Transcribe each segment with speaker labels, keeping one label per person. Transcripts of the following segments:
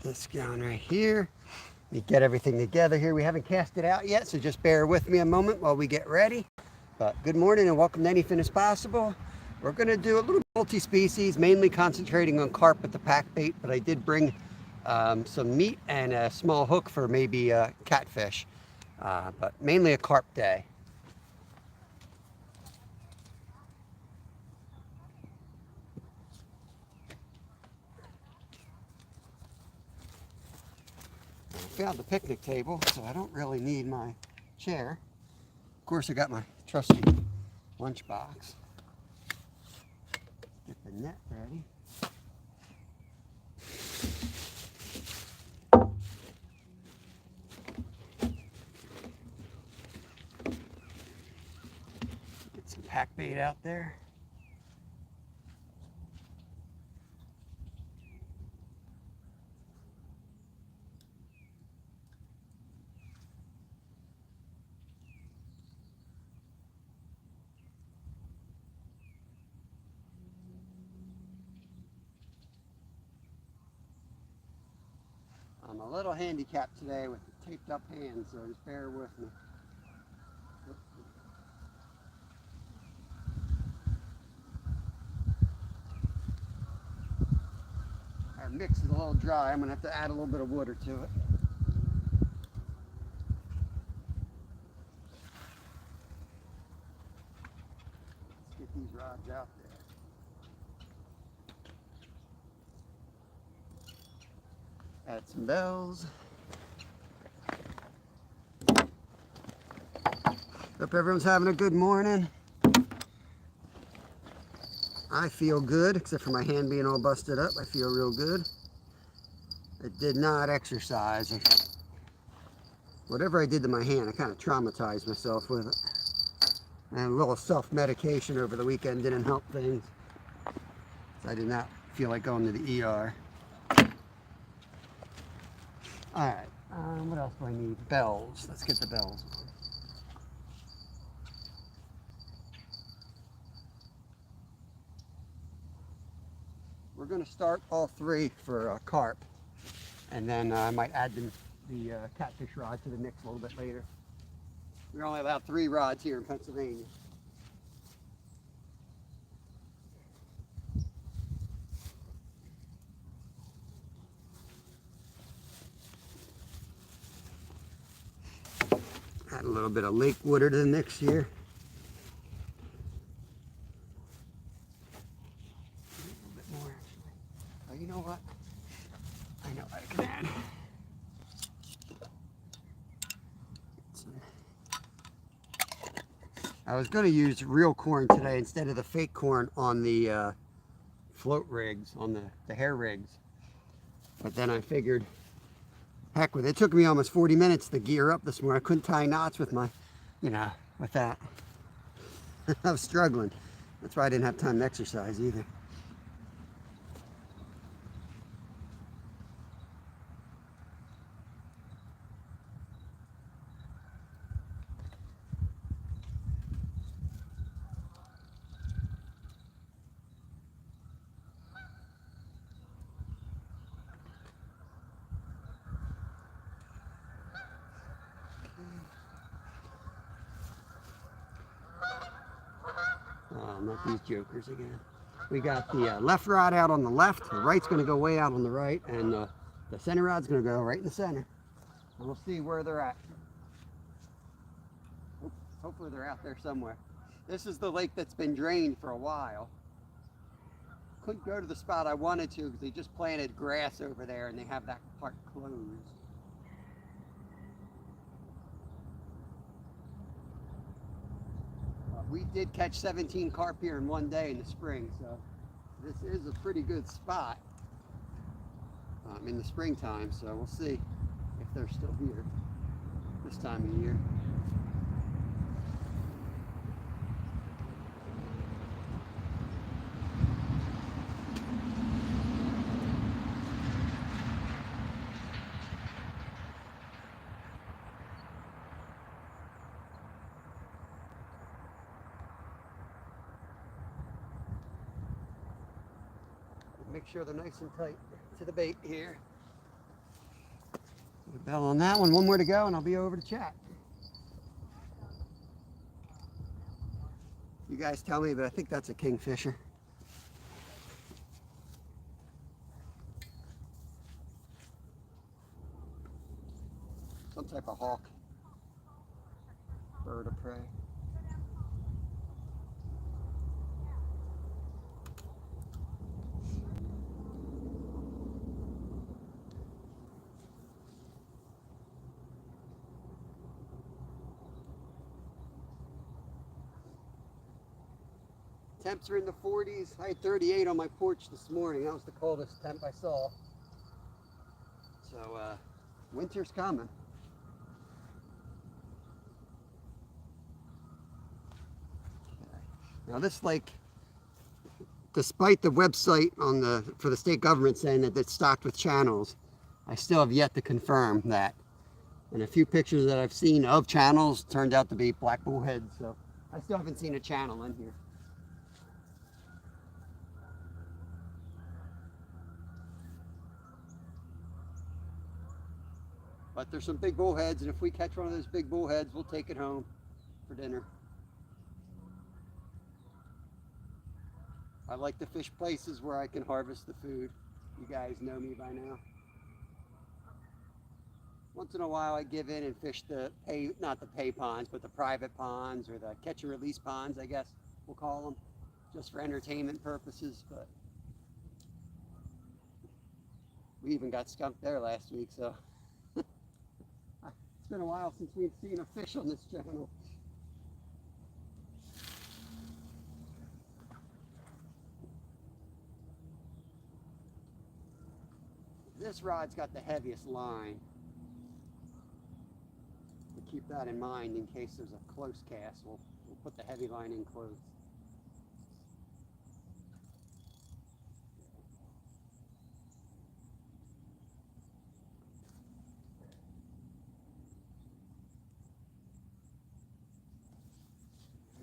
Speaker 1: this down right here. Let me get everything together here. We haven't cast it out yet, so just bear with me a moment while we get ready. But good morning and welcome to Anything is Possible. We're going to do a little multi-species, mainly concentrating on carp with the pack bait, but I did bring some meat and a small hook for maybe catfish, but mainly a carp day. I found the picnic table, so I don't really need my chair. Of course, I got my trusty lunchbox. Get the net ready. Get some pack bait out there. I'm a little handicapped today with the taped up hands, so just bear with me. Our mix is a little dry. I'm going to have to add a little bit of water to it. Let's get these rods out there. Add some bells. Hope everyone's having a good morning. I feel good, except for my hand being all busted up. I feel real good. I did not exercise. Whatever I did to my hand, I kind of traumatized myself with it. And a little self-medication over the weekend didn't help things. So I did not feel like going to the ER. Alright, what else do I need? Bells. Let's get the bells on. We're going to start all three for carp, and then I might add the catfish rod to the mix a little bit later. We're only allowed 3 rods here in Pennsylvania. Add a little bit of lake water to the mix here. A little bit more actually. Oh, you know what? I know what I can add. I was going to use real corn today instead of the fake corn on the float rigs, on the hair rigs. But then I figured, heck with it. It took me almost 40 minutes to gear up this morning. I couldn't tie knots with my, with that. I was struggling. That's why I didn't have time to exercise either. Not these jokers again. We got the left rod out on the left, the right's going to go way out on the right, and the center rod's going to go right in the center. And we'll see where they're at. Hopefully they're out there somewhere. This is the lake that's been drained for a while. Couldn't go to the spot I wanted to because they just planted grass over there and they have that part closed. We did catch 17 carp here in one day in the spring, so this is a pretty good spot in the springtime, so we'll see if they're still here this time of year. Make sure they're nice and tight to the bait here. Put a bell on that one. One more to go and I'll be over to chat. You guys tell me, but I think that's a kingfisher. Some type of hawk. Bird of prey. Temps are in the 40s. I had 38 on my porch this morning. That was the coldest temp I saw. So winter's coming. Now this lake, despite the website for the state government saying that it's stocked with channels, I still have yet to confirm that. And a few pictures that I've seen of channels turned out to be black bullheads, so I still haven't seen a channel in here. But there's some big bullheads, and if we catch one of those big bullheads, we'll take it home for dinner. I like to fish places where I can harvest the food. You guys know me by now. Once in a while I give in and fish not the pay ponds, but the private ponds, or the catch and release ponds, I guess we'll call them, just for entertainment purposes. But we even got skunked there last week, so it's been a while since we've seen a fish on this channel. This rod's got the heaviest line. To keep that in mind in case there's a close cast, we'll put the heavy line in close.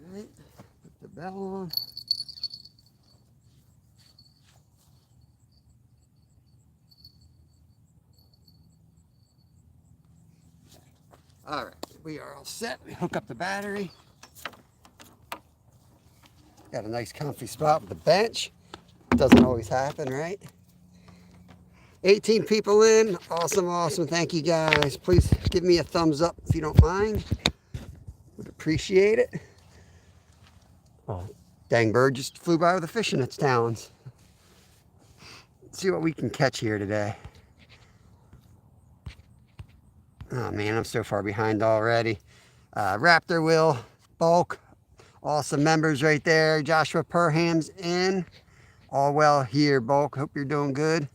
Speaker 1: All right, put the bell on. All right, we are all set. We hook up the battery. Got a nice comfy spot with a bench. Doesn't always happen, right? 18 people in. Awesome, awesome. Thank you guys. Please give me a thumbs up if you don't mind. Would appreciate it. Oh, dang bird just flew by with a fish in its talons. Let's see what we can catch here today. Oh man, I'm so far behind already. Raptor Will, Bulk, awesome members right there. Joshua Perham's in. All well here, Bulk. Hope you're doing good.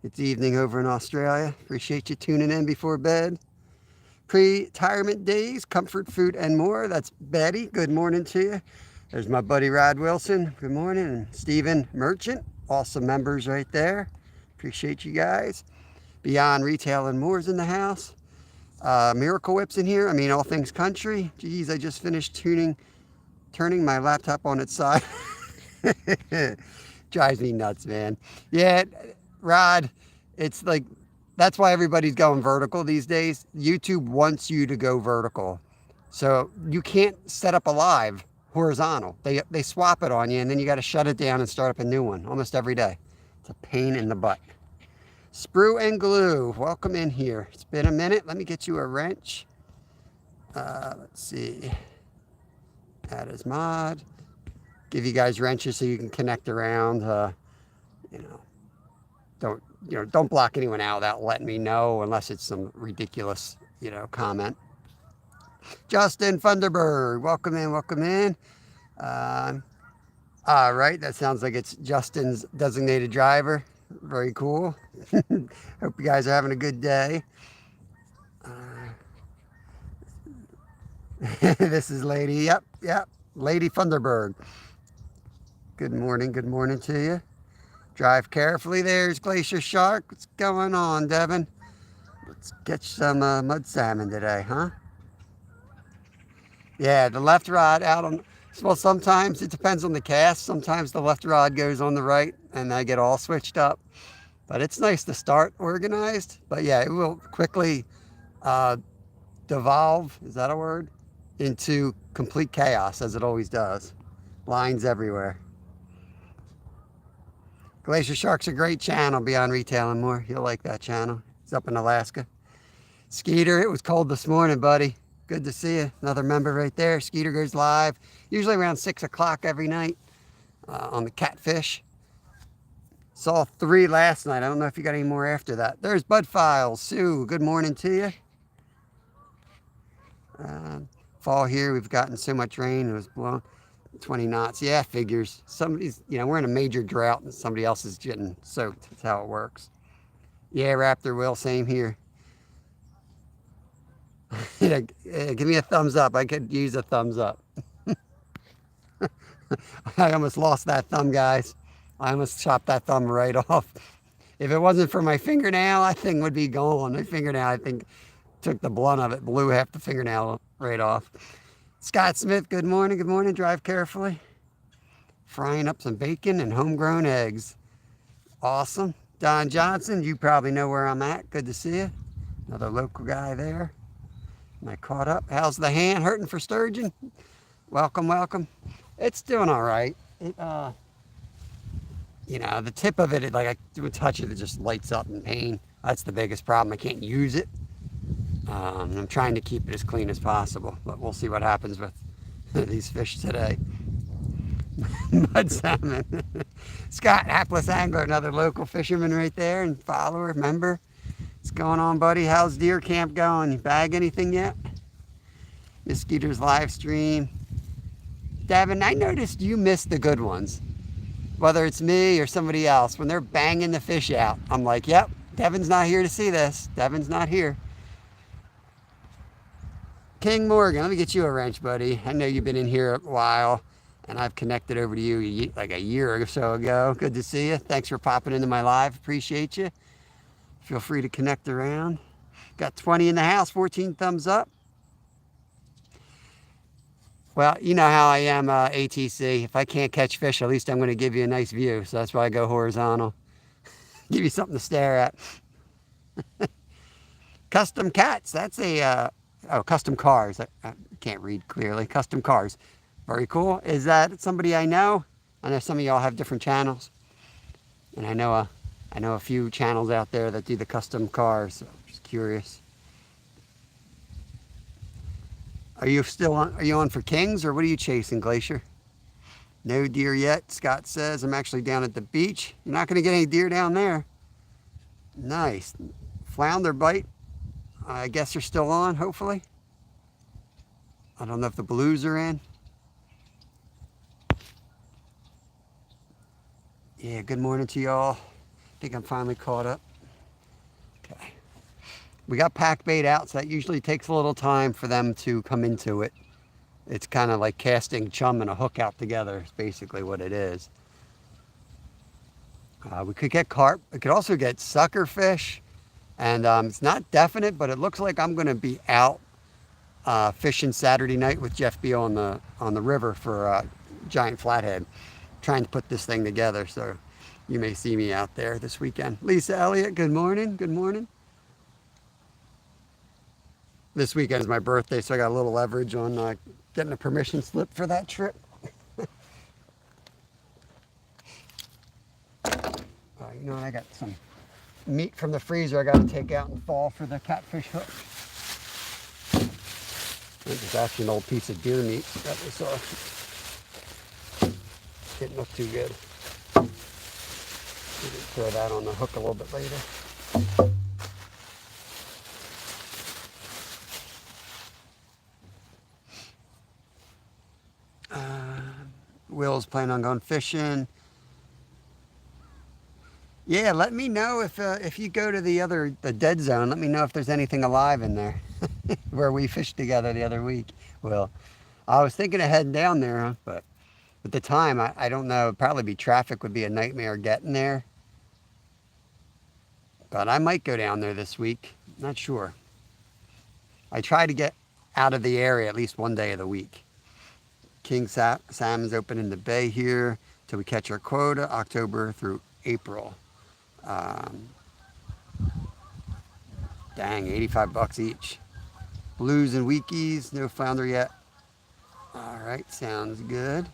Speaker 1: It's evening over in Australia. Appreciate you tuning in before bed. Pre-retirement days, comfort food and more. That's Betty. Good morning to you. There's my buddy Rod Wilson. Good morning. And Stephen Merchant. Awesome members right there. Appreciate you guys. Beyond Retail and More's in the house. Miracle Whip's in here. I mean, all things country. Geez, I just finished turning my laptop on its side. Drives me nuts, man. Yeah, Rod, it's like, that's why everybody's going vertical these days. YouTube wants you to go vertical. So you can't set up a live horizontal. They swap it on you, and then you got to shut it down and start up a new one almost every day. It's a pain in the butt. Sprue and Glue, welcome in here. It's been a minute. Let me get you a wrench. Let's see. Add as mod. Give you guys wrenches so you can connect around. Don't block anyone out without letting me know, unless it's some ridiculous, comment. Justin Funderburg, welcome in, welcome in. All right, that sounds like it's Justin's designated driver. Very cool. Hope you guys are having a good day. This is Lady, yep, Lady Funderburg. Good morning to you. Drive carefully. There's Glacier Shark. What's going on, Devin? Let's catch some mud salmon today, huh? Yeah, the left rod out on, well, sometimes it depends on the cast. Sometimes the left rod goes on the right and I get all switched up. But it's nice to start organized. But yeah, it will quickly uh, devolve, is that a word? Into complete chaos, as it always does. Lines everywhere. Glacier Shark's a great channel, Beyond Retail and More. You'll like that channel. It's up in Alaska. Skeeter, it was cold this morning, buddy. Good to see you. Another member right there. Skeeter goes live, usually around 6 o'clock every night on the catfish. Saw 3 last night. I don't know if you got any more after that. There's Bud Files. Sue, good morning to you. Fall here, we've gotten so much rain. It was blowing 20 knots. Yeah, figures. Somebody's, we're in a major drought and somebody else is getting soaked. That's how it works. Yeah, Raptor Will, same here. Give me a thumbs up. I could use a thumbs up. I almost lost that thumb, guys. I almost chopped that thumb right off. If it wasn't for my fingernail, that thing would be gone. My fingernail, I think, took the blunt of it, blew half the fingernail right off. Scott Smith, good morning. Good morning. Drive carefully. Frying up some bacon and homegrown eggs. Awesome. Don Johnson, you probably know where I'm at. Good to see you. Another local guy there. Am I caught up? How's the hand? Hurting for sturgeon? Welcome, welcome. It's doing all right. It, the tip of it, like I do a touch it, it just lights up in pain. That's the biggest problem. I can't use it. I'm trying to keep it as clean as possible, but we'll see what happens with these fish today. Mud salmon. Scott, hapless angler, another local fisherman right there and follower, member. What's going on, buddy? How's deer camp going? You bag anything yet? Miss Skeeter's live stream. Devin, I noticed you missed the good ones. Whether it's me or somebody else, when they're banging the fish out, I'm like, yep, Devin's not here to see this. Devin's not here. King Morgan, let me get you a wrench, buddy. I know you've been in here a while, and I've connected over to you like a year or so ago. Good to see you. Thanks for popping into my live. Appreciate you. Feel free to connect around. Got 20 in the house, 14 thumbs up. Well, you know how I am, ATC. If I can't catch fish, at least I'm going to give you a nice view. So that's why I go horizontal. Give you something to stare at. Custom cats. That's a, custom cars. I can't read clearly. Custom cars. Very cool. Is that somebody I know? I know some of y'all have different channels. And I know a few channels out there that do the custom cars. So I'm just curious. Are you still on? Are you on for kings or what are you chasing, Glacier? No deer yet, Scott says. I'm actually down at the beach. You're not going to get any deer down there. Nice. Flounder bite. I guess they're still on, hopefully. I don't know if the blues are in. Yeah, good morning to y'all. I think I'm finally caught up. Okay. We got pack bait out, so that usually takes a little time for them to come into it. It's kind of like casting chum and a hook out together. It's basically what it is. We could get carp. We could also get sucker fish. And it's not definite, but it looks like I'm going to be out fishing Saturday night with Jeff Beal on the river for giant flathead, trying to put this thing together. So you may see me out there this weekend. Lisa Elliott, good morning. Good morning. This weekend is my birthday, so I got a little leverage on getting a permission slip for that trip. I got some meat from the freezer I got to take out and fall for the catfish hook. This is actually an old piece of deer meat that we saw. Didn't look too good. We can throw that on the hook a little bit later. Will's planning on going fishing. Yeah, let me know if you go to the dead zone. Let me know if there's anything alive in there where we fished together the other week. Well, I was thinking of heading down there, but at the time, I don't know. Probably traffic would be a nightmare getting there. But I might go down there this week. Not sure. I try to get out of the area at least one day of the week. King salmon's open in the bay here till we catch our quota, October through April. Dang, 85 bucks each. Blues and weekies, no flounder yet. All right, sounds good.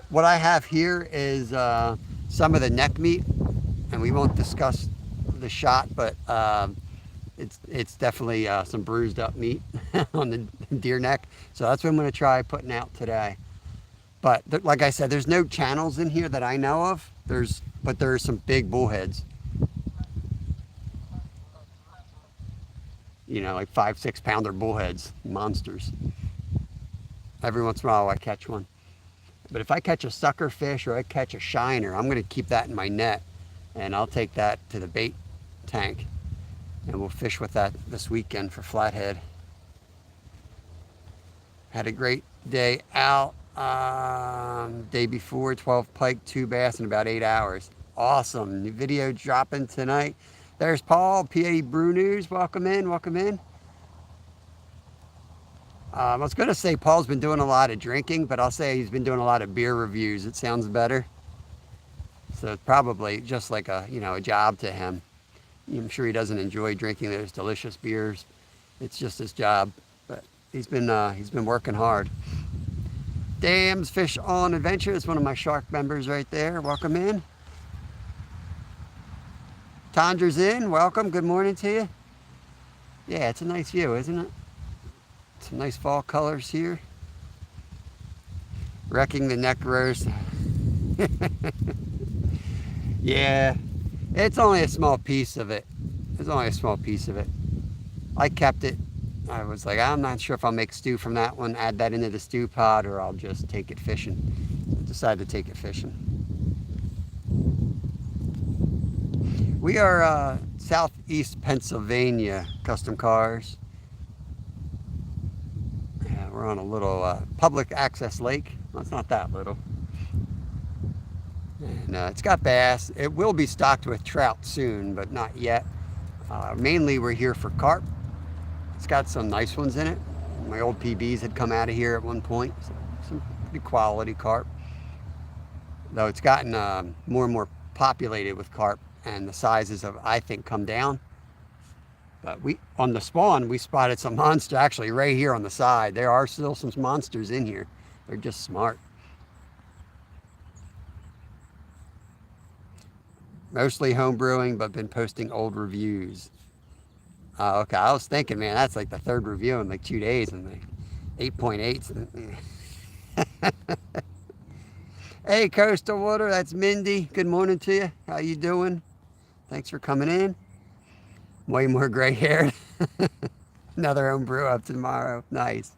Speaker 1: What I have here is some of the neck meat, and we won't discuss the shot, but it's definitely some bruised up meat on the deer neck. So that's what I'm going to try putting out today. But like I said, there's no channels in here that I know of. But there's some big bullheads. You know, like 5-6 pounder bullheads, monsters. Every once in a while I catch one. But if I catch a sucker fish or I catch a shiner, I'm going to keep that in my net, and I'll take that to the bait tank, and we'll fish with that this weekend for flathead. Had a great day out. Day before, 12 pike, 2 bass in about 8 hours. Awesome. New video dropping tonight. There's Paul, PA Brew News. Welcome in, welcome in. I was going to say Paul's been doing a lot of drinking, but I'll say he's been doing a lot of beer reviews. It sounds better. So it's probably just like a job to him. I'm sure he doesn't enjoy drinking those delicious beers. It's just his job. But he's been working hard. Dams Fish on Adventure is one of my shark members right there. Welcome in. Tandra's in. Welcome. Good morning to you. Yeah, it's a nice view, isn't it? Some nice fall colors here. Wrecking the neck roast. Yeah, it's only a small piece of it. It's only a small piece of it. I kept it. I was like, I'm not sure if I'll make stew from that one, add that into the stew pot, or I'll just take it fishing. I decided to take it fishing. We are southeast Pennsylvania, Custom Cars. Yeah, we're on a little public access lake. Well, it's not that little. And it's got bass. It will be stocked with trout soon, but not yet. Mainly we're here for carp. It's got some nice ones in it. My old PBs had come out of here at one point. So some pretty quality carp. Though it's gotten more and more populated with carp, and the sizes have, I think, come down. But on the spawn, we spotted some monster actually right here on the side. There are still some monsters in here. They're just smart. Mostly home brewing, but been posting old reviews. Okay, I was thinking, man, that's like the 3rd review in like 2 days, and like 8.8s. Hey, Coastal Water, that's Mindy. Good morning to you. How you doing? Thanks for coming in. Way more gray-haired. Another home brew up tomorrow. Nice.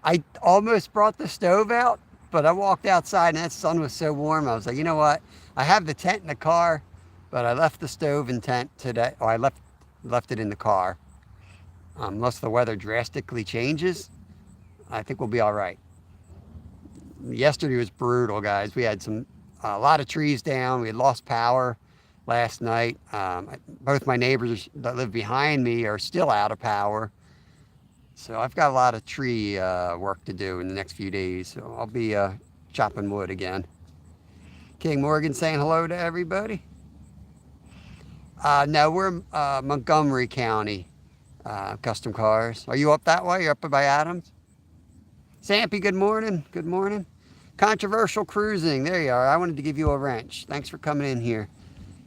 Speaker 1: I almost brought the stove out, but I walked outside and that sun was so warm. I was like, you know what? I have the tent in the car, but I left the stove and tent today. Oh, I left it in the car. Unless the weather drastically changes, I think we'll be all right. Yesterday was brutal, guys. We had a lot of trees down. We had lost power last night. Both my neighbors that live behind me are still out of power. So I've got a lot of tree work to do in the next few days. So I'll be chopping wood again. King Morgan saying hello to everybody. No, we're in Montgomery County, Custom Cars. Are you up that way? You're up by Adams? Sampy, good morning. Good morning. Controversial Cruising. There you are. I wanted to give you a wrench. Thanks for coming in here.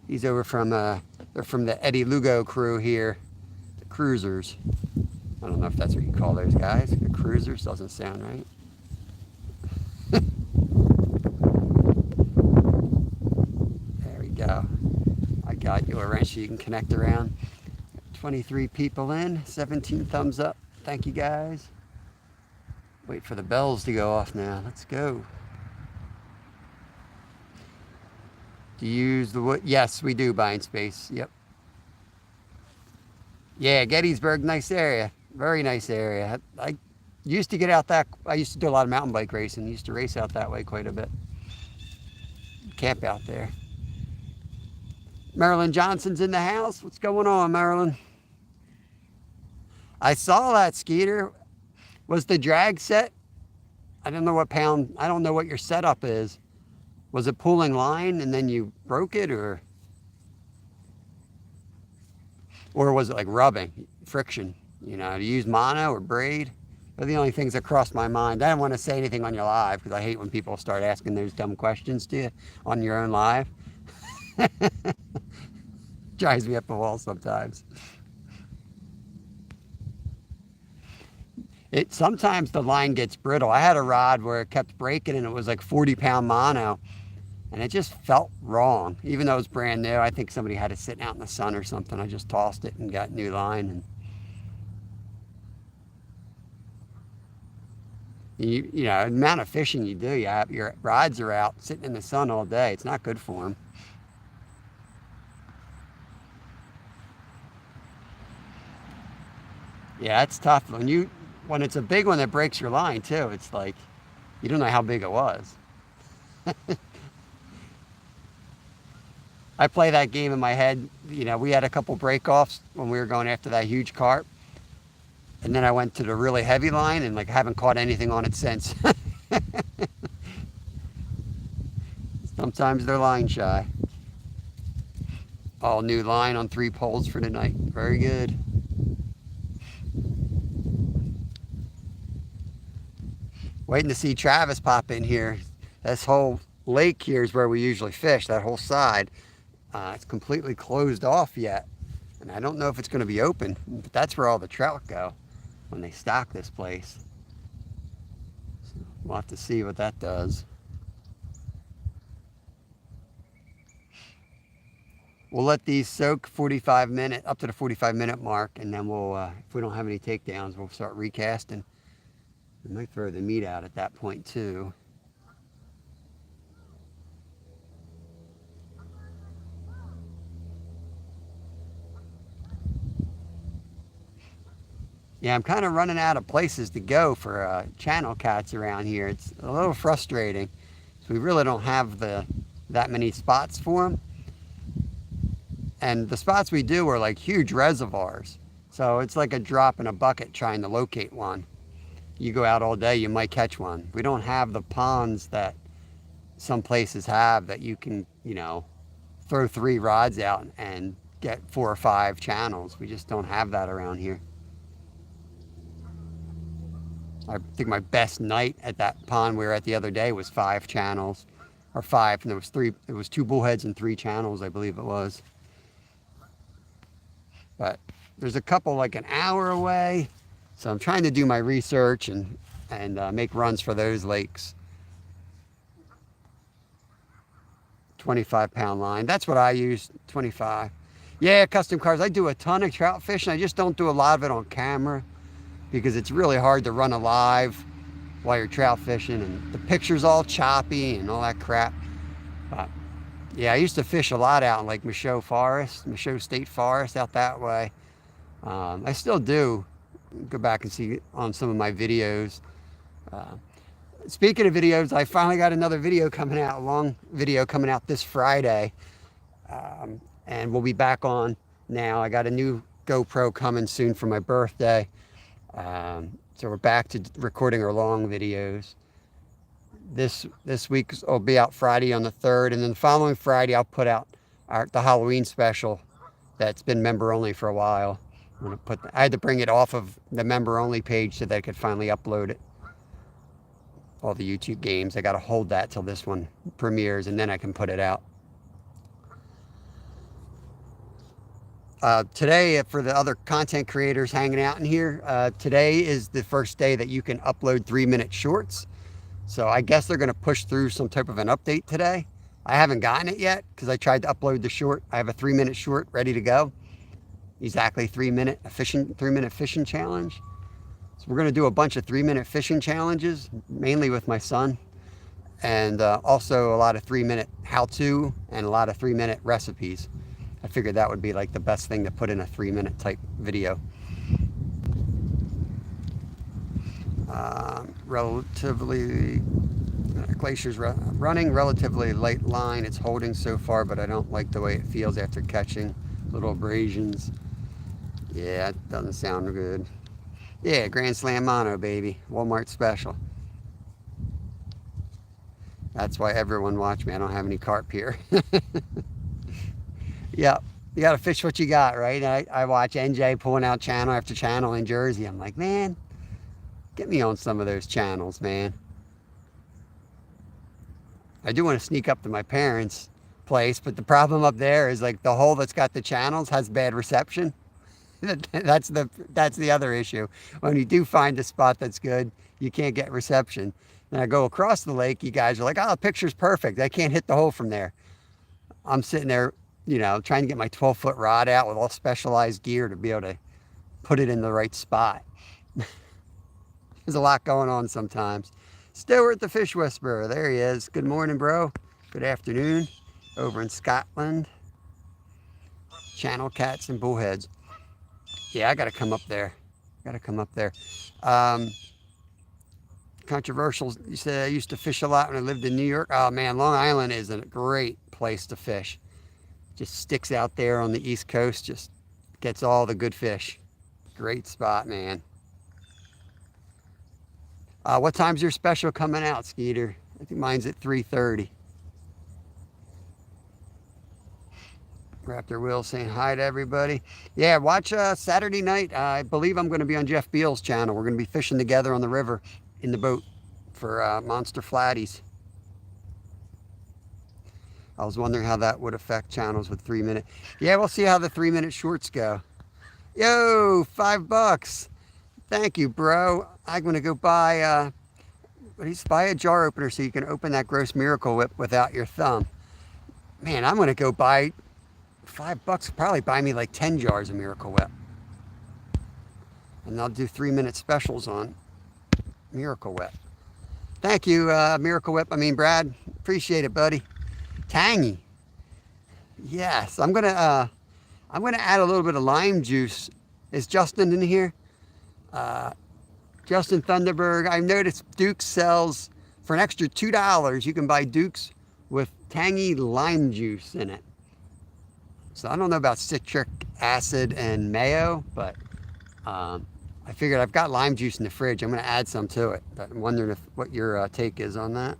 Speaker 1: He's over from, they're from the Eddie Lugo crew here. The Cruisers. I don't know if that's what you call those guys. The Cruisers doesn't sound right. There we go. I got you a wrench so you can connect around. 23 people in, 17 thumbs up. Thank you guys. Wait for the bells to go off now. Let's go. Do you use the wood? Yes, we do, buying space. Yep. Yeah, Gettysburg, nice area. Very nice area. I used to get out that, I used to do a lot of mountain bike racing. Used to race out that way quite a bit. Camp out there. Marilyn Johnson's in the house. What's going on, Marilyn? I saw that, Skeeter. Was the drag set? I don't know what pound, I don't know what your setup is. Was it pulling line and then you broke it, or was it like rubbing, friction? You know, to use mono or braid? They're the only things that crossed my mind. I don't want to say anything on your live because I hate when people start asking those dumb questions to you on your own live. Drives me up the wall sometimes. Sometimes the line gets brittle. I had a rod where it kept breaking and it was like 40-pound mono, and it just felt wrong. Even though it was brand new, I think somebody had it sitting out in the sun or something. I just tossed it and got new line. And you know, the amount of fishing you do, your rods are out sitting in the sun all day. It's not good for them. Yeah, it's tough when it's a big one that breaks your line too. It's like you don't know how big it was. I play that game in my head. You know, we had a couple break-offs when we were going after that huge carp, and then I went to the really heavy line and like haven't caught anything on it since. Sometimes they're line shy. All new line on 3 poles for tonight. Very good. Waiting to see Travis pop in here. This whole lake here is where we usually fish, that whole side. It's completely closed off yet, and I don't know if it's going to be open, but that's where all the trout go when they stock this place. So we'll have to see what that does. We'll let these soak 45 minutes, up to the 45-minute mark, and then we'll, if we don't have any takedowns, we'll start recasting. We might throw the meat out at that point too. Yeah, I'm kind of running out of places to go for channel cats around here. It's a little frustrating. So we really don't have that many spots for them. And the spots we do are like huge reservoirs. So it's like a drop in a bucket trying to locate one. You go out all day, you might catch one. We don't have the ponds that some places have that you can, you know, throw 3 rods out and get 4 or 5 channels. We just don't have that around here. I think my best night at that pond we were at the other day was 5 channels, or 5, and there was 3. It was 2 bullheads and 3 channels, I believe it was. But there's a couple like an hour away, so I'm trying to do my research and make runs for those lakes. 25-pound line. That's what I use. 25. Yeah, custom cars. I do a ton of trout fishing. I just don't do a lot of it on camera, because it's really hard to run a live while you're trout fishing, and the picture's all choppy and all that crap. But yeah, I used to fish a lot out in like Michaud State Forest out that way. I still do. Go back and see on some of my videos. Speaking of videos, I finally got another video coming out, a long video coming out this Friday. And we'll be back on now. I got a new GoPro coming soon for my birthday. So we're back to recording our long videos. This week will be out Friday on the 3rd, and then the following Friday I'll put out the Halloween special that's been member only for a while. I had to bring it off of the member only page so that I could finally upload it. All the YouTube games, I got to hold that till this one premieres, and then I can put it out. Today, for the other content creators hanging out in here, today is the first day that you can upload 3-minute shorts. So I guess they're going to push through some type of an update today. I haven't gotten it yet because I tried to upload the short. I have a 3-minute short ready to go. Exactly 3-minute fishing challenge. So we're going to do a bunch of 3-minute fishing challenges, mainly with my son. And also a lot of 3-minute how-to and a lot of 3-minute recipes. I figured that would be like the best thing to put in a 3-minute type video. Glacier's running relatively light line. It's holding so far, but I don't like the way it feels after catching. Little abrasions. Yeah, it doesn't sound good. Yeah, Grand Slam Mono, baby. Walmart special. That's why everyone watch me. I don't have any carp here. Yeah, you got to fish what you got, right? I watch NJ pulling out channel after channel in Jersey. I'm like, man, get me on some of those channels, man. I do want to sneak up to my parents' place, but the problem up there is like the hole that's got the channels has bad reception. That's the other issue. When you do find a spot that's good, you can't get reception. And I go across the lake, you guys are like, oh, the picture's perfect. I can't hit the hole from there. I'm sitting there, trying to get my 12-foot rod out with all specialized gear to be able to put it in the right spot. There's a lot going on sometimes. Stewart the Fish Whisperer, there he is. Good morning, bro. Good afternoon. Over in Scotland. Channel cats and bullheads. Yeah, I got to come up there. Controversial, you said I used to fish a lot when I lived in New York. Oh man, Long Island is a great place to fish. Just sticks out there on the East Coast, just gets all the good fish. Great spot, man. What time's your special coming out, Skeeter? I think mine's at 3:30. Raptor Will saying hi to everybody. Yeah, watch Saturday night. I believe I'm going to be on Jeff Beal's channel. We're going to be fishing together on the river in the boat for monster flatties. I was wondering how that would affect channels with 3-minute. Yeah, we'll see how the 3-minute shorts go. Yo, $5. Thank you, bro. I'm going to go buy a jar opener so you can open that gross Miracle Whip without your thumb. Man, I'm going to go buy $5, probably buy me like 10 jars of Miracle Whip. And I'll do 3-minute specials on Miracle Whip. Thank you, Miracle Whip. Brad. Appreciate it, buddy. Tangy. Yes, I'm gonna add a little bit of lime juice. Is Justin in here? Justin Thunderberg. I've noticed Duke's sells for an extra $2. You can buy Duke's with tangy lime juice in it. So I don't know about citric acid and mayo, but I figured I've got lime juice in the fridge. I'm going to add some to it. But I'm wondering what your take is on that.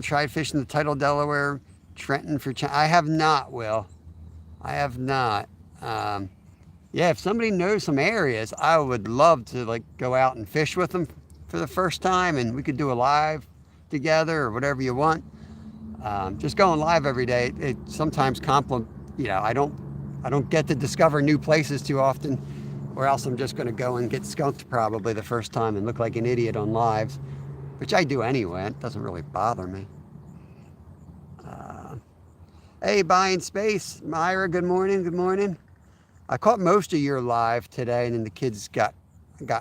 Speaker 1: Tried fishing the Tidal Delaware, Trenton for I have not, Will. I have not. Yeah, if somebody knows some areas, I would love to go out and fish with them for the first time, and we could do a live together or whatever you want. Just going live every day, it sometimes I don't get to discover new places too often, or else I'm just going to go and get skunked probably the first time and look like an idiot on lives, which I do anyway. It doesn't really bother me. Hey, Buying Space, Myra, good morning, good morning. I caught most of your live today, and then the kids got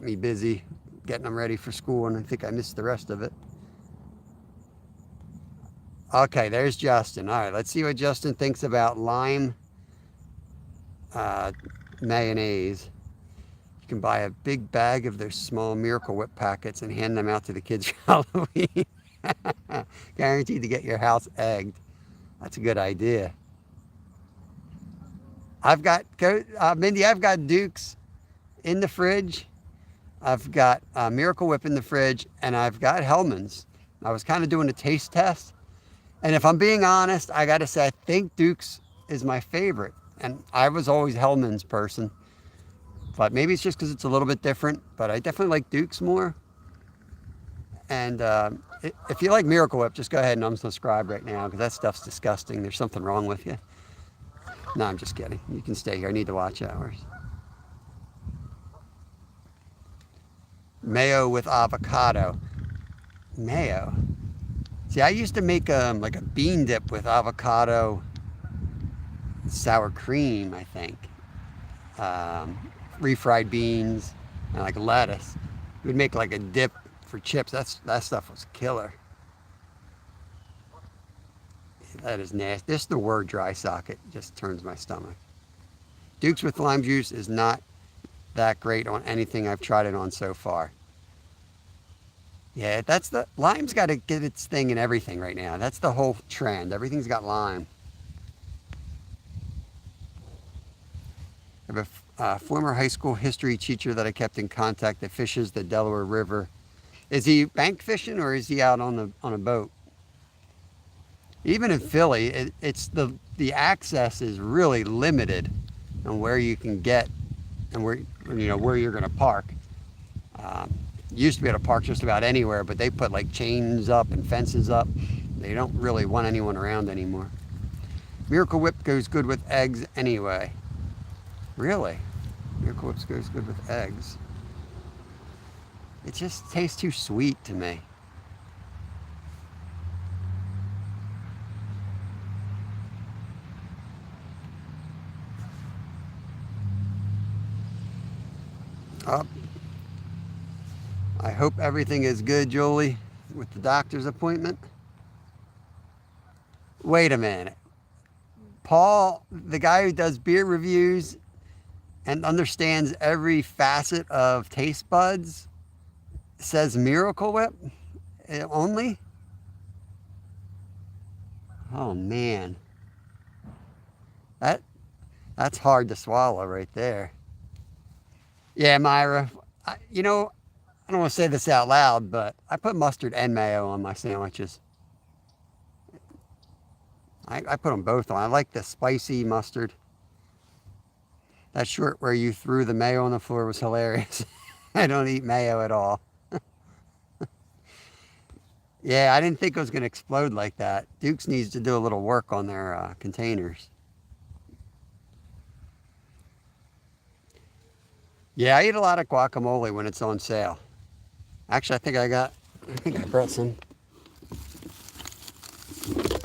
Speaker 1: me busy getting them ready for school, and I think I missed the rest of it. Okay, there's Justin. All right, let's see what Justin thinks about lime mayonnaise. You can buy a big bag of their small Miracle Whip packets and hand them out to the kids for Halloween. Guaranteed to get your house egged. That's a good idea. Mindy, I've got Duke's in the fridge. I've got Miracle Whip in the fridge, and I've got Hellman's. I was kind of doing a taste test. And if I'm being honest, I got to say, I think Duke's is my favorite. And I was always Hellman's person. But maybe it's just because it's a little bit different. But I definitely like Duke's more. And if you like Miracle Whip, just go ahead and unsubscribe right now, because that stuff's disgusting. There's something wrong with you. No, I'm just kidding. You can stay here. I need to watch hours. Mayo with avocado. Mayo. See, I used to make like a bean dip with avocado, sour cream, I think. Refried beans and like lettuce. We'd make like a dip for chips. That stuff was killer. That is nasty. Just the word dry socket just turns my stomach. Duke's with lime juice is not that great on anything I've tried it on so far. Yeah, lime's got to get its thing in everything right now. That's the whole trend. Everything's got lime. I have a former high school history teacher that I kept in contact that fishes the Delaware River Is he bank fishing or is he out on a boat? Even in Philly, it's the access is really limited on where you can get and where you're going to park. Um, you used to be able to park just about anywhere, but they put like chains up and fences up. They don't really want anyone around anymore. Miracle Whip goes good with eggs anyway. Really? Miracle Whip goes good with eggs. It just tastes too sweet to me. Oh, I hope everything is good, Julie, with the doctor's appointment. Wait a minute. Paul, the guy who does beer reviews and understands every facet of taste buds, says Miracle Whip only? Oh man. That that's hard to swallow right there. Yeah, Myra. I don't want to say this out loud, but I put mustard and mayo on my sandwiches. I put them both on. I like the spicy mustard. That short where you threw the mayo on the floor was hilarious. I don't eat mayo at all. Yeah, I didn't think it was going to explode like that. Duke's needs to do a little work on their containers. Yeah, I eat a lot of guacamole when it's on sale. Actually, I think I brought some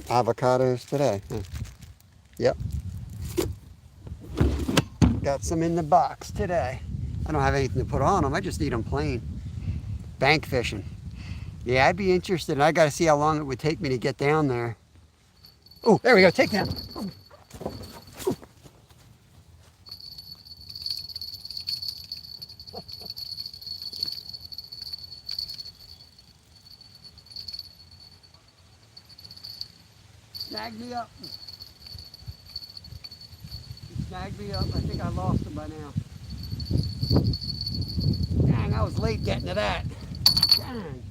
Speaker 1: avocados today. Yep. Got some in the box today. I don't have anything to put on them. I just eat them plain. Bank fishing. Yeah, I'd be interested. I got to see how long it would take me to get down there. Oh, there we go. Take down. Snag me up. He snagged me up. I think I lost him by now. Dang, I was late getting to that. Dang.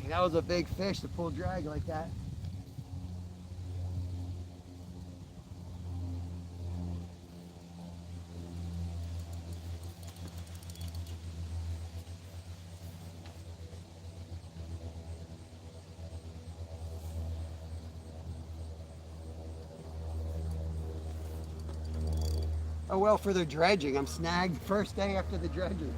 Speaker 1: That was a big fish to pull drag like that. Oh well, for the dredging. I'm snagged first day after the dredging.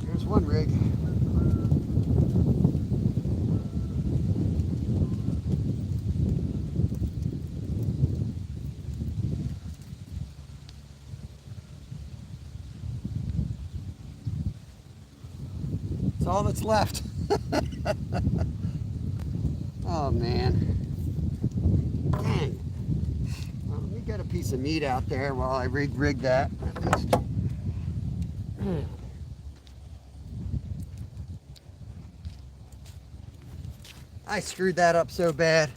Speaker 1: There's one rig. It's all that's left. Oh man. Dang. Well, let me get a piece of meat out there while I rig that at least. I screwed that up so bad.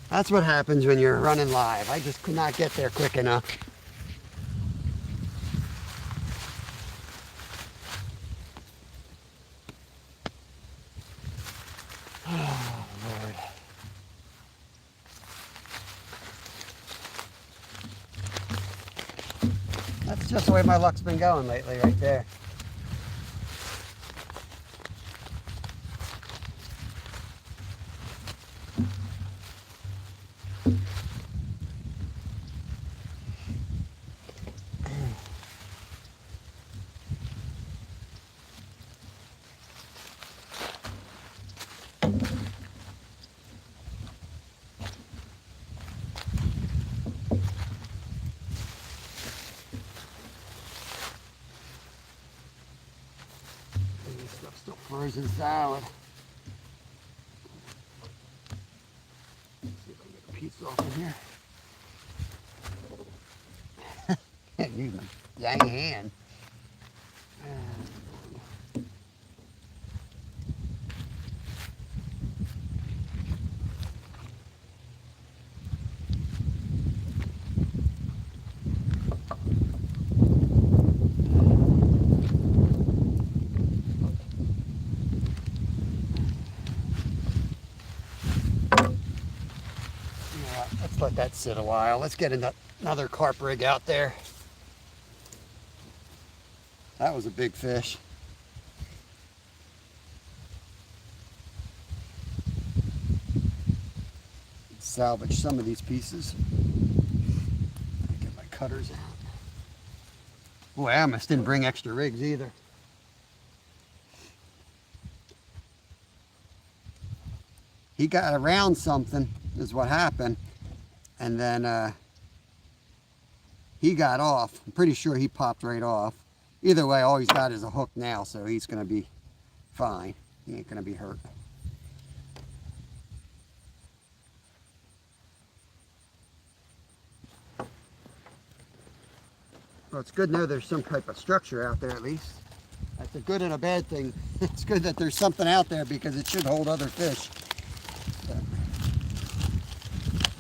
Speaker 1: That's what happens when you're running live. I just could not get there quick enough. Oh, Lord. That's just the way my luck's been going lately right there. frozen salad. Let's see if I can get a piece off in here. Can't use my dang hand. Let's let that sit a while. Let's get another carp rig out there. That was a big fish. Salvage some of these pieces. Get my cutters out. Boy, I almost didn't bring extra rigs either. He got around something is what happened, and then he got off. I'm pretty sure he popped right off. Either way, all he's got is a hook now, so he's going to be fine. He ain't going to be hurt. Well, it's good to know there's some type of structure out there at least. That's a good and a bad thing. It's good that there's something out there because it should hold other fish. But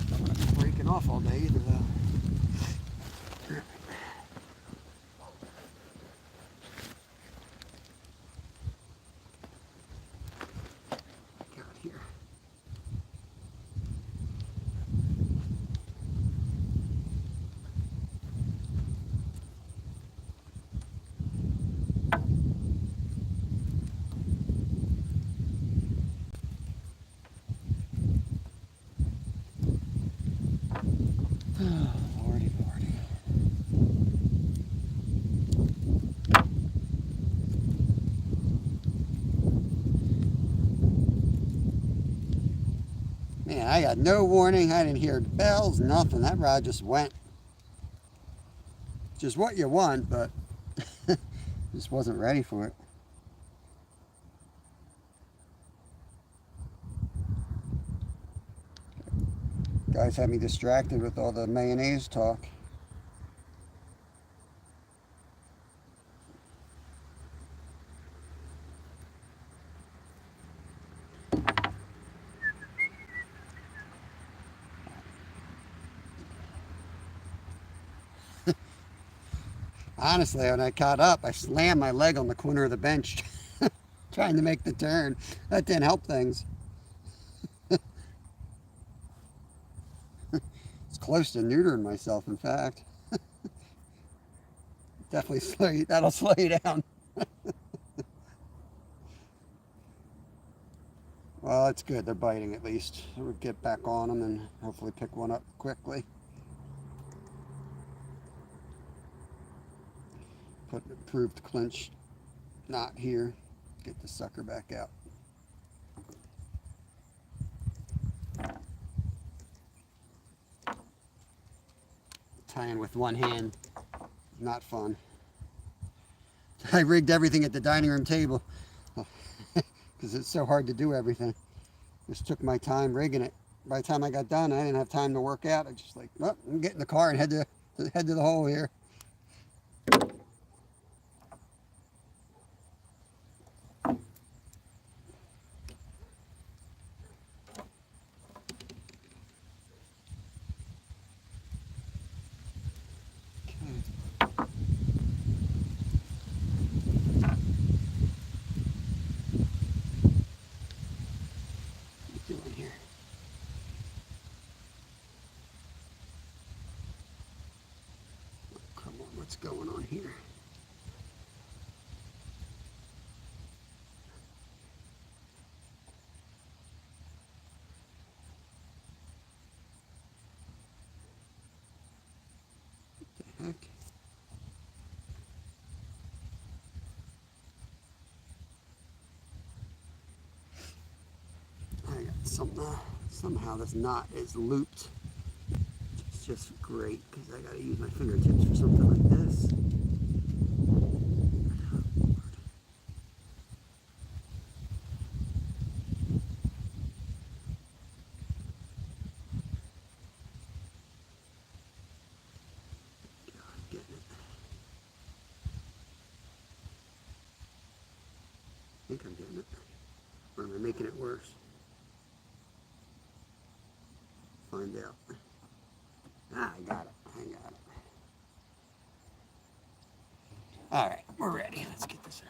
Speaker 1: don't want to be breaking off all day either, though. Lordy, lordy. Man, I got no warning. I didn't hear bells, nothing. That rod just went. Just what you want, but just wasn't ready for it. Guys had me distracted with all the mayonnaise talk. Honestly, when I caught up, I slammed my leg on the corner of the bench trying to make the turn. That didn't help things. It's close to neutering myself, in fact. Definitely that'll slow you down. Well, it's good. They're biting at least. We'll get back on them and hopefully pick one up quickly. Put an improved clinch knot here. Get the sucker back out. Tying with one hand, not fun. I rigged everything at the dining room table because it's so hard to do everything. Just took my time rigging it. By the time I got done, I didn't have time to work out. I just like, well, I'm getting in the car and head to the hole here. What's going on here? What the heck? I got somehow this knot is looped. It's just great because I got to use my fingertips for something like this. making it worse. Find out. Ah, I got it. I got it. All right, we're ready. Let's get this out.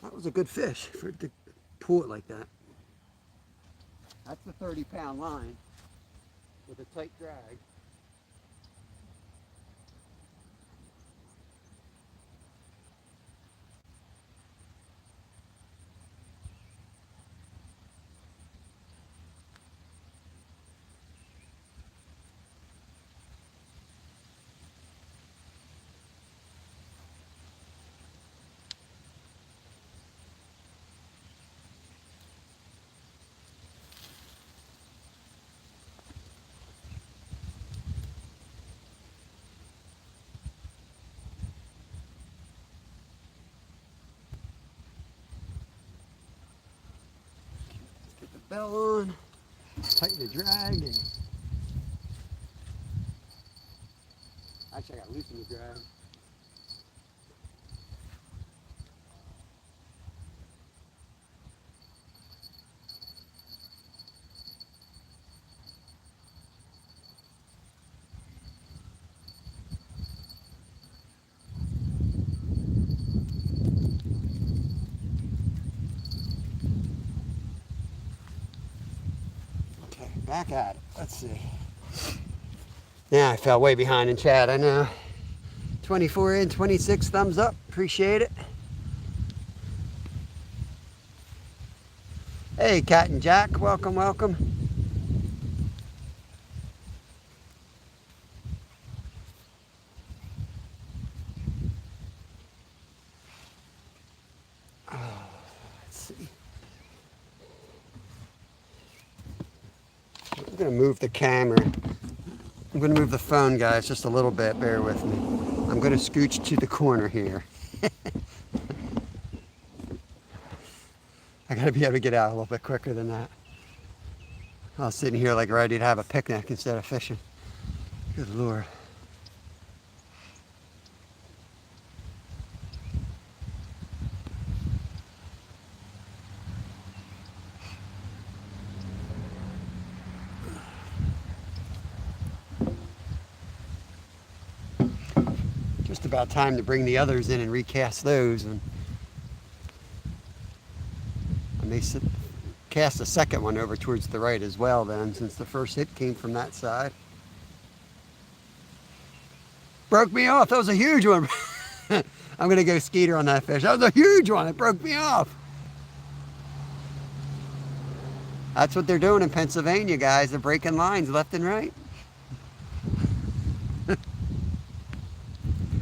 Speaker 1: That was a good fish for to pull it like that. That's a 30-pound line with a tight drag. Bell on, tighten the drag, and actually I got to loosen the drag. Okay, back at it. Let's see. Yeah, I fell way behind in chat, I know. 24 in, 26 thumbs up. Appreciate it. Hey, Cat and Jack. Welcome, welcome. Oh, let's see. I'm going to move the camera. I'm going to move the phone, guys, just a little bit. Bear with me. I'm going to scooch to the corner here. I got to be able to get out a little bit quicker than that. I was sitting here like ready to have a picnic instead of fishing. Good Lord. Just about time to bring the others in and recast those. And I may cast a second one over towards the right as well then, since the first hit came from that side. Broke me off. That was a huge one. I'm going to go skeeter on that fish. That was a huge one. It broke me off. That's what they're doing in Pennsylvania, guys. They're breaking lines left and right.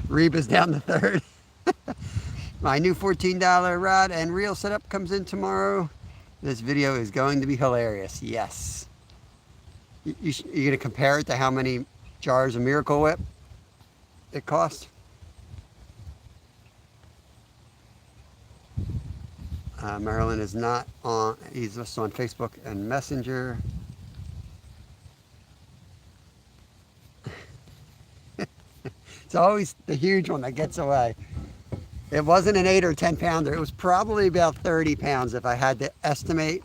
Speaker 1: Reba's down the third. My new $14 rod and reel setup comes in tomorrow. This video is going to be hilarious. Yes. You're going to compare it to how many jars of Miracle Whip it cost? Marilyn is not on. He's just on Facebook and Messenger. It's always the huge one that gets away. It wasn't an 8 or 10 pounder. It was probably about 30 pounds if I had to estimate.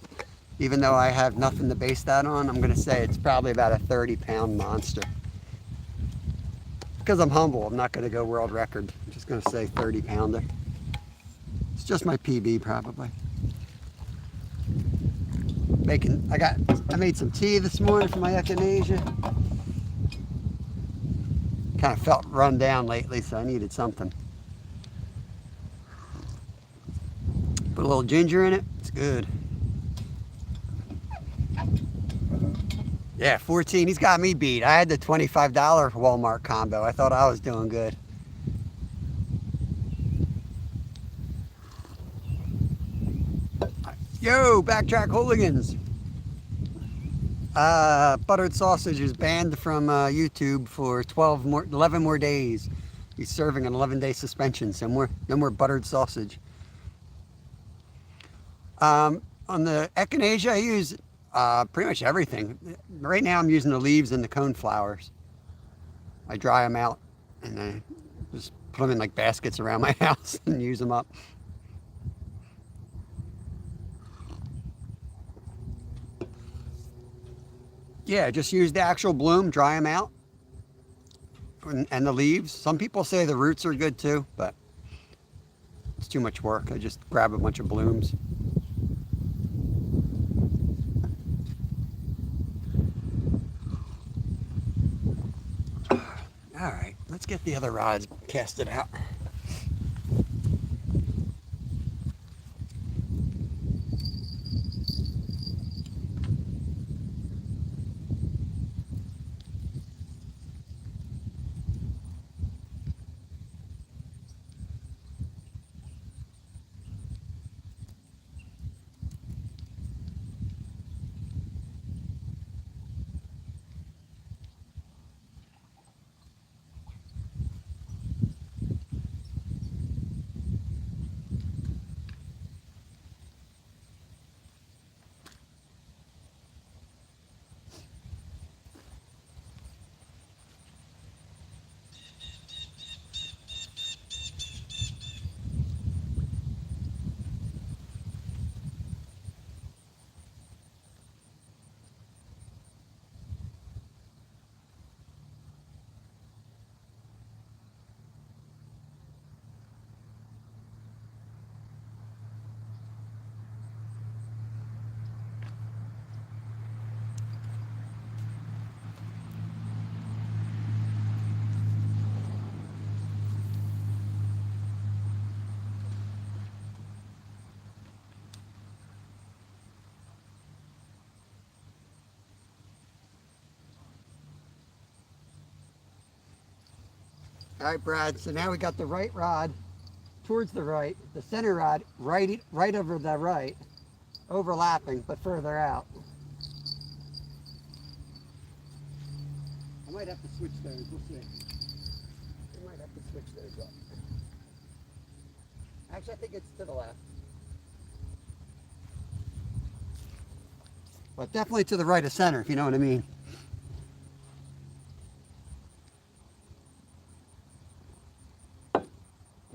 Speaker 1: Even though I have nothing to base that on, I'm going to say it's probably about a 30-pound monster. Because I'm humble, I'm not going to go world record. I'm just going to say 30-pounder. It's just my PB probably. I made some tea this morning for my echinacea. Kind of felt run down lately, so I needed something. Put a little ginger in it. It's good. Yeah, 14. He's got me beat. I had the $25 Walmart combo. I thought I was doing good. Yo, Backtrack Hooligans. Buttered sausage is banned from YouTube for 11 more days. He's serving an 11-day suspension. No more buttered sausage. On the echinacea, I use pretty much everything. Right now I'm using the leaves and the cone flowers. I dry them out and I just put them in like baskets around my house and use them up. Yeah, just use the actual bloom, dry them out, and the leaves. Some people say the roots are good too, but it's too much work. I just grab a bunch of blooms. All right, let's get the other rods casted out. All right, Brad, so now we got the right rod towards the right, the center rod right over the right, overlapping, but further out. I might have to switch those, we'll see. I might have to switch those up. Actually, I think it's to the left. But definitely to the right of center, if you know what I mean.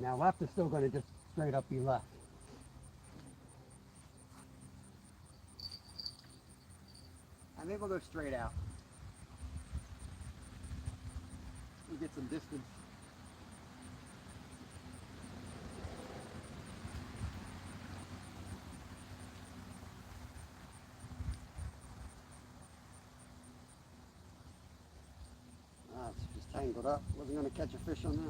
Speaker 1: Now left is still going to just straight up be left. I'm able to go straight out. We get some distance. Ah, it's just tangled up. Wasn't going to catch a fish on that.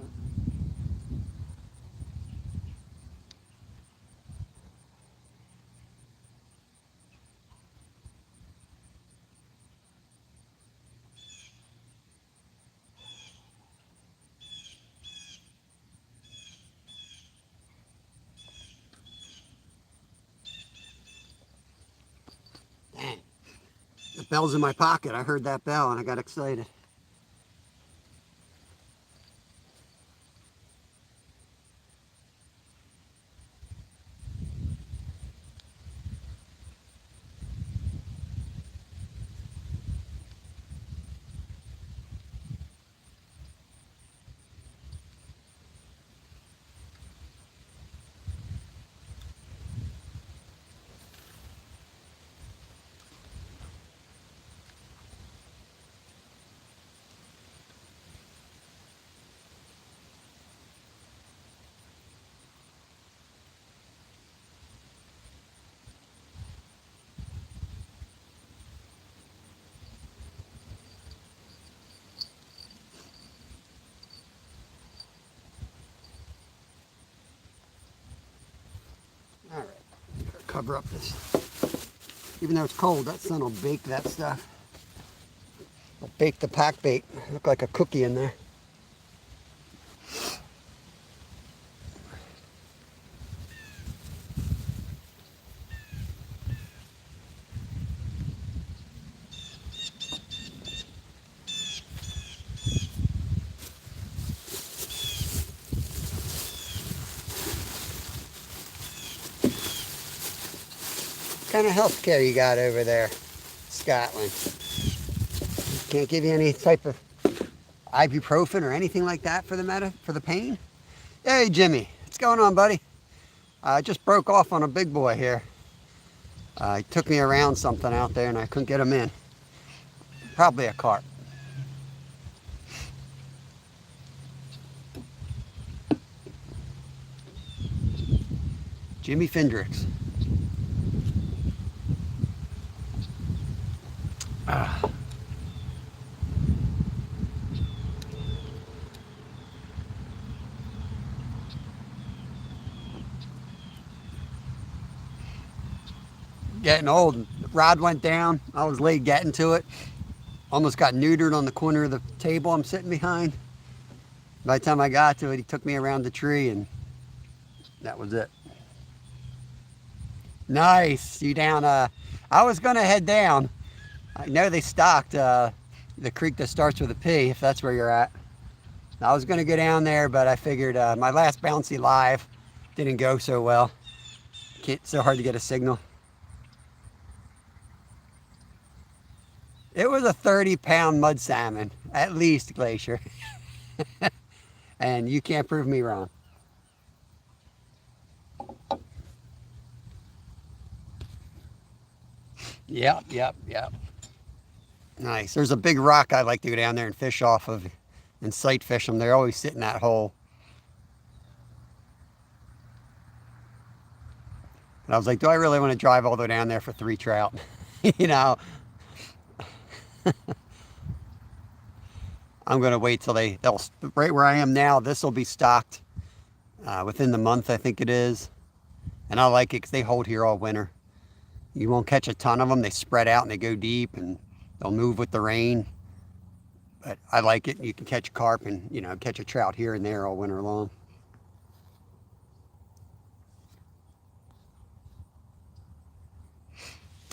Speaker 1: Dang. The bell's in my pocket. I heard that bell and I got excited. All right, cover up this. Even though it's cold, that sun will bake that stuff. It'll bake the pack bait. Look like a cookie in there. kind of health care you got over there, Scotland? Can't give you any type of ibuprofen or anything like that for the pain? Hey, Jimmy, what's going on, buddy? I just broke off on a big boy here. He took me around something out there and I couldn't get him in. Probably a carp. Jimmy Fendricks. Getting old. The rod went down. I was late getting to it. Almost got neutered on the corner of the table I'm sitting behind. By the time I got to it, he took me around the tree and that was it. Nice. You down? I was going to head down. I know they stocked the creek that starts with a P, if that's where you're at. I was going to go down there, but I figured my last bouncy live didn't go so well. It's so hard to get a signal. It was a 30-pound mud salmon, at least, Glacier. And you can't prove me wrong. Yep. Nice. There's a big rock I like to go down there and fish off of and sight fish them. They're always sitting in that hole. And I was like, do I really want to drive all the way down there for 3 trout? You know, I'm going to wait till they'll, right where I am now, this will be stocked within the month, I think it is. And I like it because they hold here all winter. You won't catch a ton of them. They spread out and they go deep and they'll move with the rain. But I like it. You can catch carp and, you know, catch a trout here and there all winter long.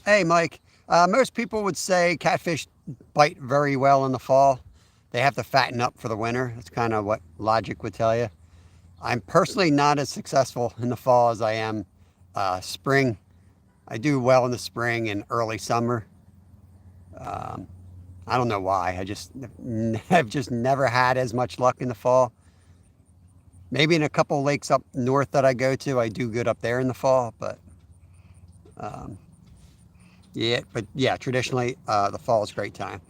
Speaker 1: Hey, Mike. Most people would say catfish bite very well in the fall. They have to fatten up for the winter. That's kind of what logic would tell you. I'm personally not as successful in the fall as I am spring. I do well in the spring and early summer. I don't know why. I've just never had as much luck in the fall. Maybe in a couple of lakes up north that I go to, I do good up there in the fall. But yeah, traditionally the fall is a great time.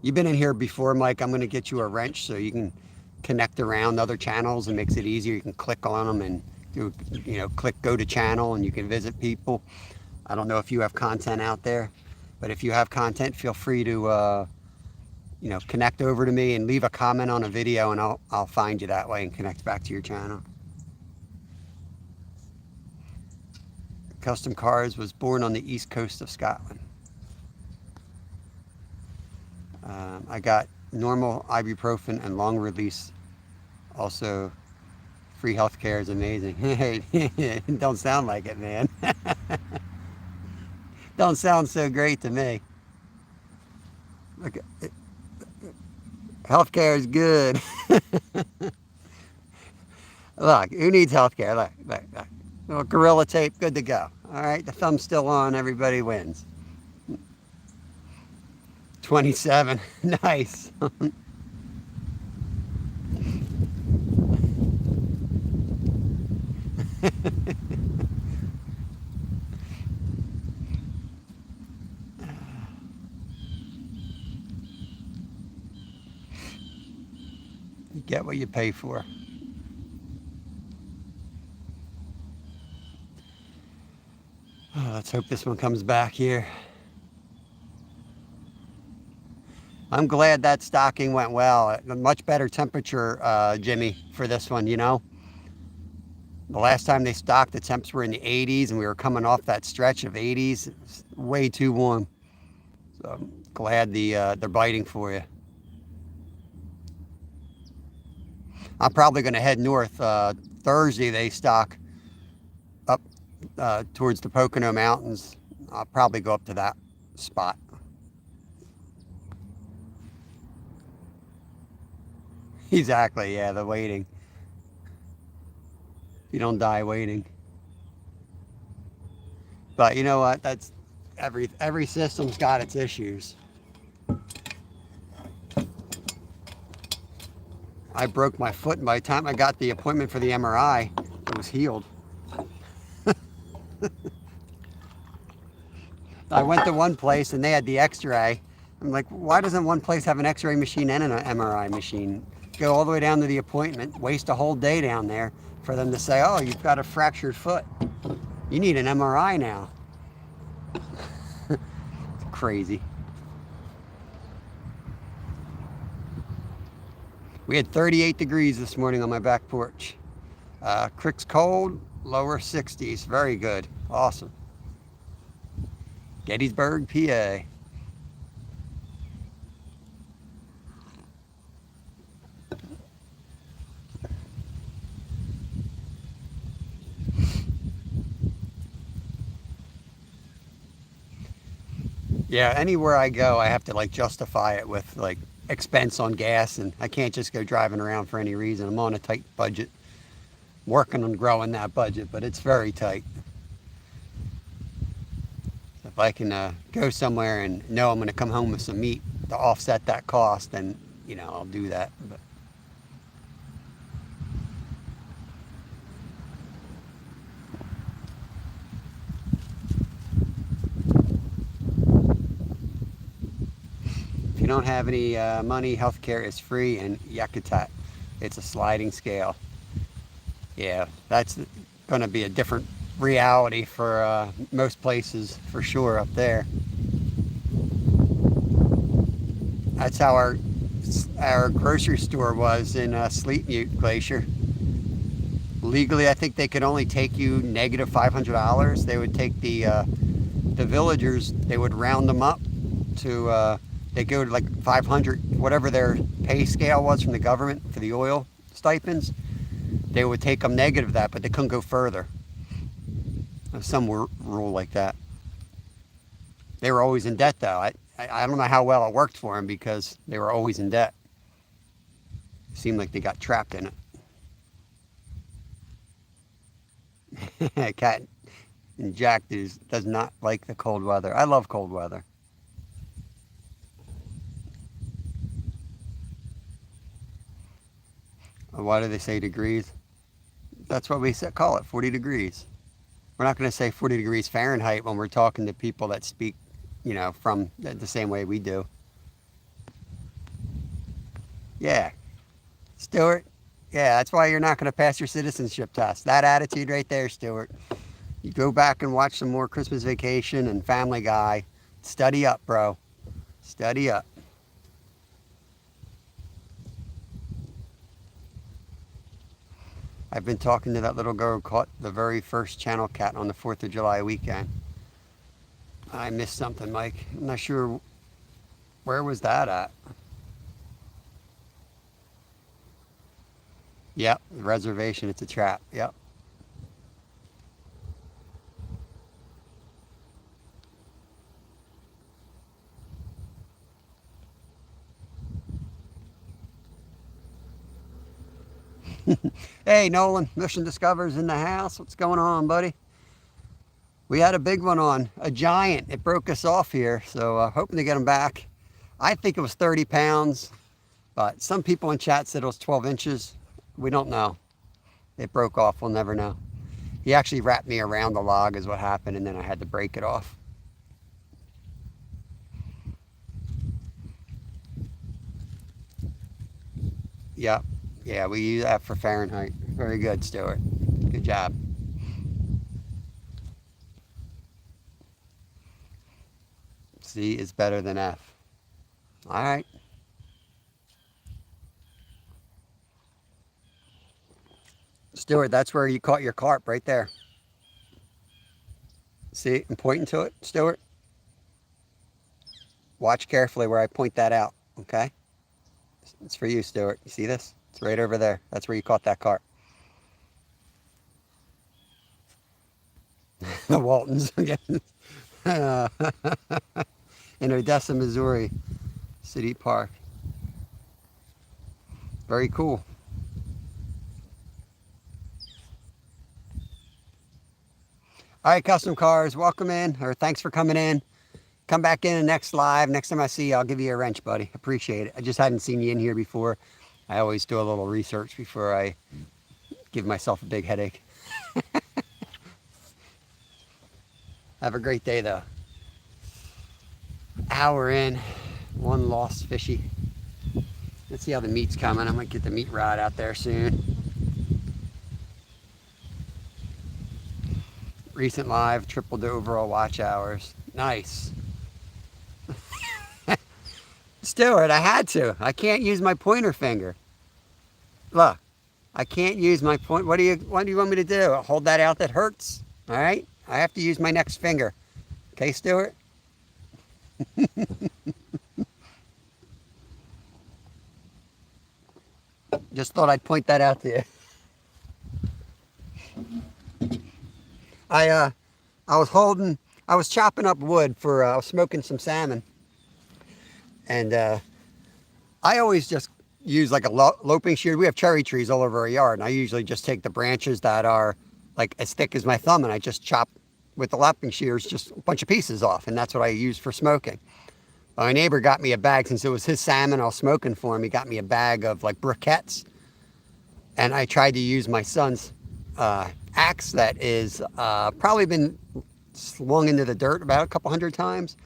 Speaker 1: You've been in here before, Mike. I'm going to get you a wrench so you can connect around other channels and makes it easier. You can click on them and click go to channel and you can visit people. I don't know if you have content out there, but if you have content, feel free to connect over to me and leave a comment on a video and I'll find you that way and connect back to your channel. Custom Cars was born on the east coast of Scotland. I got normal ibuprofen and long release. Also, free healthcare is amazing. Don't sound like it, man. Don't sound so great to me. Look, healthcare is good. Look, who needs healthcare? Look. Little Gorilla Tape, good to go. All right, the thumb's still on, everybody wins. 27, nice. You get what you pay for. Oh, let's hope this one comes back here. I'm glad that stocking went well. A much better temperature, Jimmy, for this one, you know. The last time they stocked, the temps were in the 80s, and we were coming off that stretch of 80s. It's way too warm. So I'm glad they're biting for you. I'm probably going to head north. Thursday, they stock up towards the Pocono Mountains. I'll probably go up to that spot. Exactly, yeah, the waiting. You don't die waiting. But you know what? That's every system's got its issues. I broke my foot, and by the time I got the appointment for the MRI, it was healed. I went to one place and they had the X-ray. I'm like, why doesn't one place have an X-ray machine and an MRI machine? Go all the way down to the appointment, waste a whole day down there for them to say, oh, you've got a fractured foot. You need an MRI now. It's crazy. We had 38 degrees this morning on my back porch. Crick's cold, lower 60s. Very good. Awesome. Gettysburg, PA. Yeah, anywhere I go, I have to like justify it with like expense on gas, and I can't just go driving around for any reason. I'm on a tight budget, working on growing that budget, but it's very tight. If I can go somewhere and know I'm going to come home with some meat to offset that cost, then I'll do that. But if you don't have any money, healthcare is free and Yakutat. It's a sliding scale. Yeah, that's going to be a different reality for most places for sure up there. That's how our grocery store was in Sleet Mute Glacier. Legally, I think they could only take you negative $500. They would take the villagers, they would round them up to they go to like 500, whatever their pay scale was from the government for the oil stipends. They would take them negative that, but they couldn't go further. Some rule like that. They were always in debt though. I don't know how well it worked for them because they were always in debt. It seemed like they got trapped in it. Cat and Jack does not like the cold weather. I love cold weather. Why do they say degrees? That's what we call it, 40 degrees. We're not going to say 40 degrees Fahrenheit when we're talking to people that speak, from the same way we do. Yeah, Stuart. Yeah, that's why you're not going to pass your citizenship test. That attitude right there, Stuart. You go back and watch some more Christmas Vacation and Family Guy. Study up, bro. Study up. I've been talking to that little girl who caught the very first channel cat on the 4th of July weekend. I missed something, Mike. I'm not sure. Where was that at? Yep, the reservation. It's a trap. Yep. Hey, Nolan, Mission Discover's in the house. What's going on, buddy? We had a big one on, a giant. It broke us off here, so hoping to get him back. I think it was 30 pounds, but some people in chat said it was 12 inches. We don't know. It broke off. We'll never know. He actually wrapped me around the log is what happened, and then I had to break it off. Yep. Yeah, we use that for Fahrenheit. Very good, Stuart. Good job. C is better than F. All right. Stuart, that's where you caught your carp, right there. See, I'm pointing to it, Stuart. Watch carefully where I point that out, okay? It's for you, Stuart. You see this? It's right over there. That's where you caught that carp. The Waltons. In Odessa, Missouri City Park. Very cool. All right, custom cars, welcome in, or thanks for coming in. Come back in the next live. Next time I see you, I'll give you a wrench, buddy. Appreciate it. I just hadn't seen you in here before. I always do a little research before I give myself a big headache. Have a great day, though. Hour in, one lost fishy. Let's see how the meat's coming. I might get the meat rod out there soon. Recent live, tripled the overall watch hours. Nice. Stuart, I had to. I can't use my pointer finger. Look, I can't use my point. What do you want me to do? Hold that out? That hurts. All right. I have to use my next finger. Okay, Stuart? Just thought I'd point that out to you. I was chopping up wood for, I was smoking some salmon. And I always just use like a loping shear. We have cherry trees all over our yard. And I usually just take the branches that are like as thick as my thumb and I just chop with the loping shears just a bunch of pieces off. And that's what I use for smoking. My neighbor got me a bag, since it was his salmon I was smoking for him. He got me a bag of like briquettes. And I tried to use my son's axe that is probably been swung into the dirt about a couple hundred times.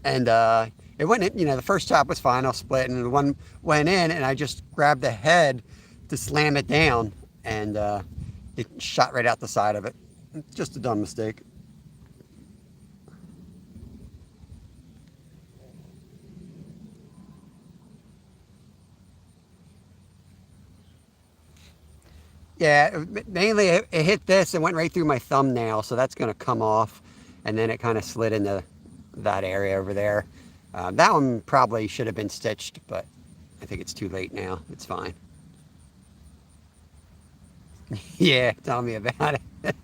Speaker 1: And it went, the first chop was fine. I'll split, and the one went in, and I just grabbed the head to slam it down, and it shot right out the side of it. Just a dumb mistake. Yeah, mainly it hit this and went right through my thumbnail, so that's going to come off, and then it kind of slid into that area over there. That one probably should have been stitched, but I think it's too late now. It's fine. Yeah, tell me about it.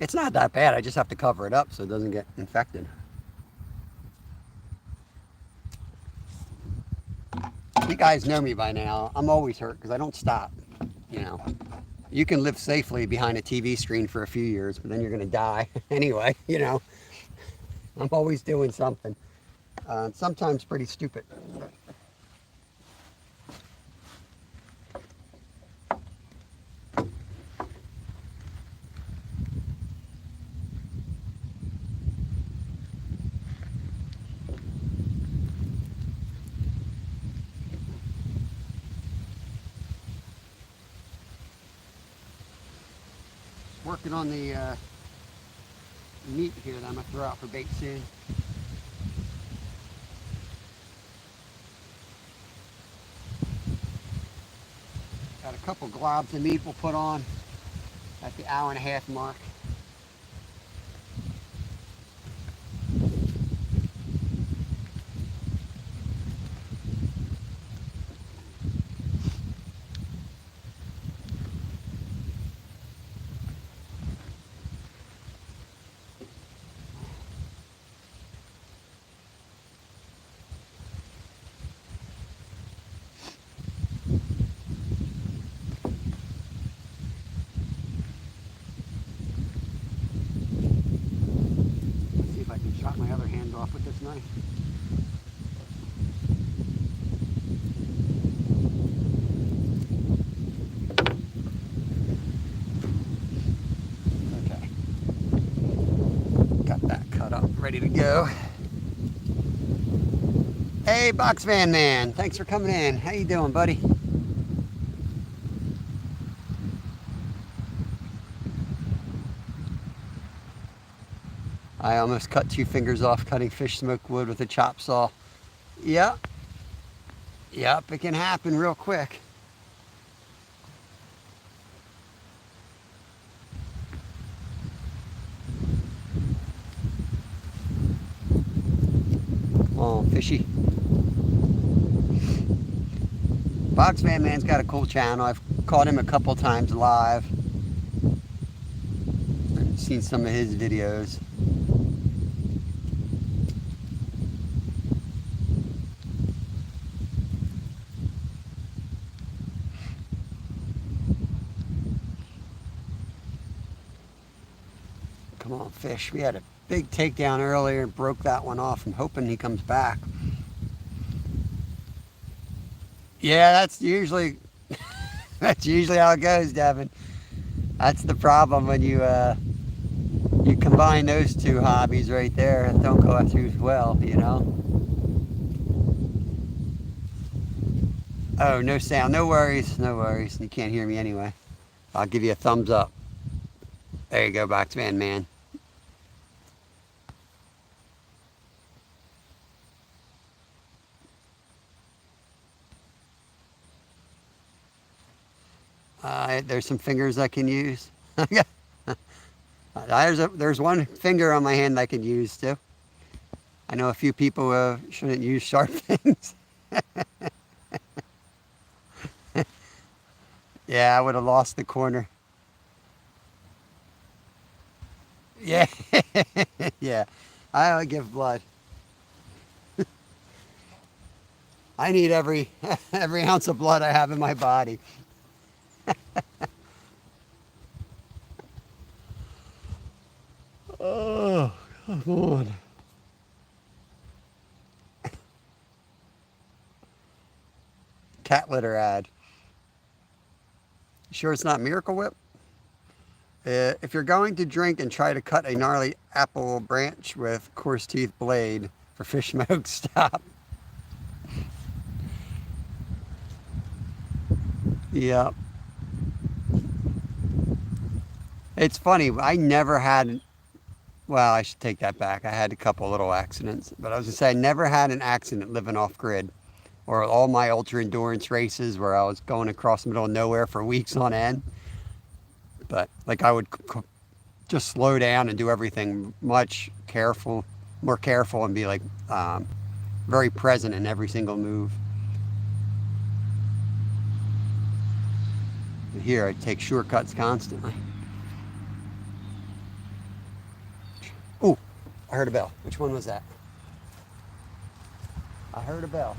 Speaker 1: It's not that bad. I just have to cover it up so it doesn't get infected. You guys know me by now. I'm always hurt because I don't stop. You can live safely behind a TV screen for a few years, but then you're going to die anyway. I'm always doing something. Sometimes pretty stupid. Working on the meat here that I'm going to throw out for bait soon. Got a couple globs of meat we'll put on at the hour-and-a-half mark. Chop my other hand off with this knife. Okay. Got that cut up, ready to go. Hey, Box Van Man, thanks for coming in. How you doing, buddy? I almost cut 2 fingers off cutting fish smoke wood with a chop saw. Yep. Yep, it can happen real quick. Oh, fishy. Box Van Man's got a cool channel. I've caught him a couple times live. I've seen some of his videos. Come on, fish. We had a big takedown earlier and broke that one off. I'm hoping he comes back. Yeah, that's usually how it goes, Devin. That's the problem when you combine those two hobbies right there. It don't go through well, you know. Oh, no sound. No worries. No worries. You can't hear me anyway. I'll give you a thumbs up. There you go, Boxman man. There's some fingers I can use. There's one finger on my hand I can use too. I know a few people shouldn't use sharp things. Yeah, I would have lost the corner. Yeah, yeah. I would give blood. I need every every ounce of blood I have in my body. Oh, come on. Cat litter ad. Sure it's not Miracle Whip? If you're going to drink and try to cut a gnarly apple branch with coarse teeth blade for fish smoke, stop. Yeah. It's funny. I never had, well, I should take that back. I had a couple little accidents, but I was going to say I never had an accident living off grid or all my ultra endurance races where I was going across the middle of nowhere for weeks on end. But like I would just slow down and do everything more careful and be like very present in every single move. Here I take shortcuts constantly. Oh, I heard a bell. Which one was that? I heard a bell.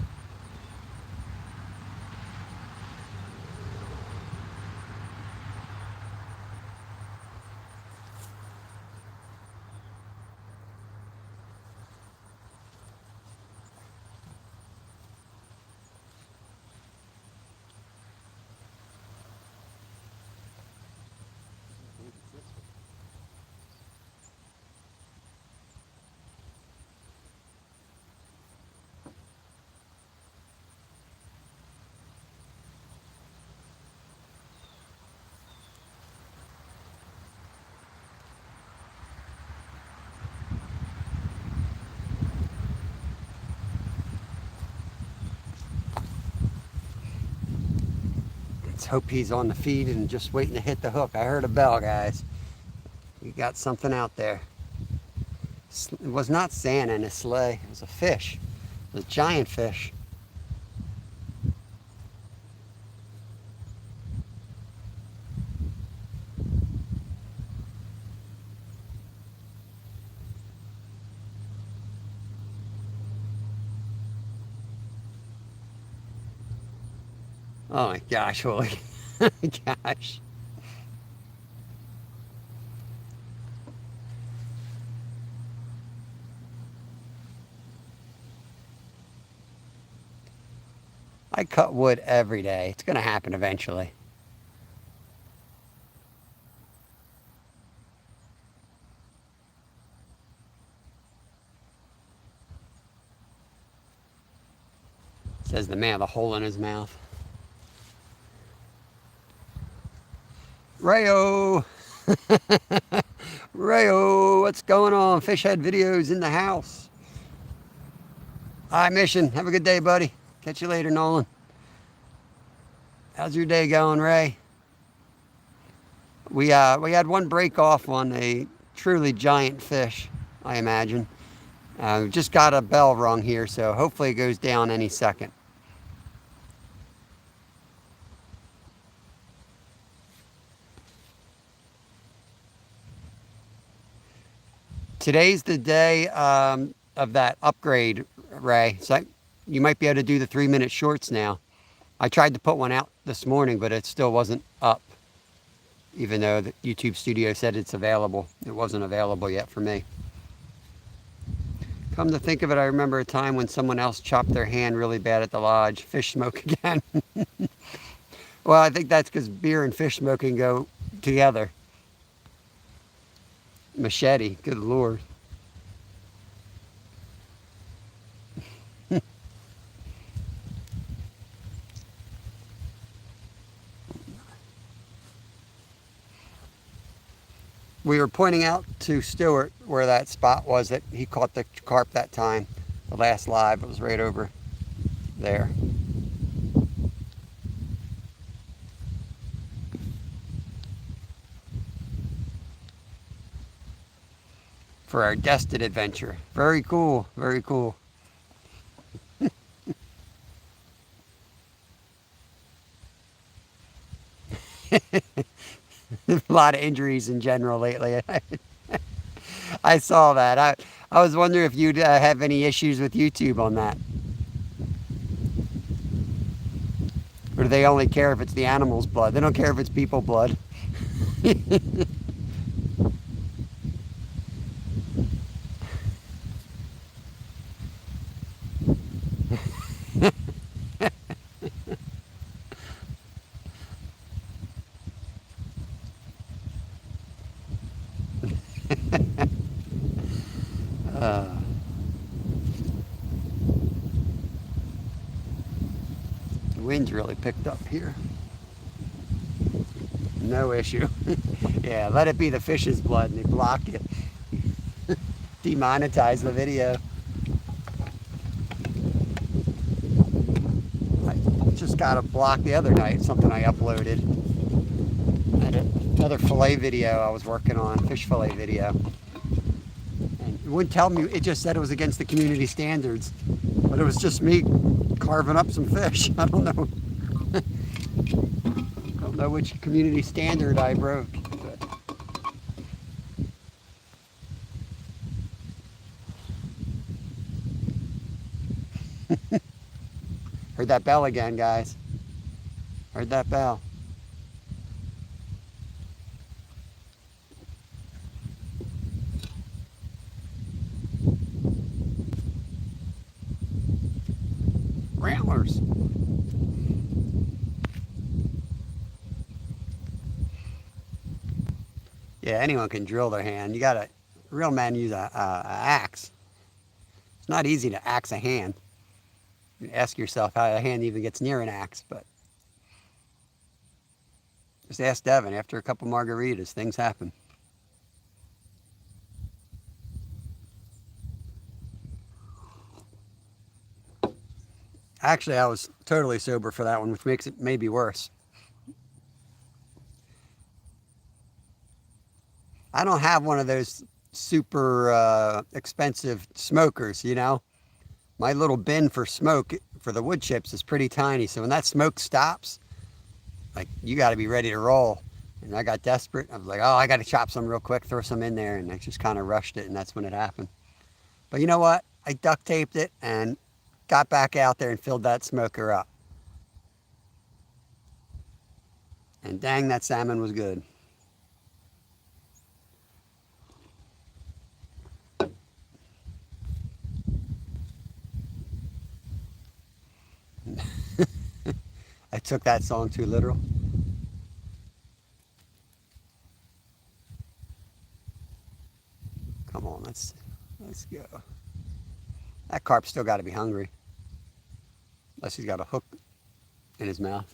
Speaker 1: Let's hope he's on the feed and just waiting to hit the hook. I heard a bell, guys. We got something out there. It was not Santa in a sleigh. It was a fish. It was a giant fish. Oh my gosh, holy gosh. I cut wood every day. It's going to happen eventually. Says the man with a hole in his mouth. Rayo! Rayo, what's going on? Fishhead videos in the house. Hi, Mission. Have a good day, buddy. Catch you later, Nolan. How's your day going, Ray? We had one break off on a truly giant fish, I imagine. Just got a bell rung here, so hopefully it goes down any second. Today's the day of that upgrade, Ray. So you might be able to do the 3-minute shorts now. I tried to put one out this morning, but it still wasn't up. even though the YouTube Studio said it's available. It wasn't available yet for me. Come to think of it, I remember a time when someone else chopped their hand really bad at the lodge. Fish smoke again. Well, I think that's because beer and fish smoking go together. Machete, good Lord. We were pointing out to Stuart where that spot was that he caught the carp that time. The last live, it was right over there. For our destined adventure. Very cool, very cool. A lot of injuries in general lately. I saw that. I was wondering if you'd have any issues with YouTube on that. Or do they only care if it's the animal's blood? They don't care if it's people blood. The wind's really picked up here. No issue. Yeah, let it be the fish's blood and they block it. Demonetize the video. I just got a block the other night, something I uploaded. I had another fillet video I was working on, fish fillet video. And it wouldn't tell me, it just said it was against the community standards. But it was just me carving up some fish. I don't know. I don't know which community standard I broke. Heard that bell again, guys. Heard that bell. Ramblers. Yeah, anyone can drill their hand. You gotta, real men use a axe. It's not easy to axe a hand. You ask yourself how a hand even gets near an axe, but just ask Devin. After a couple margaritas, things happen. Actually, I was totally sober for that one, which makes it maybe worse. I don't have one of those super expensive smokers, you know. My little bin for smoke for the wood chips is pretty tiny, so when that smoke stops, like, you got to be ready to roll. And I got desperate. I was like, oh, I got to chop some real quick, throw some in there, and I just kind of rushed it, and that's when it happened. But you know what? I duct taped it and got back out there and filled that smoker up. And dang, that salmon was good. I took that song too literal. Come on, let's go. That carp's still got to be hungry. Unless he's got a hook in his mouth.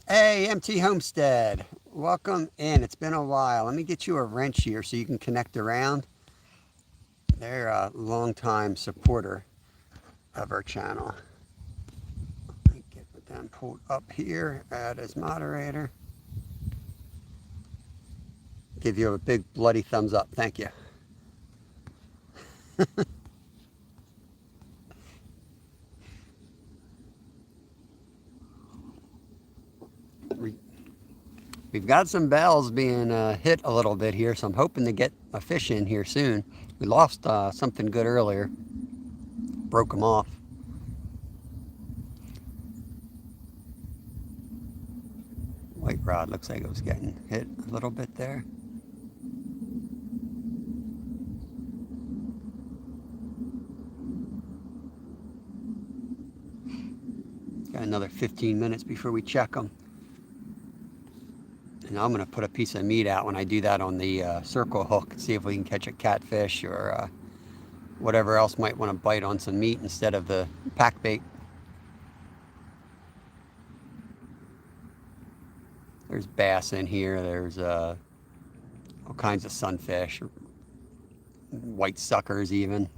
Speaker 1: Hey, MT Homestead. Welcome in. It's been a while. Let me get you a wrench here so you can connect around. They're a long-time supporter of our channel. Let me get them pulled up here. Add as moderator. Give you a big bloody thumbs up. Thank you. We've got some bells being hit a little bit here, so I'm hoping to get a fish in here soon. We lost something good earlier. Broke them off. White rod looks like it was getting hit a little bit there. Got another 15 minutes before we check them. And I'm going to put a piece of meat out when I do that on the circle hook and see if we can catch a catfish or whatever else might want to bite on some meat instead of the pack bait. There's bass in here. There's all kinds of sunfish, white suckers even,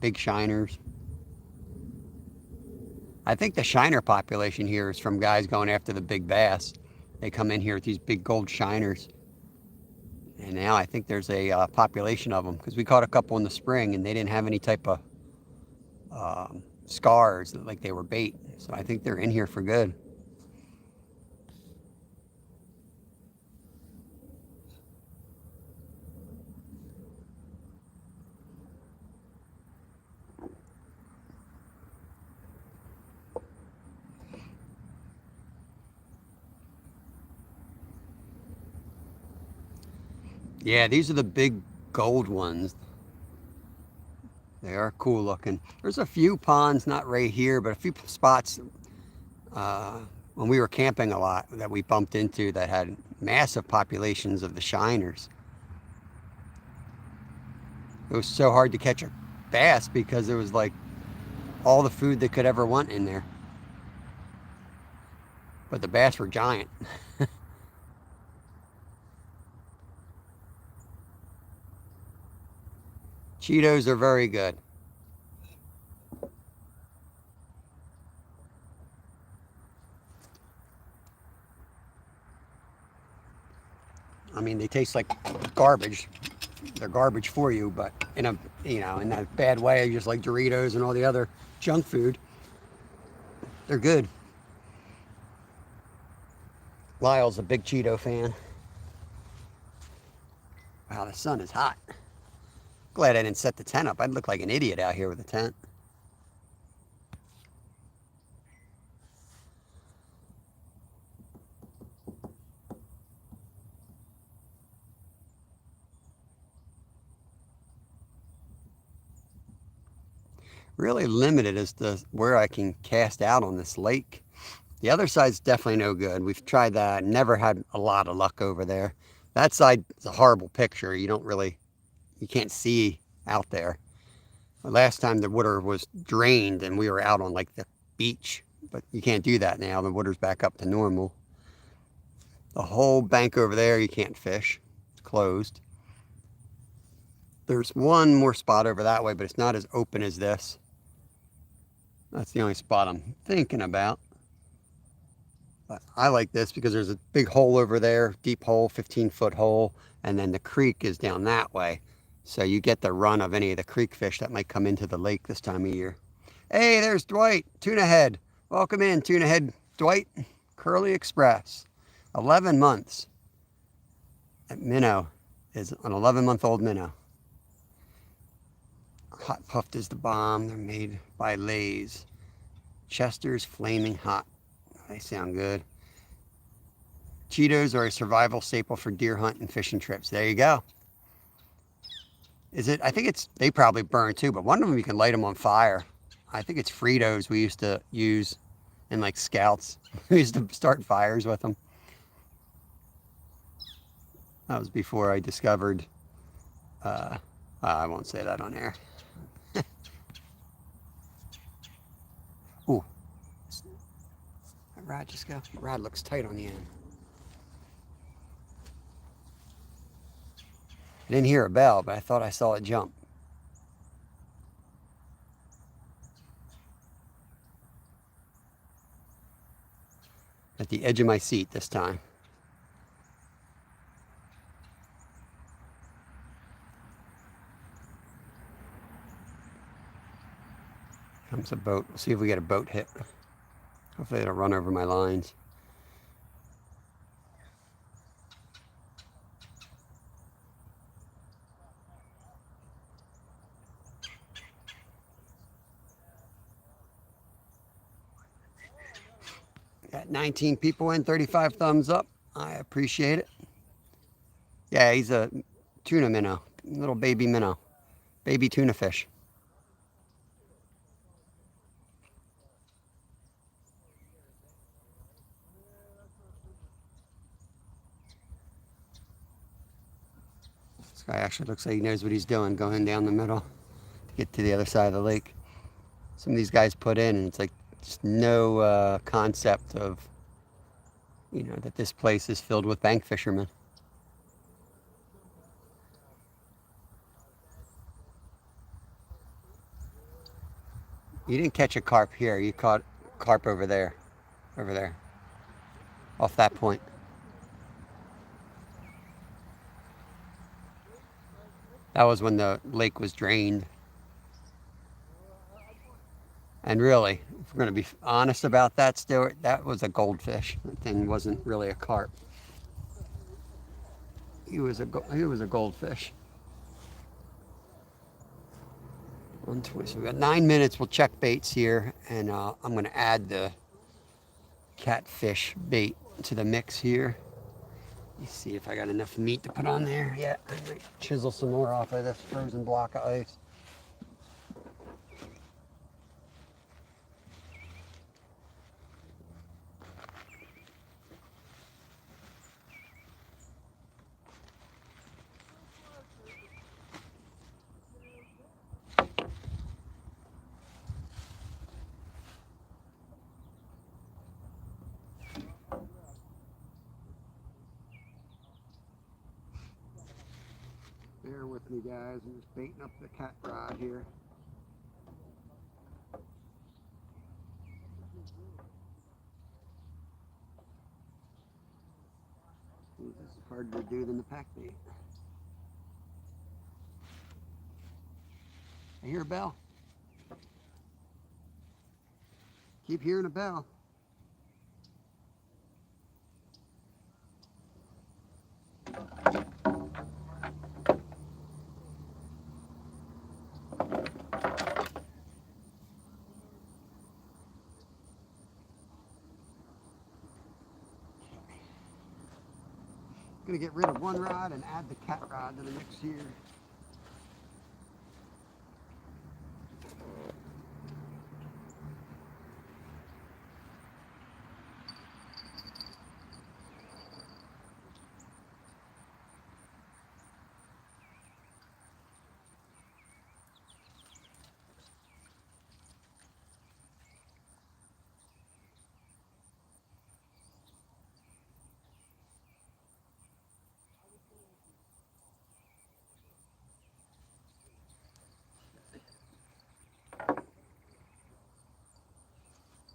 Speaker 1: big shiners. I think the shiner population here is from guys going after the big bass. They come in here with these big gold shiners. And now I think there's a population of them because we caught a couple in the spring and they didn't have any type of scars like they were bait. So I think they're in here for good. Yeah, these are the big gold ones. They are cool looking. There's a few ponds, not right here, but a few spots when we were camping a lot that we bumped into that had massive populations of the shiners. It was so hard to catch a bass because it was like all the food they could ever want in there. But the bass were giant. Cheetos are very good. I mean, they taste like garbage. They're garbage for you, but in a in a bad way, just like Doritos and all the other junk food. They're good. Lyle's a big Cheeto fan. Wow, the sun is hot. Glad I didn't set the tent up. I'd look like an idiot out here with a tent. Really limited as to where I can cast out on this lake. The other side's definitely no good. We've tried that. Never had a lot of luck over there. That side is a horrible picture. You can't see out there. Last time the water was drained and we were out on like the beach, but you can't do that now. The water's back up to normal. The whole bank over there, you can't fish. It's closed. There's one more spot over that way, but it's not as open as this. That's the only spot I'm thinking about. But I like this because there's a big hole over there, deep hole, 15-foot hole, and then the creek is down that way. So you get the run of any of the creek fish that might come into the lake this time of year. Hey, there's Dwight, tuna head. Welcome in, tuna head Dwight, Curly Express. 11 months. That minnow is an 11-month-old minnow. Hot puffed is the bomb. They're made by Lay's. Chester's Flaming Hot. They sound good. Cheetos are a survival staple for deer hunt and fishing trips. There you go. I think they probably burn too, but one of them you can light them on fire. I think it's Fritos we used to use in like Scouts. We used to start fires with them. That was before I discovered, I won't say that on air. Ooh, that rod just go. The rod looks tight on the end. I didn't hear a bell, but I thought I saw it jump. At the edge of my seat this time. Comes a boat. We'll see if we get a boat hit. Hopefully it'll run over my lines. get 19 people in, 35 thumbs up. I appreciate it. Yeah, he's a tuna minnow, little baby minnow, baby tuna fish. This guy actually looks like he knows what he's doing, going down the middle to get to the other side of the lake. Some of these guys put in, and it's like just no concept of, that this place is filled with bank fishermen. You didn't catch a carp here. You caught carp over there, off that point. That was when the lake was drained. And really, if we're going to be honest about that, Stuart, that was a goldfish. That thing wasn't really a carp. He was a goldfish. 120. So we got 9 minutes. We'll check baits here, and I'm going to add the catfish bait to the mix here. Let's see if I got enough meat to put on there. Yeah, I might chisel some more off of this frozen block of ice. Bear with me, guys. I'm just baiting up the cat rod here. This is harder to do than the pack bait. I hear a bell. Keep hearing a bell. Gonna get rid of one rod and add the cat rod to the mix here.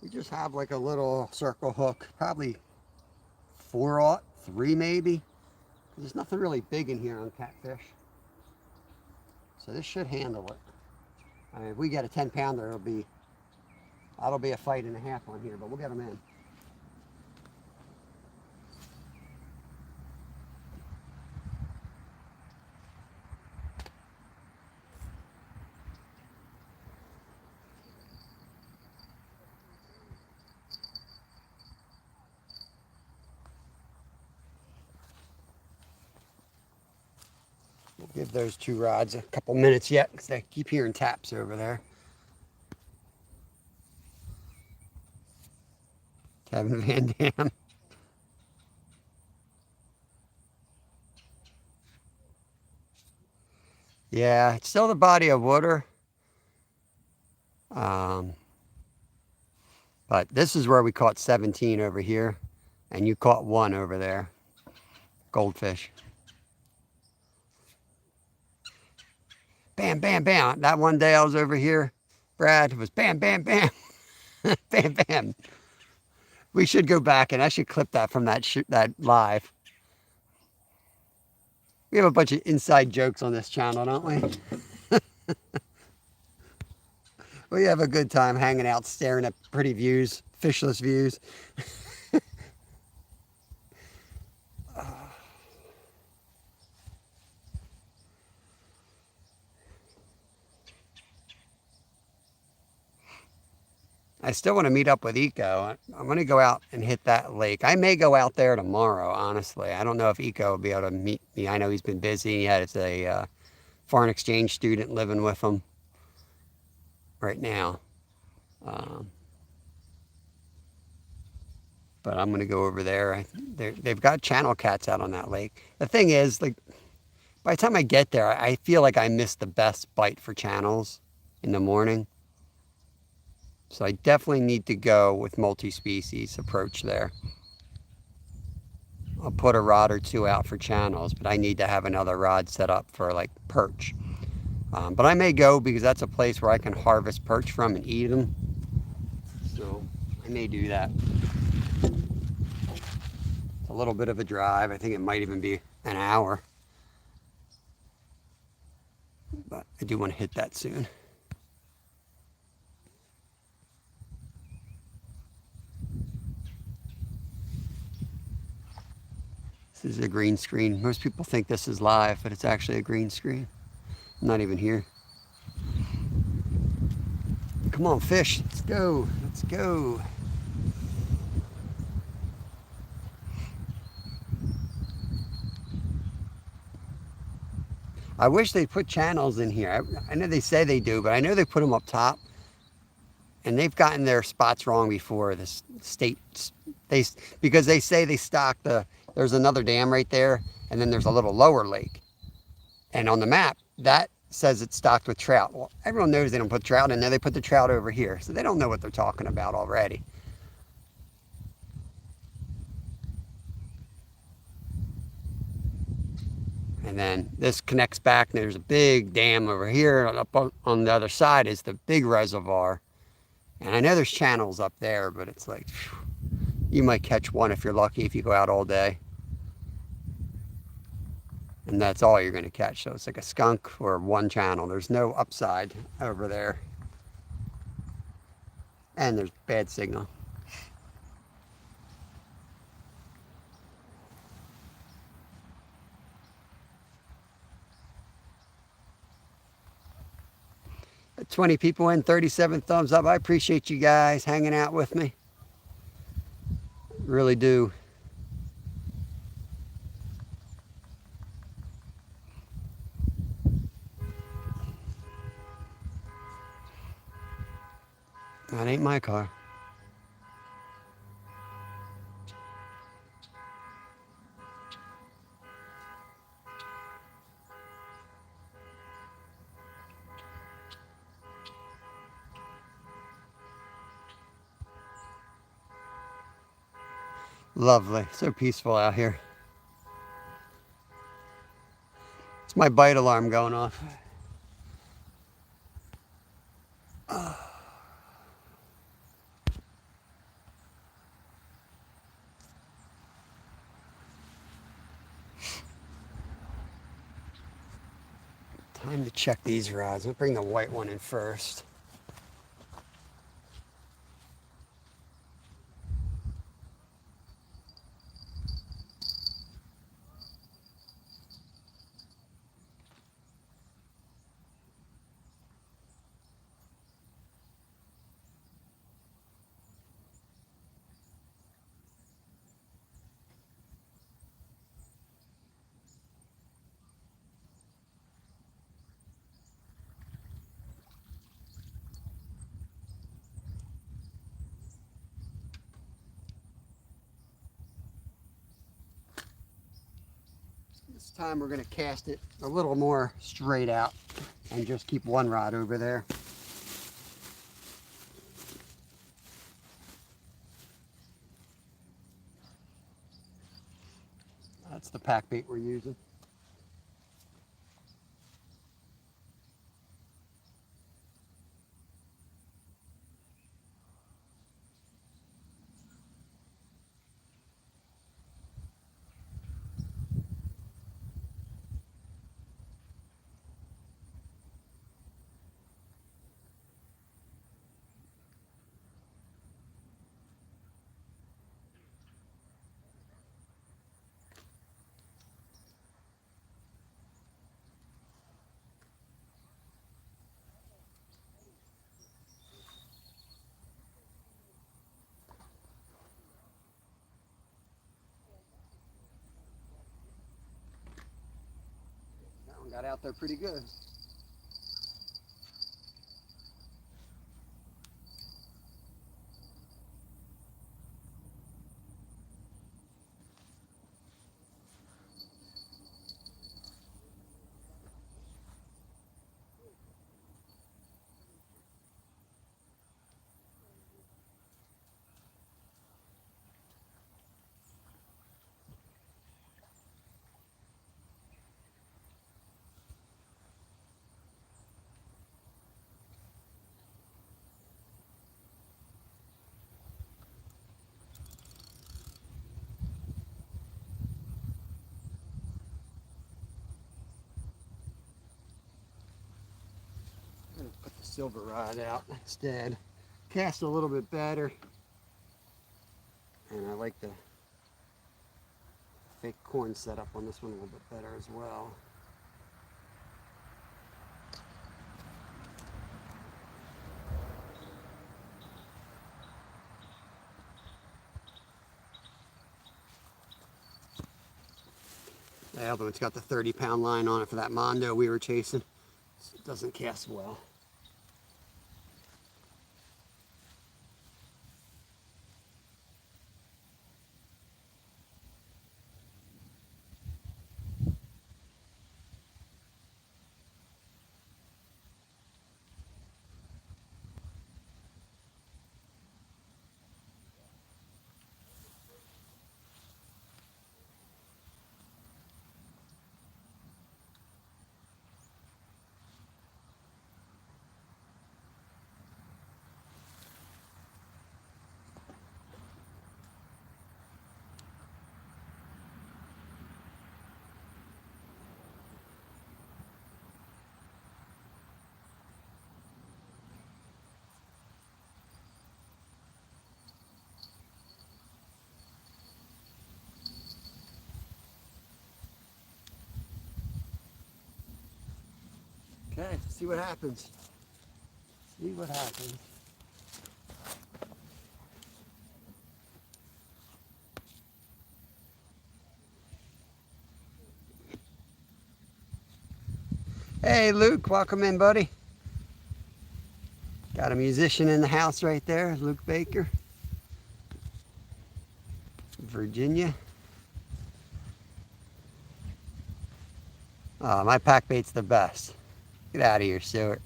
Speaker 1: We just have like a little circle hook, probably 4/03 maybe. There's nothing really big in here on catfish. So this should handle it. I mean, if we get a 10-pounder, that'll be a fight and a half on here, but we'll get them in. We'll give those two rods a couple minutes yet because I keep hearing taps over there. Kevin Van Dam. Yeah, it's still the body of water. But this is where we caught 17 over here, and you caught one over there. Goldfish. Bam, bam, bam. That one day I was over here, Brad, it was bam, bam, bam. Bam, bam. We should go back, and I should clip that from that live. We have a bunch of inside jokes on this channel, don't we? We have a good time hanging out, staring at pretty views, fishless views. I still want to meet up with Eco. I'm going to go out and hit that lake. I may go out there tomorrow, honestly. I don't know if Eco will be able to meet me. I know he's been busy. He has a foreign exchange student living with him right now. Um, but I'm going to go over there. They've got channel cats out on that lake. The thing is, like, by the time I get there, I feel like I missed the best bite for channels in the morning. So I definitely need to go with multi-species approach there. I'll put a rod or two out for channels, but I need to have another rod set up for like perch. But I may go because that's a place where I can harvest perch from and eat them. So I may do that. It's a little bit of a drive. I think it might even be an hour. But I do want to hit that soon. This is a green screen. Most people think this is live, but it's actually a green screen. I'm not even here. Come on, fish. Let's go. Let's go. I wish they'd put channels in here. I know they say they do, but I know they put them up top. And they've gotten their spots wrong before. The state, because they say they stock there's another dam right there, and then there's a little lower lake. And on the map, that says it's stocked with trout. Well, everyone knows they don't put trout in there. They put the trout over here. So they don't know what they're talking about already. And then this connects back, and there's a big dam over here. Up on the other side is the big reservoir. And I know there's channels up there, but it's like, phew, you might catch one if you're lucky if you go out all day. And that's all you're going to catch. So it's like a skunk or one channel. There's no upside over there. And there's bad signal. At 20 people in, 37 thumbs up. I appreciate you guys hanging out with me. Really do. That ain't my car. Lovely. So peaceful out here. It's my bite alarm going off. Time to check these rods. I'll bring the white one in first. This time we're going to cast it a little more straight out and just keep one rod over there. That's the pack bait we're using. Got out there pretty good. I'm going to put the silver rod out instead. Cast a little bit better. And I like the fake corn setup on this one a little bit better as well. The other one's got the 30-pound line on it for that Mondo we were chasing. So it doesn't cast well. Okay, see what happens. See what happens. Hey Luke, welcome in, buddy. Got a musician in the house right there, Luke Baker, Virginia. Oh, my pack bait's the best. Get out of here, Stuart.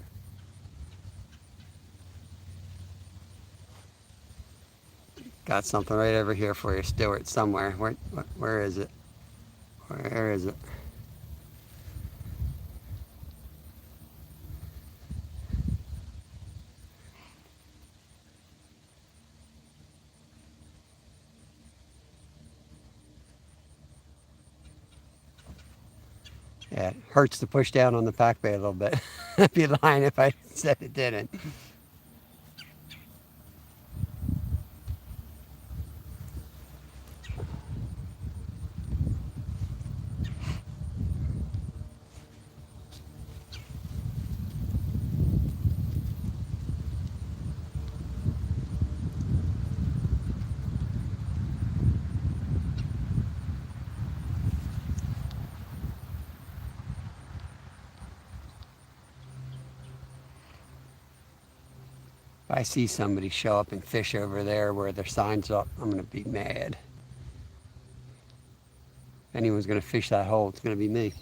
Speaker 1: Got something right over here for you, Stuart, somewhere. Where is it? Where is it? Yeah, it hurts to push down on the pack bait a little bit. I'd be lying if I said it didn't. If I see somebody show up and fish over there where their sign's up, I'm going to be mad. If anyone's going to fish that hole, it's going to be me.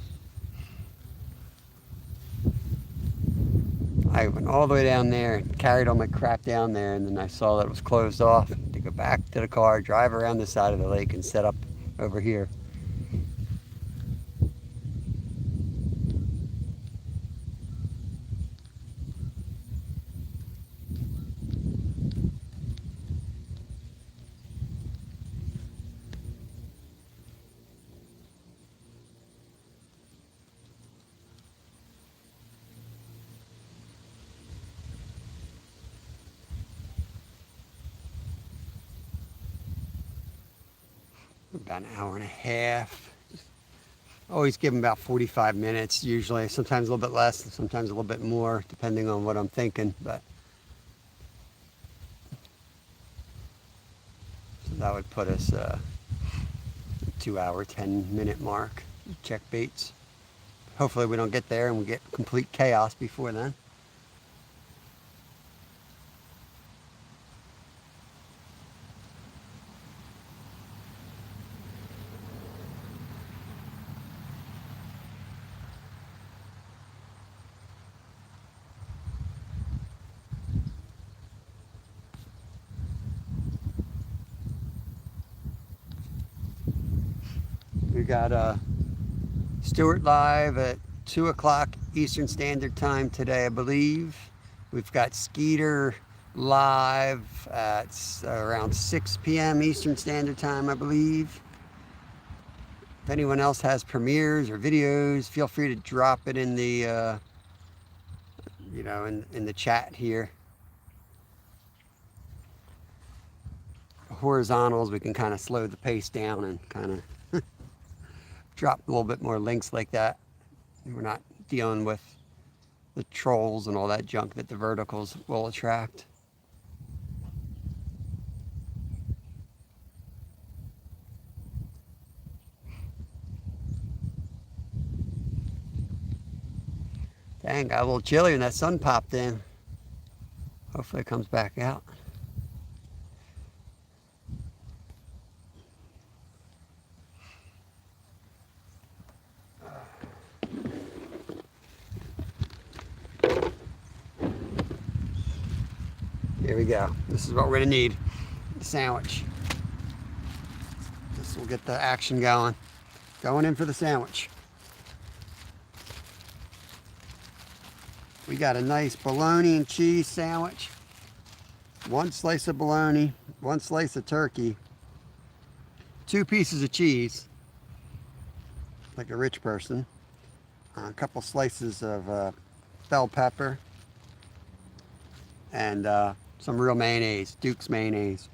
Speaker 1: I went all the way down there and carried all my crap down there, and then I saw that it was closed off to go back to the car, drive around the side of the lake, and set up over here. About an hour and a half. Always give them about 45 minutes usually, sometimes a little bit less, sometimes a little bit more, depending on what I'm thinking. But so that would put us 2 hour, 10-minute mark. Check baits. hopefully we don't get there and we get complete chaos before then. We got Stewart live at 2 o'clock Eastern Standard Time today, I believe. We've got Skeeter live at around 6 p.m. Eastern Standard Time, I believe. If anyone else has premieres or videos, feel free to drop it in the, in the chat here. Horizontals, we can kind of slow the pace down and kind of drop a little bit more links like that. We're not dealing with the trolls and all that junk that the verticals will attract. Dang, got a little chilly and that sun popped in. Hopefully it comes back out. Here we go. This is what we're going to need. The sandwich. This will get the action going. Going in for the sandwich. We got a nice bologna and cheese sandwich. 1 slice of bologna, 1 slice of turkey, 2 pieces of cheese, like a rich person, a couple slices of bell pepper, and some real mayonnaise, Duke's mayonnaise.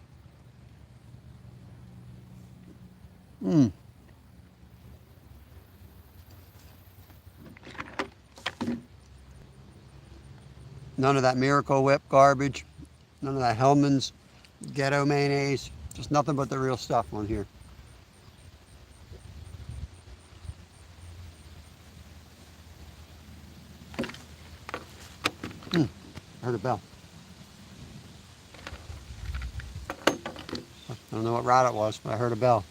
Speaker 1: None of that Miracle Whip garbage. None of that Hellman's ghetto mayonnaise. Just nothing but the real stuff on here. I heard a bell. I don't know what route it was, but I heard a bell.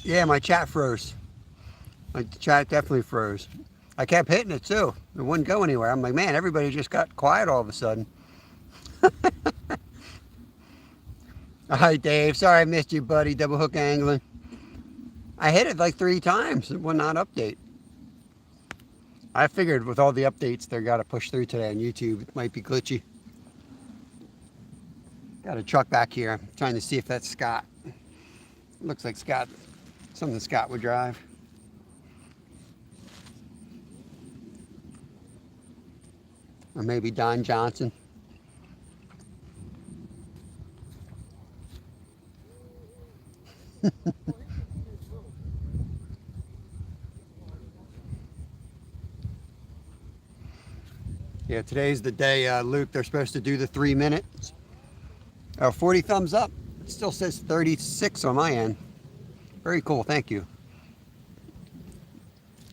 Speaker 1: Yeah, my chat froze. My chat definitely froze. I kept hitting it too. It wouldn't go anywhere. I'm like, man, everybody just got quiet all of a sudden. Hi, Dave. Sorry I missed you, buddy. Double hook angling. I hit it like 3 times. It would not update. I figured with all the updates they got to push through today on YouTube, it might be glitchy. Got a truck back here. I'm trying to see if that's Scott. Looks like Scott. Something Scott would drive. Or maybe Don Johnson. Yeah, today's the day, Luke, they're supposed to do the 3 minutes. 40 thumbs up. It still says 36 on my end. Very cool, thank you.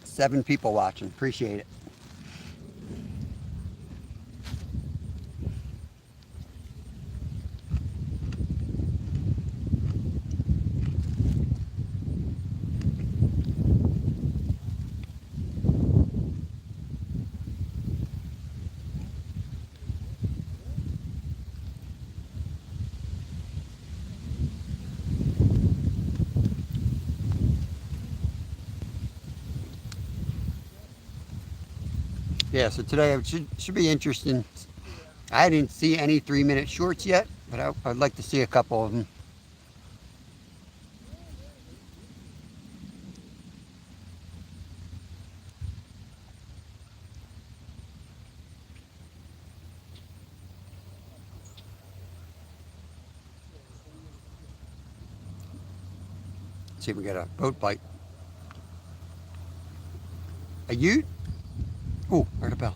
Speaker 1: 7 people watching, appreciate it. Yeah, so today it should be interesting. I didn't see any 3-minute shorts yet, but I'd like to see a couple of them. Let's see if we get a boat bite. A ute? Oh, heard a bell.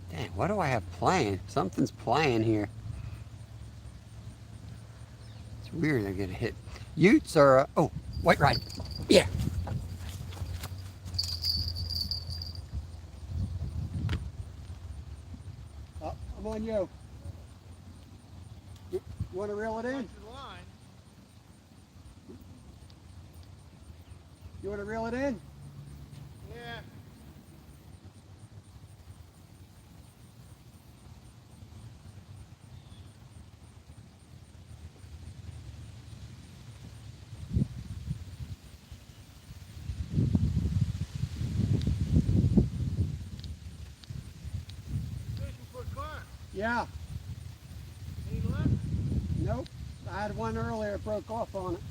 Speaker 1: Dang, what do I have playing? Something's playing here. It's weird I get a hit. Utes are, oh, white ride. Yeah. Oh, I'm on you. You want to reel it in? You want to reel it in?
Speaker 2: Yeah. Fishing for a carp.
Speaker 1: Yeah.
Speaker 2: Any luck?
Speaker 1: Nope. I had one earlier, it broke off on it.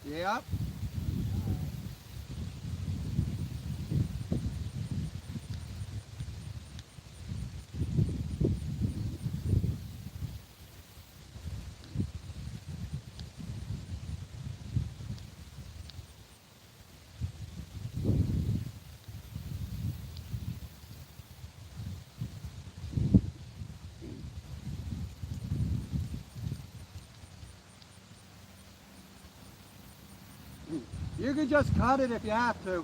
Speaker 1: Yep. You can just cut it if you have to.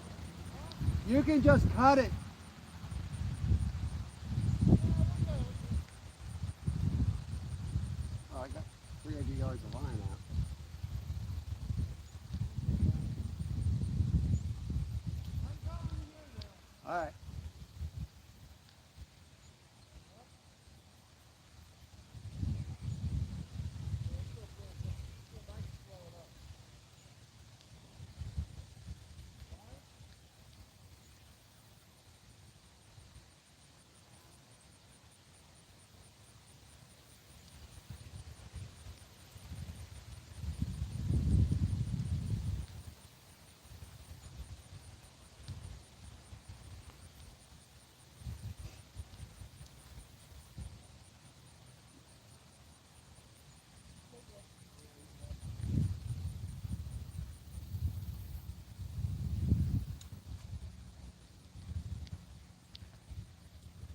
Speaker 1: You can just cut it. Oh, I got 300 yards of line out. All right.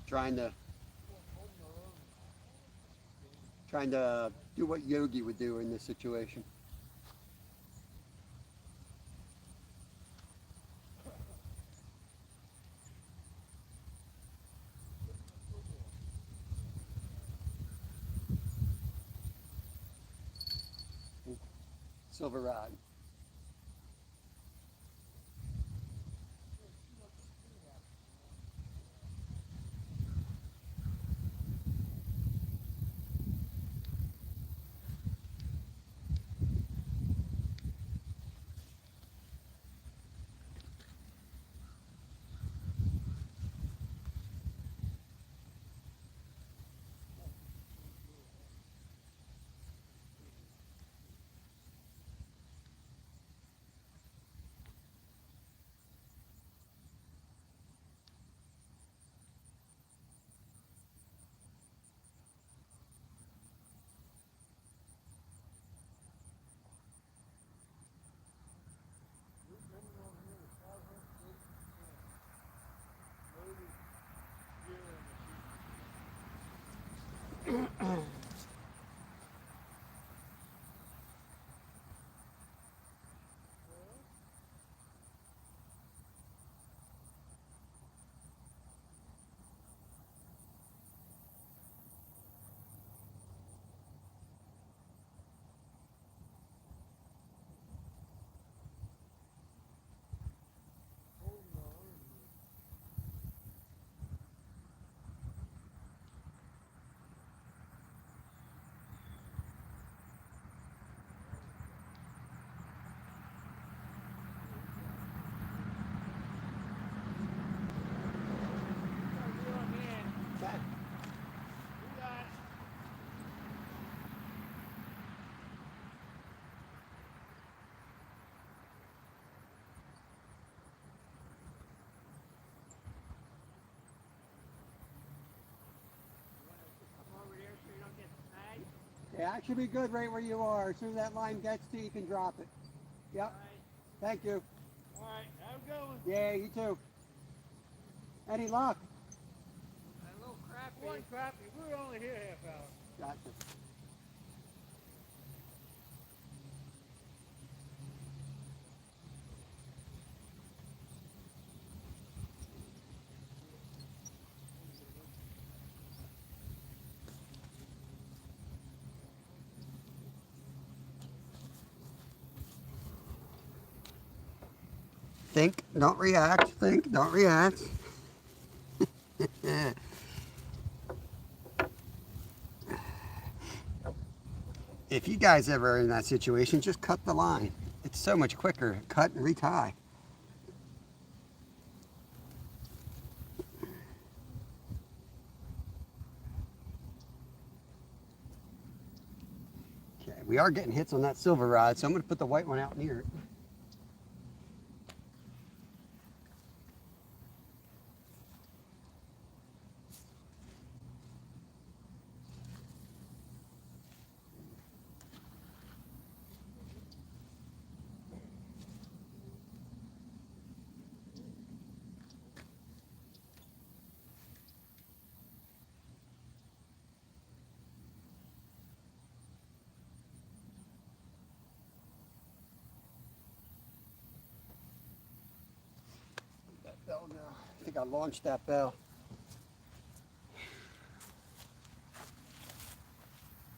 Speaker 1: Trying to do what Yogi would do in this situation. Silver rod. Yeah, it should be good right where you are. As soon as that line gets to you, you can drop it. Yep. Thank you.
Speaker 2: All right, have a good one.
Speaker 1: Yeah, you too. Any luck?
Speaker 2: A little crappy. One crappy. We were only here half hour.
Speaker 1: Gotcha. Think, don't react. Think, don't react. If you guys ever are in that situation, just cut the line. It's so much quicker. Cut and retie. Okay, we are getting hits on that silver rod, so I'm going to put the white one out near it. That bell now. I think I launched that bell.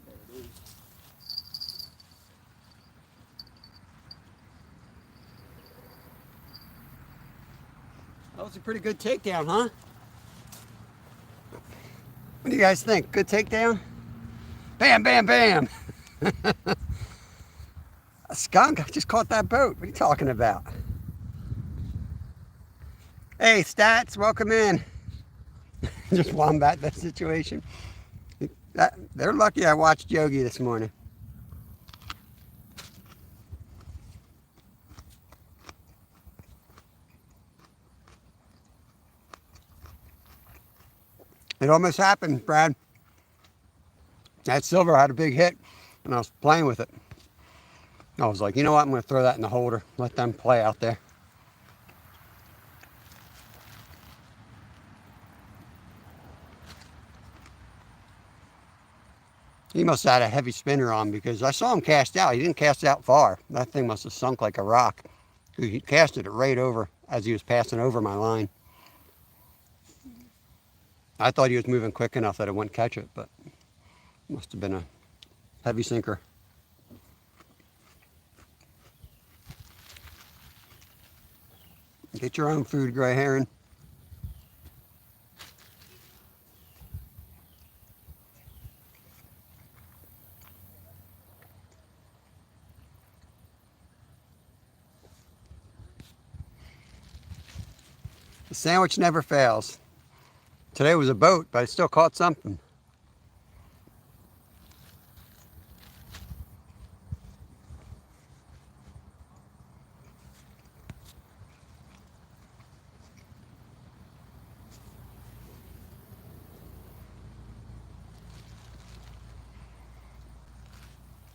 Speaker 1: There it is. That was a pretty good takedown, huh? What do you guys think? Good takedown? Bam, bam, bam. A skunk? I just caught that boat. What are you talking about? Hey, Stats, welcome in. Just wombat that situation. They're lucky I watched Yogi this morning. It almost happened, Brad. That silver had a big hit, and I was playing with it. I was like, you know what? I'm going to throw that in the holder. Let them play out there. He must have had a heavy spinner on because I saw him cast out. He didn't cast out far. That thing must have sunk like a rock. He casted it right over as he was passing over my line. I thought he was moving quick enough that it wouldn't catch it, but it must have been a heavy sinker. Get your own food, gray heron. The sandwich never fails. Today was a boat, but I still caught something.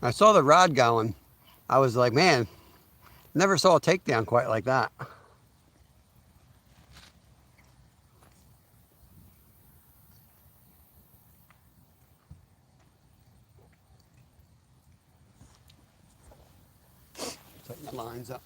Speaker 1: I saw the rod going. I was like, man, never saw a takedown quite like that. Tighten the lines up.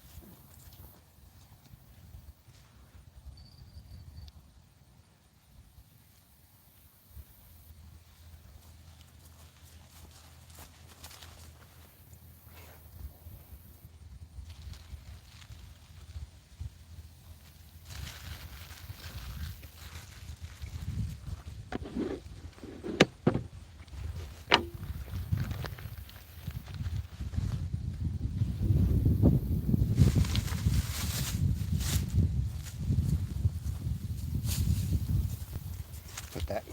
Speaker 1: Put that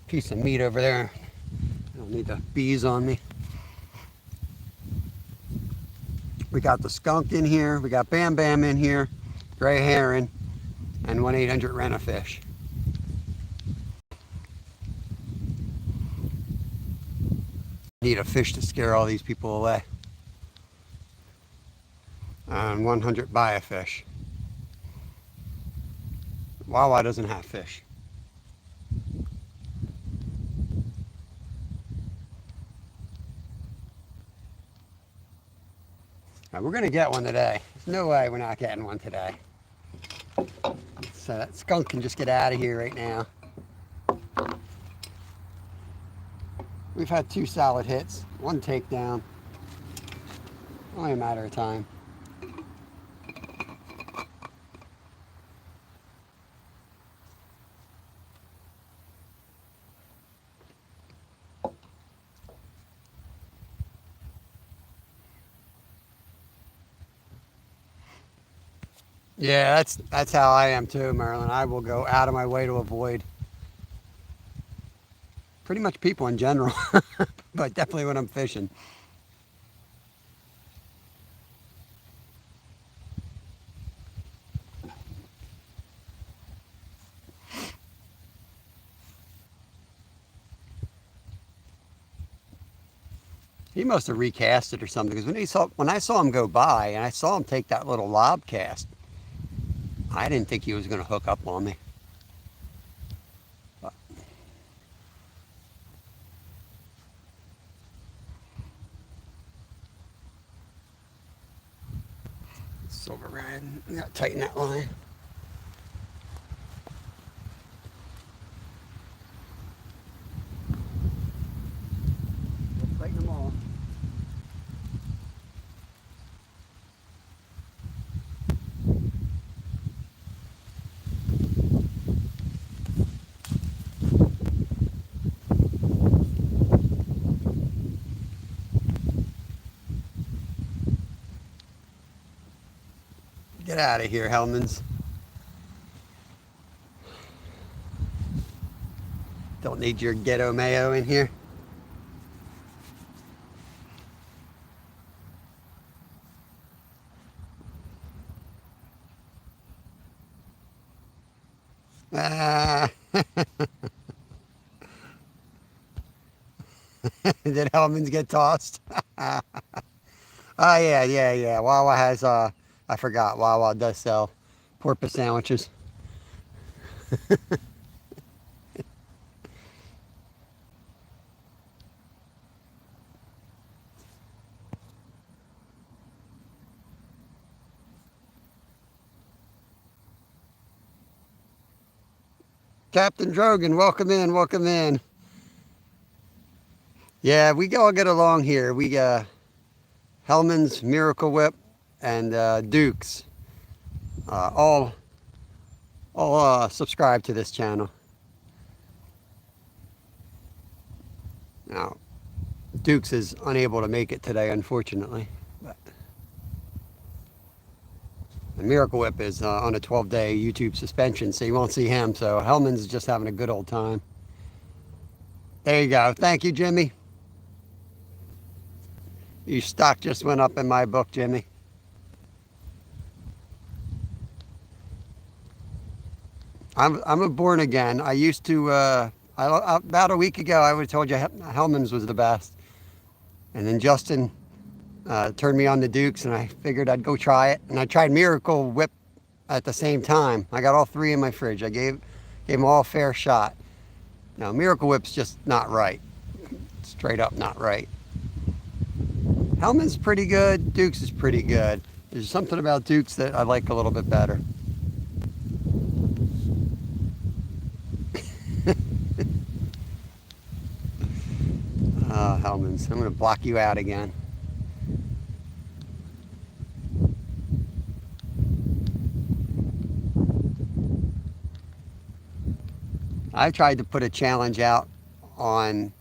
Speaker 1: piece of meat over there. I don't need the bees on me. We got the skunk in here. We got Bam Bam in here. Gray heron. And 1-800 Rent-A-Fish. Need a fish to scare all these people away. And 100 buy a fish. Wawa doesn't have fish. Now, we're gonna get one today. There's no way we're not getting one today. So that skunk can just get out of here right now. We've had 2 solid hits, 1 takedown. Only a matter of time. Yeah, that's how I am too, Marilyn. I will go out of my way to avoid pretty much people in general, but definitely when I'm fishing. He must have recast it or something, because when I saw him go by and I saw him take that little lob cast, I didn't think he was going to hook up on me. But silver red, we got to tighten that line. We'll tighten them all. Get out of here, Hellmans. Don't need your ghetto mayo in here. Ah. Did Hellmans get tossed? Oh yeah. Wawa has I forgot. Wawa does sell porpoise sandwiches. Captain Drogan, welcome in, welcome in. Yeah, we all get along here. We Hellman's, Miracle Whip, and Dukes all subscribe to this channel. Now, Dukes is unable to make it today, unfortunately. But the Miracle Whip is on a 12-day YouTube suspension, so you won't see him. So Hellman's is just having a good old time. There you go. Thank you, Jimmy. Your stock just went up in my book, Jimmy. I'm a born again. I used to, about a week ago, I would have told you Hellman's was the best. And then Justin turned me on to Dukes, and I figured I'd go try it. And I tried Miracle Whip at the same time. I got all 3 in my fridge. I gave them all a fair shot. Now, Miracle Whip's just not right. Straight up not right. Hellman's pretty good. Dukes is pretty good. There's something about Dukes that I like a little bit better. Hellman's. I'm going to block you out again. I tried to put a challenge out on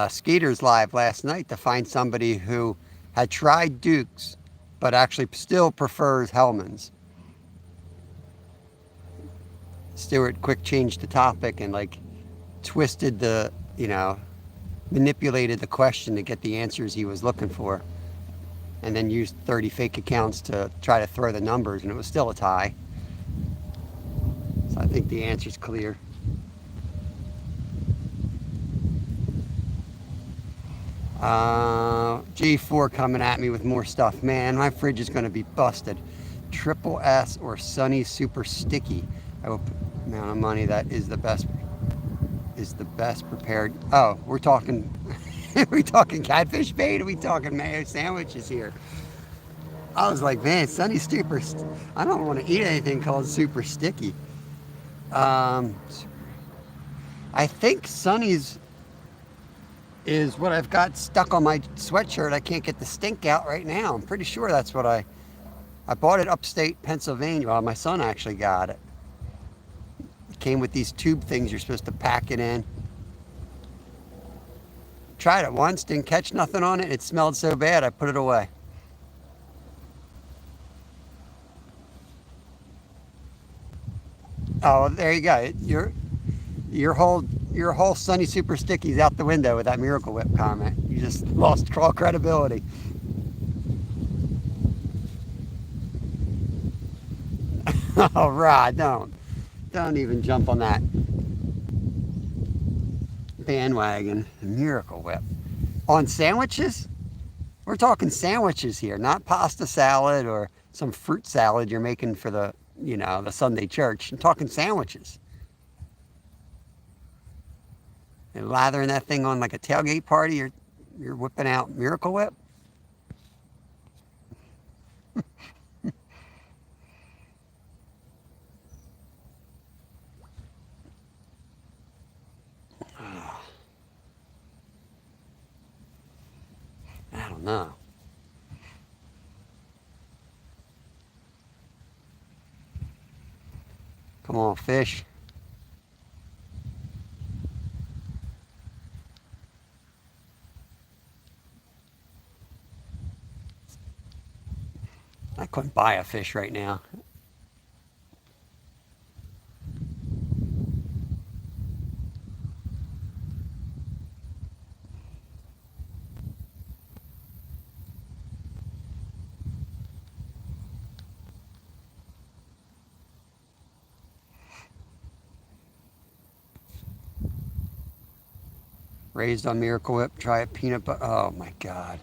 Speaker 1: Skeeter's Live last night to find somebody who had tried Dukes but actually still prefers Hellman's. Stuart quick changed the topic and like twisted the, manipulated the question to get the answers he was looking for, and then used 30 fake accounts to try to throw the numbers, and it was still a tie. So I think the answer's clear. G4 coming at me with more stuff. Man, my fridge is going to be busted. Triple S or Sunny Super Sticky. I will put the amount of money that is the best prepared. Oh, we're talking are we talking catfish bait? Are we talking mayo sandwiches here? I was like, man, Sunny Super. I don't want to eat anything called super sticky. Um, I think Sunny's is what I've got stuck on my sweatshirt. I can't get the stink out right now. I'm pretty sure that's what I bought it upstate Pennsylvania. Well, my son actually got it. It came with these tube things you're supposed to pack it in. Tried it once, didn't catch nothing on it. It smelled so bad, I put it away. Oh, there you go. Your whole Sunny Super Sticky's out the window with that Miracle Whip comment. You just lost all credibility. Oh, Rod, don't even jump on that bandwagon. Miracle Whip on sandwiches. We're talking sandwiches here, not pasta salad or some fruit salad you're making for the Sunday church. I'm talking sandwiches. And lathering that thing on like a tailgate party, you're whipping out Miracle Whip. I don't know. Come on, fish. I couldn't buy a fish right now. Raised on Miracle Whip. Try a peanut butter. Oh my God.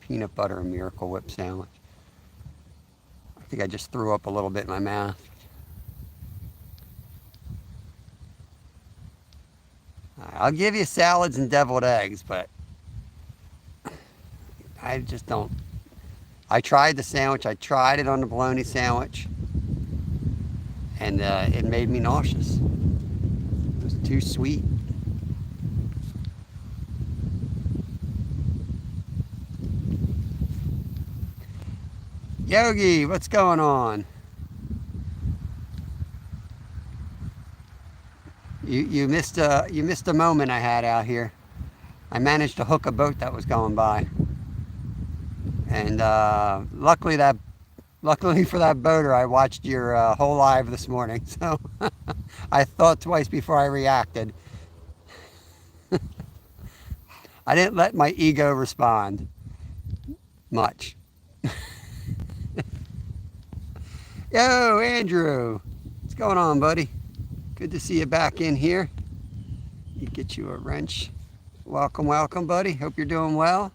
Speaker 1: Peanut butter and Miracle Whip sandwich. I think I just threw up a little bit in my mouth. I'll give you salads and deviled eggs, but I just don't. I tried the sandwich. I tried it on the bologna sandwich, and it made me nauseous. It was too sweet. Yogi, what's going on? You missed a moment I had out here. I managed to hook a boat that was going by, and luckily for that boater, I watched your whole live this morning. So I thought twice before I reacted. I didn't let my ego respond much. Yo, Andrew, what's going on, buddy? Good to see you back in here. You get you a wrench. Welcome, welcome, buddy. Hope you're doing well.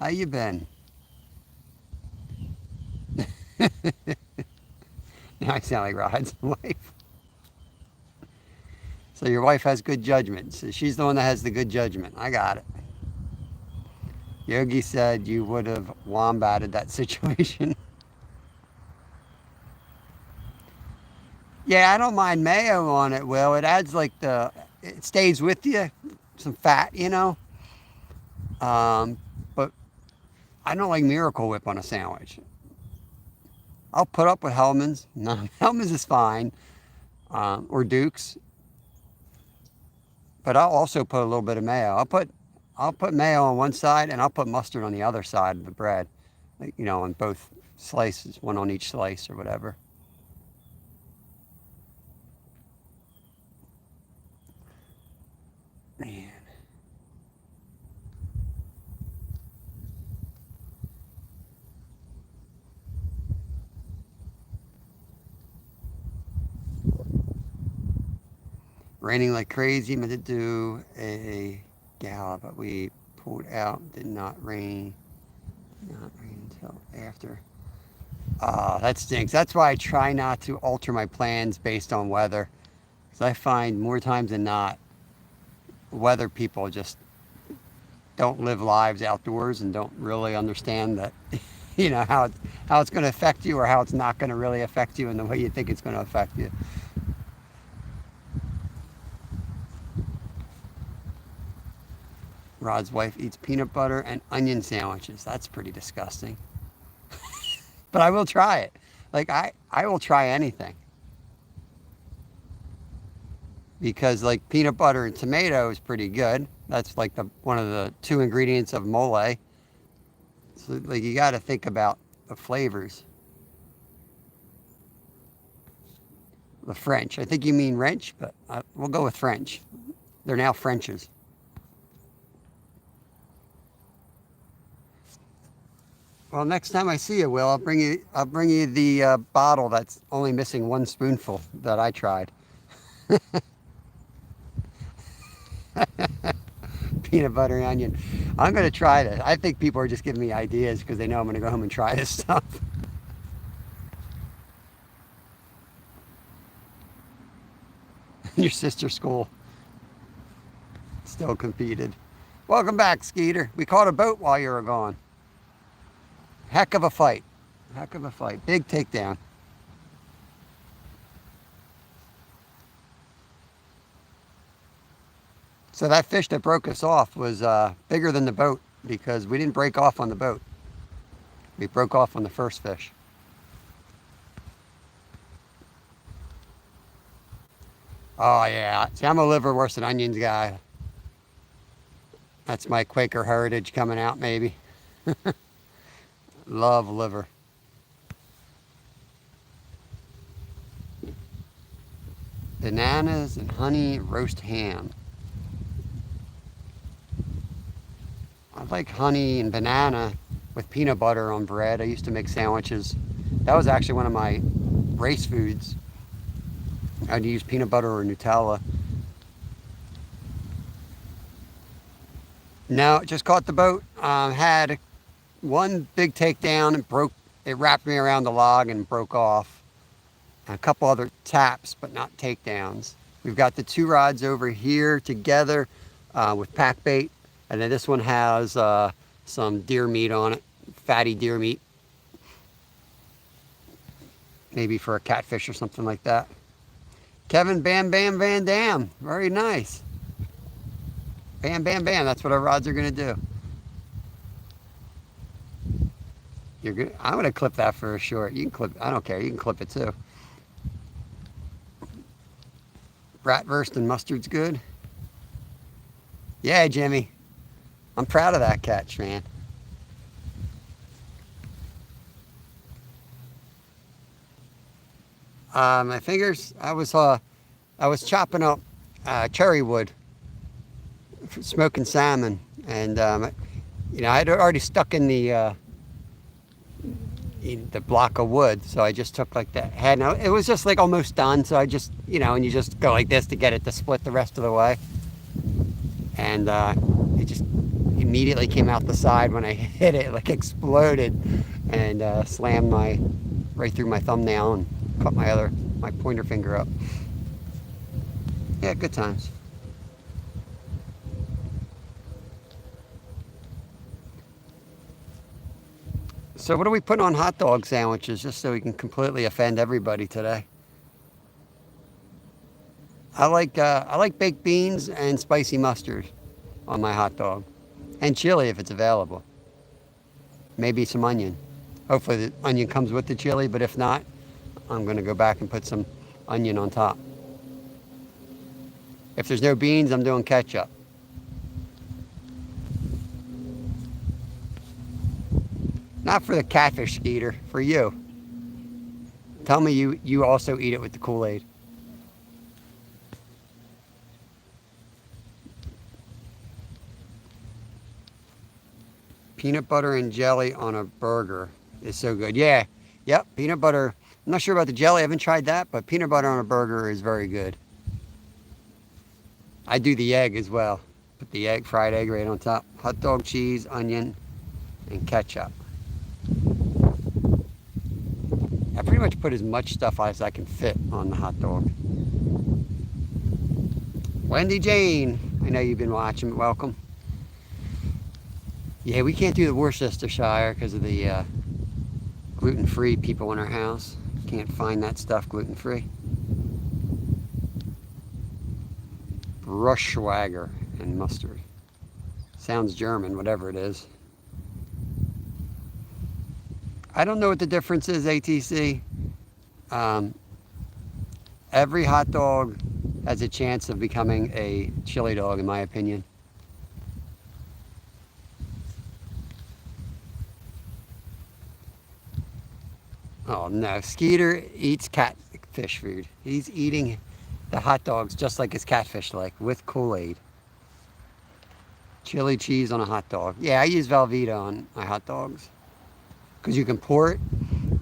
Speaker 1: How you been? Now I sound like Rod's wife. So your wife has good judgment. So she's the one that has the good judgment. I got it. Yogi said you would have wombated that situation. Yeah, I don't mind mayo on it, Will. It adds it stays with you, some fat. But I don't like Miracle Whip on a sandwich. I'll put up with Hellman's. No, Hellman's is fine, or Duke's. But I'll also put a little bit of mayo. I'll put mayo on one side and I'll put mustard on the other side of the bread, on both slices, one on each slice or whatever. Man. Raining like crazy. Meant to do a gala, but we pulled out. Did not rain. Not rain until after. That stinks. That's why I try not to alter my plans based on weather. Because I find more times than not, weather people just don't live lives outdoors and don't really understand that, how it's going to affect you or how it's not going to really affect you in the way you think it's going to affect you. Rod's wife eats peanut butter and onion sandwiches. That's pretty disgusting. But I will try it. Like, I will try anything. Because, like, peanut butter and tomato is pretty good. That's, like, one of the 2 ingredients of mole. So, like, you got to think about the flavors. The French. I think you mean wrench, but we'll go with French. They're now Frenches. Well, next time I see you, Will, I'll bring you the bottle that's only missing 1 spoonful that I tried. Peanut butter and onion. I'm going to try this. I think people are just giving me ideas because they know I'm going to go home and try this stuff. Your sister's school still competed. Welcome back, Skeeter. We caught a boat while you were gone. Heck of a fight. Heck of a fight. Big takedown. So that fish that broke us off was bigger than the boat because we didn't break off on the boat. We broke off on the first fish. Oh yeah, see, I'm a liver worse than onions guy. That's my Quaker heritage coming out maybe. Love liver. Bananas and honey roast ham. I like honey and banana with peanut butter on bread. I used to make sandwiches. That was actually one of my race foods. I'd use peanut butter or Nutella. No, just caught the boat. Had one big takedown and broke. It wrapped me around the log and broke off. A couple other taps, but not takedowns. We've got the 2 rods over here together with pack bait. And then this one has some deer meat on it, fatty deer meat. Maybe for a catfish or something like that. Kevin Bam Bam Van Dam, very nice. Bam Bam Bam, that's what our rods are gonna do. You're good. I'm gonna clip that for a short. You can clip, I don't care, you can clip it too. Bratwurst and mustard's good. Yeah, Jimmy. I'm proud of that catch, man. My fingers, I was chopping up cherry wood for smoking salmon, and I'd already stuck in the block of wood, so I just took like that head. Now it was just like almost done, so I just, and you just go like this to get it to split the rest of the way, and it just immediately came out the side when I hit it, like exploded, and slammed right through my thumbnail and cut my pointer finger up. Yeah, good times. So what are we putting on hot dog sandwiches just so we can completely offend everybody today? I like baked beans and spicy mustard on my hot dog, and chili if it's available. Maybe some onion. Hopefully the onion comes with the chili, but if not, I'm going to go back and put some onion on top. If there's no beans, I'm doing ketchup. Not for the catfish eater, for you. Tell me you also eat it with the Kool-Aid. Peanut butter and jelly on a burger is so good. Yeah, yep, peanut butter. I'm not sure about the jelly, I haven't tried that, but peanut butter on a burger is very good. I do the egg as well. Put the egg, fried egg right on top. Hot dog, cheese, onion, and ketchup. I pretty much put as much stuff as I can fit on the hot dog. Wendy Jane, I know you've been watching. Welcome. Yeah, we can't do the Worcestershire because of the gluten-free people in our house. Can't find that stuff gluten-free. Bruschwager and mustard. Sounds German, whatever it is. I don't know what the difference is, ATC. Every hot dog has a chance of becoming a chili dog, in my opinion. Oh no, Skeeter eats catfish food. He's eating the hot dogs just like his catfish like, with Kool-Aid. Chili cheese on a hot dog. Yeah, I use Velveeta on my hot dogs. Because you can pour it,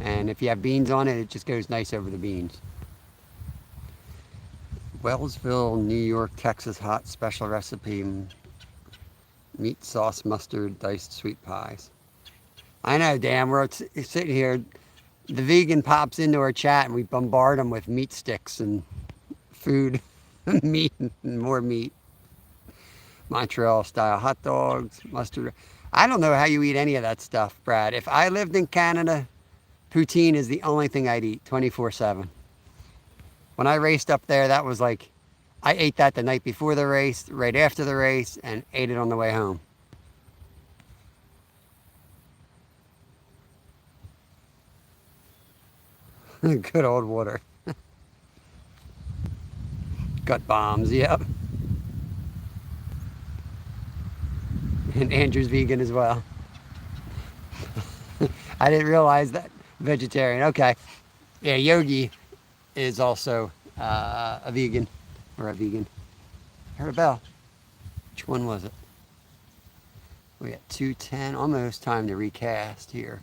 Speaker 1: and if you have beans on it, it just goes nice over the beans. Wellsville, New York, Texas hot special recipe. Meat sauce, mustard, diced sweet pies. I know, Dan, we're sitting here. The vegan pops into our chat and we bombard them with meat sticks and food, meat and more meat. Montreal style hot dogs, mustard. I don't know how you eat any of that stuff, Brad. If I lived in Canada, poutine is the only thing I'd eat 24/7. When I raced up there, that was like, I ate that the night before the race, right after the race, and ate it on the way home. Good old water. Gut bombs, yep. And Andrew's vegan as well. I didn't realize that. Vegetarian, okay. Yeah, Yogi is also a vegan, or a vegan. Heard a bell. Which one was it? We got 2:10, almost time to recast here.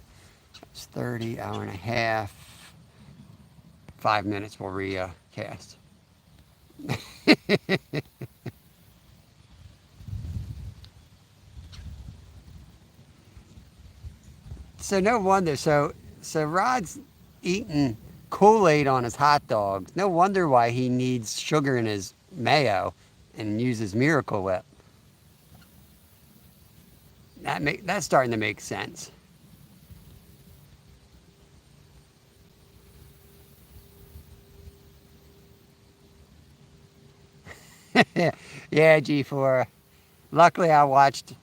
Speaker 1: It's 30, hour and a half. 5 minutes we'll recast. So no wonder. So Rod's eating Kool-Aid on his hot dogs. No wonder why he needs sugar in his mayo and uses Miracle Whip. That's starting to make sense. Yeah, G4. Luckily, I watched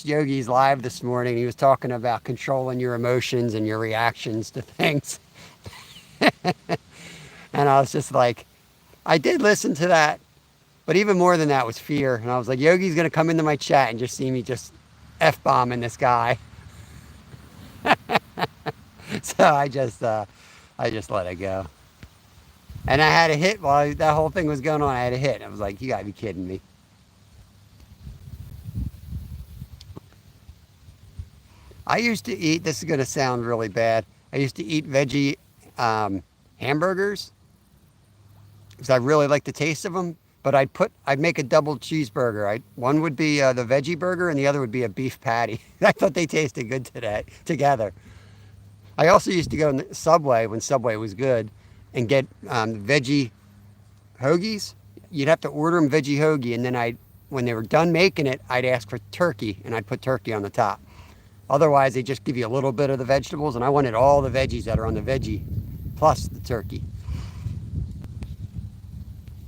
Speaker 1: Yogi's live this morning. He was talking about controlling your emotions and your reactions to things. And I was just like, I did listen to that, but even more than that was fear. And I was like, Yogi's going to come into my chat and just see me just F-bombing this guy. So I just let it go. And I had a hit while that whole thing was going on. I had a hit. And I was like, you gotta be kidding me. I used to eat, this is gonna sound really bad. I used to eat veggie hamburgers because I really like the taste of them. But I'd make a double cheeseburger. One would be the veggie burger and the other would be a beef patty. I thought they tasted good together. I also used to go in the Subway when Subway was good and get veggie hoagies. You'd have to order them veggie hoagie, and then when they were done making it, I'd ask for turkey, and I'd put turkey on the top. Otherwise, they just give you a little bit of the vegetables, and I wanted all the veggies that are on the veggie, plus the turkey.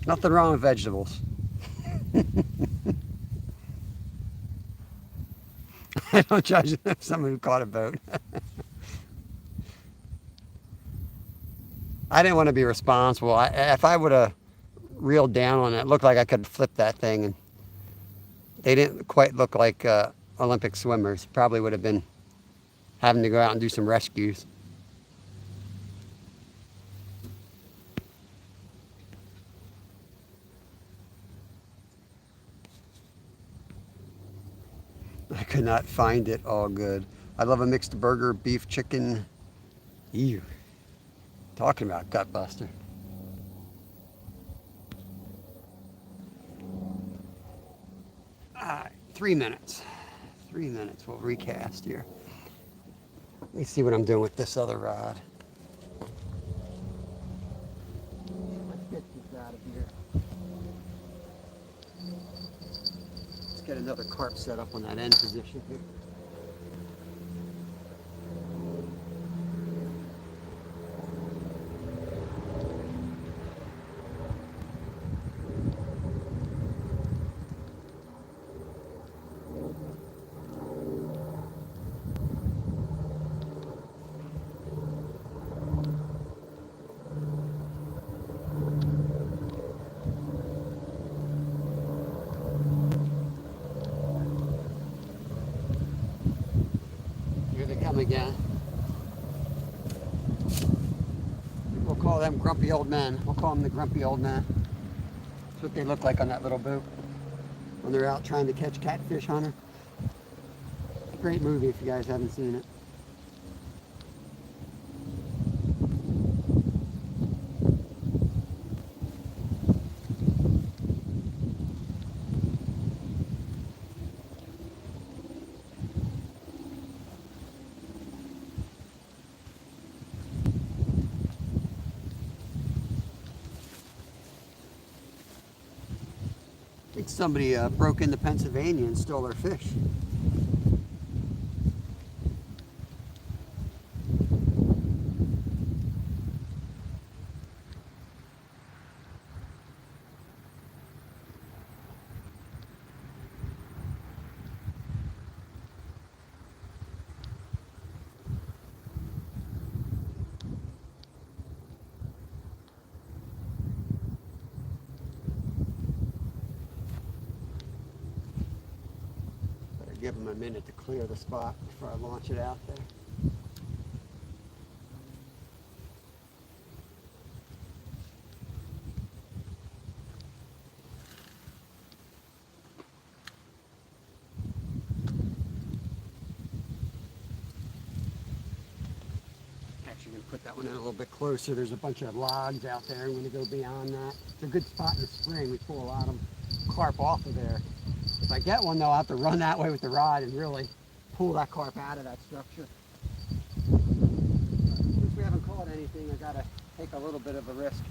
Speaker 1: Nothing wrong with vegetables. I don't judge someone who caught a boat. I didn't want to be responsible. If I would have reeled down on it, it looked like I could flip that thing, and they didn't quite look like Olympic swimmers. Probably would have been having to go out and do some rescues. I could not find it all good. I love a mixed burger, beef, chicken. Ew. Talking about gut buster. 3 minutes. 3 minutes. We'll recast here. Let me see what I'm doing with this other rod. Let's get this out of here. Let's get another carp set up on that end position here. Here they come again. We'll call them grumpy old men. We'll call them the grumpy old men. That's what they look like on that little boat when they're out trying to catch catfish, Hunter. Great movie if you guys haven't seen it. I think somebody broke into Pennsylvania and stole our fish. Give them a minute to clear the spot before I launch it out there. Actually going to put that one in a little bit closer. There's a bunch of logs out there. I'm going to go beyond that. It's a good spot in the spring. We pull a lot of carp off of there. If I get one though, I'll have to run that way with the rod and really pull that carp out of that structure. Since we haven't caught anything, I gotta take a little bit of a risk.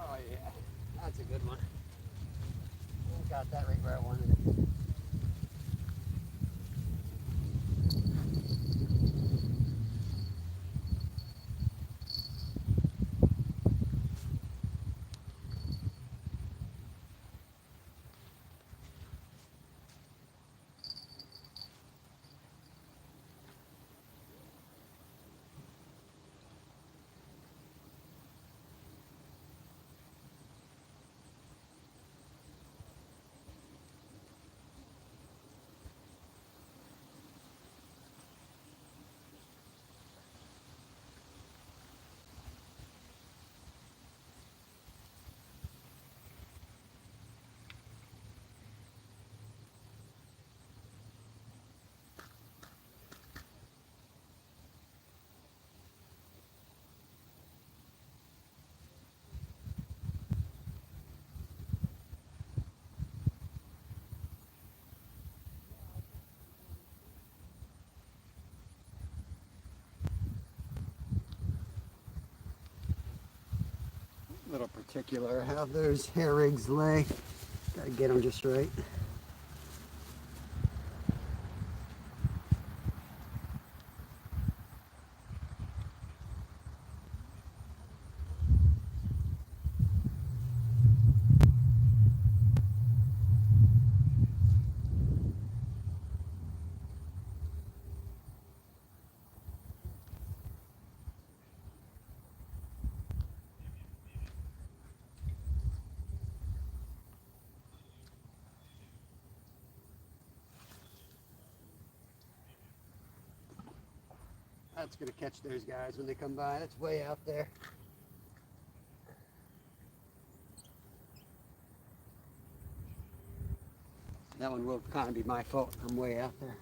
Speaker 1: Oh yeah, that's a good one. Got that right where I wanted it. A little particular how those hair rigs lay. Gotta get them just right. That's gonna catch those guys when they come by. That's way out there. That one will kind of be my fault. I'm way out there.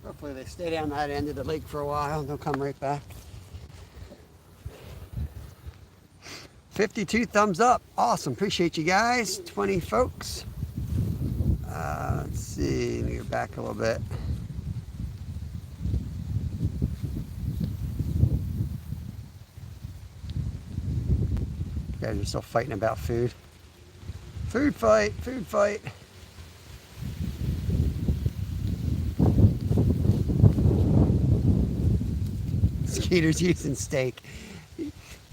Speaker 1: Hopefully they stay down that end of the lake for a while and they'll come right back. 52 thumbs up. Awesome. Appreciate you guys. 20 folks. Let's see. Let me go back a little bit. You guys are still fighting about food. Food fight. Food fight. Skeeter's using steak.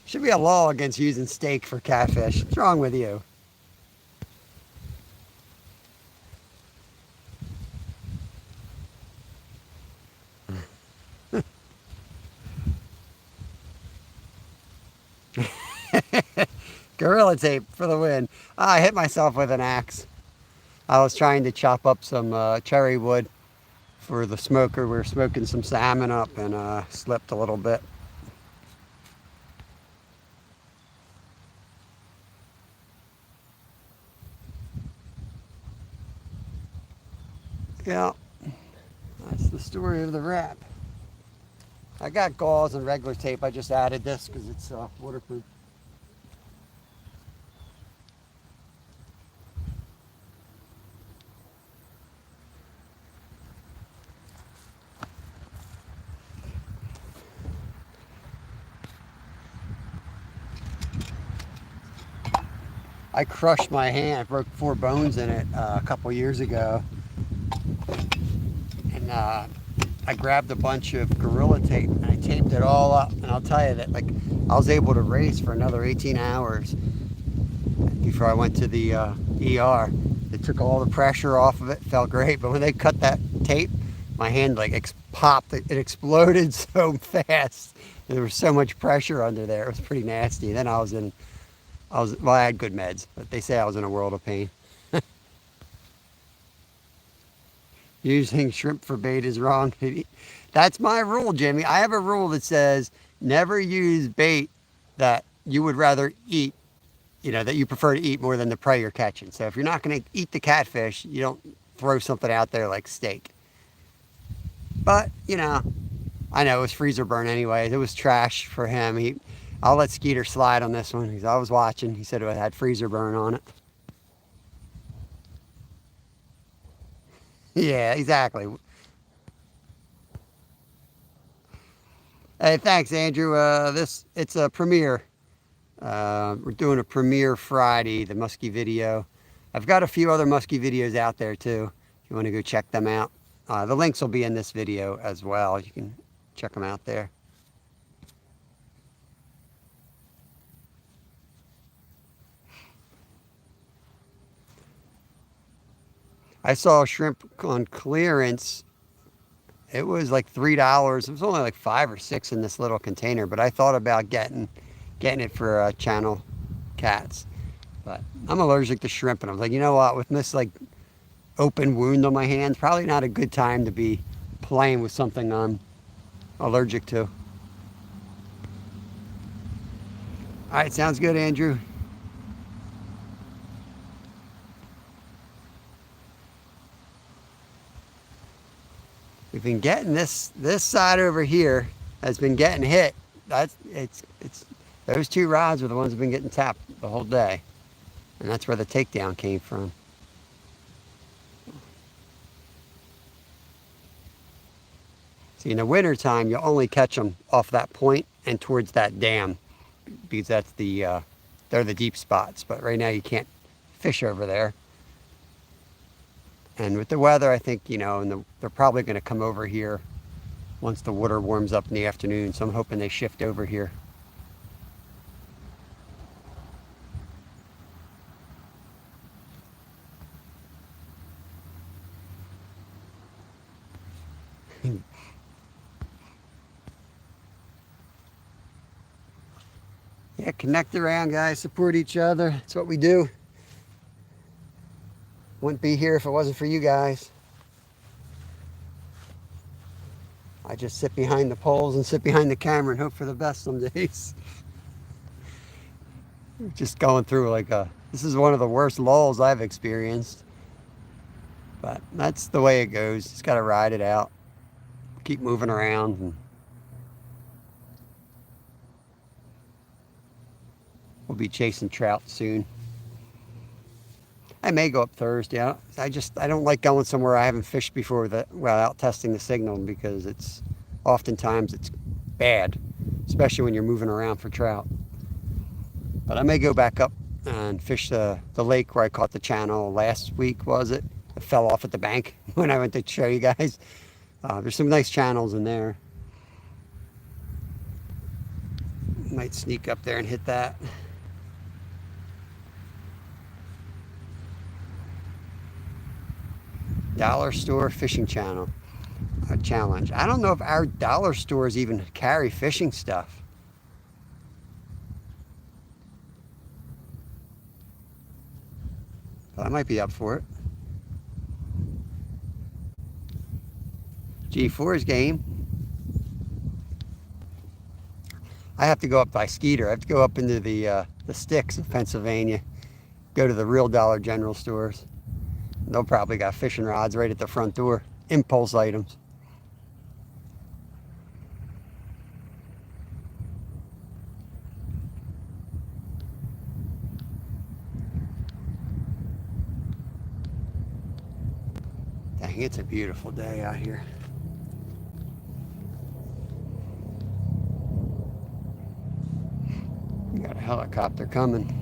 Speaker 1: Should be a law against using steak for catfish. What's wrong with you? Gorilla tape for the win. I hit myself with an axe. I was trying to chop up some cherry wood for the smoker. We were smoking some salmon up and slipped a little bit. Yeah, that's the story of the wrap. I got gauze and regular tape. I just added this because it's waterproof. I crushed my hand. I broke 4 bones in it a couple years ago. And I grabbed a bunch of Gorilla tape and I taped it all up. And I'll tell you that, like, I was able to race for another 18 hours before I went to the ER. They took all the pressure off of it. Felt great. But when they cut that tape, my hand like popped. It exploded so fast. There was so much pressure under there. It was pretty nasty. And then well, I had good meds, but they say I was in a world of pain. Using shrimp for bait is wrong. That's my rule, Jimmy. I have a rule that says never use bait that you would rather eat, that you prefer to eat more than the prey you're catching. So if you're not going to eat the catfish, you don't throw something out there like steak. But, I know it was freezer burn anyway. It was trash for him. I'll let Skeeter slide on this one. I was watching. He said it had freezer burn on it. Yeah, exactly. Hey, thanks, Andrew. It's a premiere. We're doing a premiere Friday, the muskie video. I've got a few other muskie videos out there too. If you want to go check them out, the links will be in this video as well. You can check them out there. I saw shrimp on clearance. It was like $3. It was only like 5 or 6 in this little container, but I thought about getting it for channel cats. But I'm allergic to shrimp, and I was like, you know what? With this like open wound on my hands, probably not a good time to be playing with something I'm allergic to. All right, sounds good, Andrew. We've been getting this side over here has been getting hit. It's those two rods are the ones that have been getting tapped the whole day, and that's where the takedown came from. See, in the wintertime, you'll only catch them off that point and towards that dam because that's they're the deep spots. But right now you can't fish over there. And with the weather, I think, and they're probably going to come over here once the water warms up in the afternoon. So I'm hoping they shift over here. Yeah, connect around, guys. Support each other. That's what we do. Wouldn't be here if it wasn't for you guys. I just sit behind the poles and sit behind the camera and hope for the best some days. Just going through this is one of the worst lulls I've experienced. But that's the way it goes. Just got to ride it out. Keep moving around. And we'll be chasing trout soon. I may go up Thursday. I don't like going somewhere I haven't fished before without testing the signal, because oftentimes it's bad, especially when you're moving around for trout. But I may go back up and fish the lake where I caught the channel last week, was it? It fell off at the bank when I went to show you guys. There's some nice channels in there. Might sneak up there and hit that. Dollar store fishing channel challenge. I don't know if our dollar stores even carry fishing stuff. But I might be up for it. G4's game. I have to go up by Skeeter. I have to go up into the sticks of Pennsylvania. Go to the real Dollar General stores. They'll probably got fishing rods right at the front door. Impulse items. Dang, it's a beautiful day out here. We got a helicopter coming.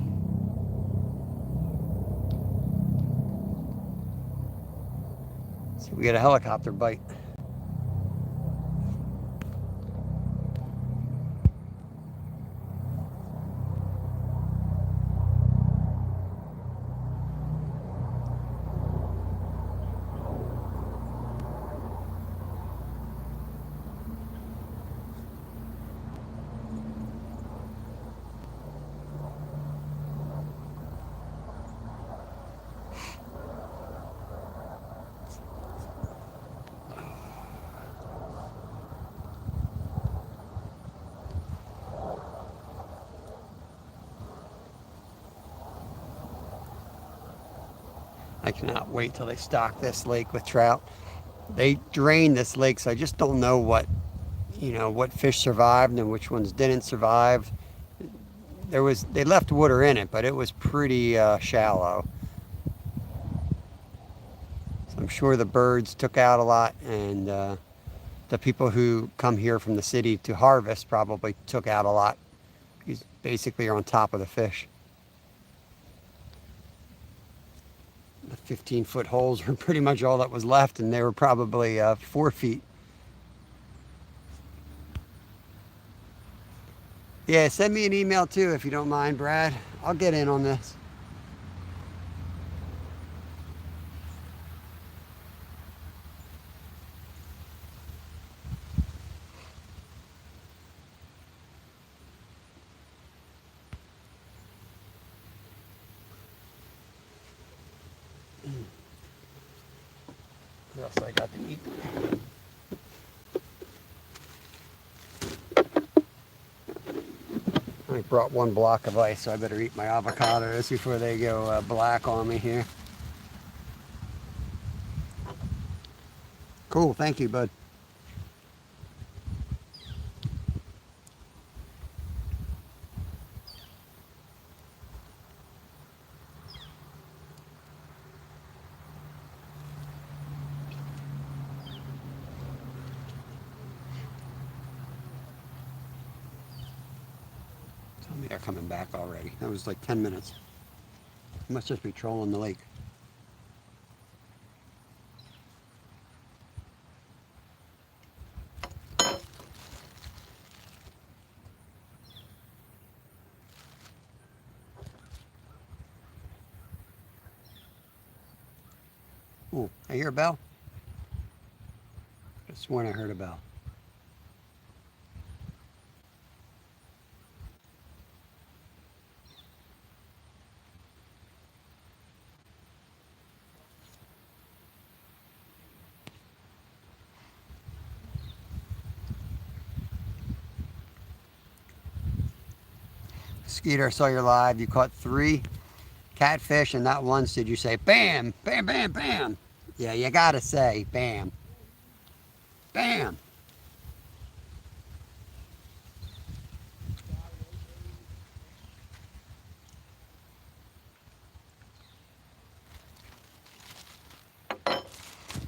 Speaker 1: We get a helicopter bite. I cannot wait till they stock this lake with trout. They drain this lake, so I just don't know what fish survived and which ones didn't survive. They left water in it, but it was pretty shallow. So I'm sure the birds took out a lot, and the people who come here from the city to harvest probably took out a lot. Because basically you're on top of the fish. The 15-foot holes were pretty much all that was left, and they were probably 4 feet. Yeah, send me an email too if you don't mind, Brad. I'll get in on this. What else I got to eat? I brought 1 block of ice, so I better eat my avocados before they go black on me here. Cool, thank you, bud. They're coming back already. That was like 10 minutes. Must just be trolling the lake. Oh, I hear a bell. I sworn I heard a bell. Skeeter, I saw you live. You caught 3 catfish, and not once did you say bam, bam, bam, bam. Yeah, you gotta say bam, bam.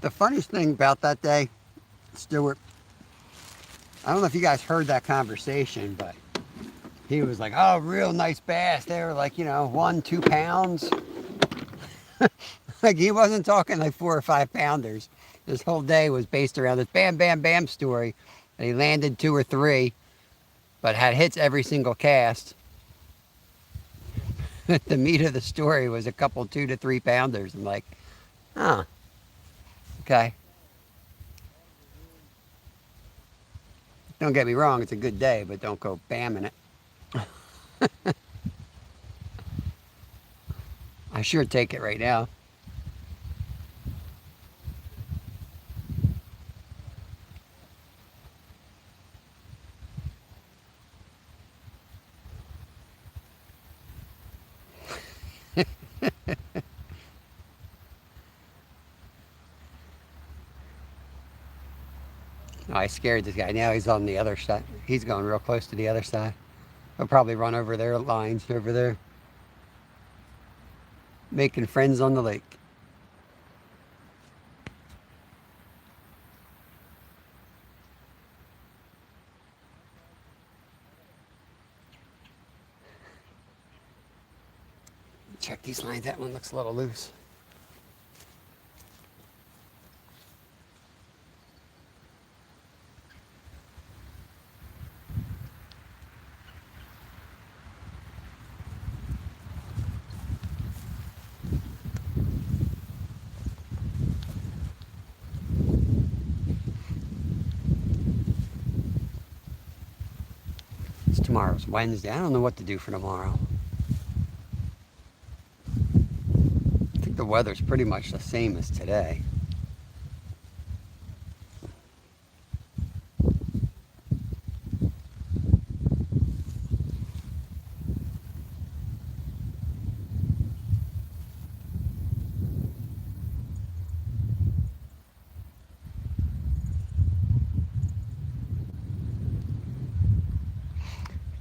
Speaker 1: The funniest thing about that day, Stuart, I don't know if you guys heard that conversation, but he was like, oh, real nice bass. They were like, 1, 2 pounds. Like, he wasn't talking like 4 or 5 pounders. This whole day was based around this bam, bam, bam story. And he landed 2 or 3, but had hits every single cast. The meat of the story was a couple 2 to 3 pounders. I'm like, huh, okay. Don't get me wrong, it's a good day, but don't go bamming it. I sure take it right now. Oh, I scared this guy. Now he's on the other side. He's going real close to the other side. He'll probably run over their lines over there. Making friends on the lake. Check these lines. That one looks a little loose. It's tomorrow's Wednesday. I don't know what to do for tomorrow. I think the weather's pretty much the same as today.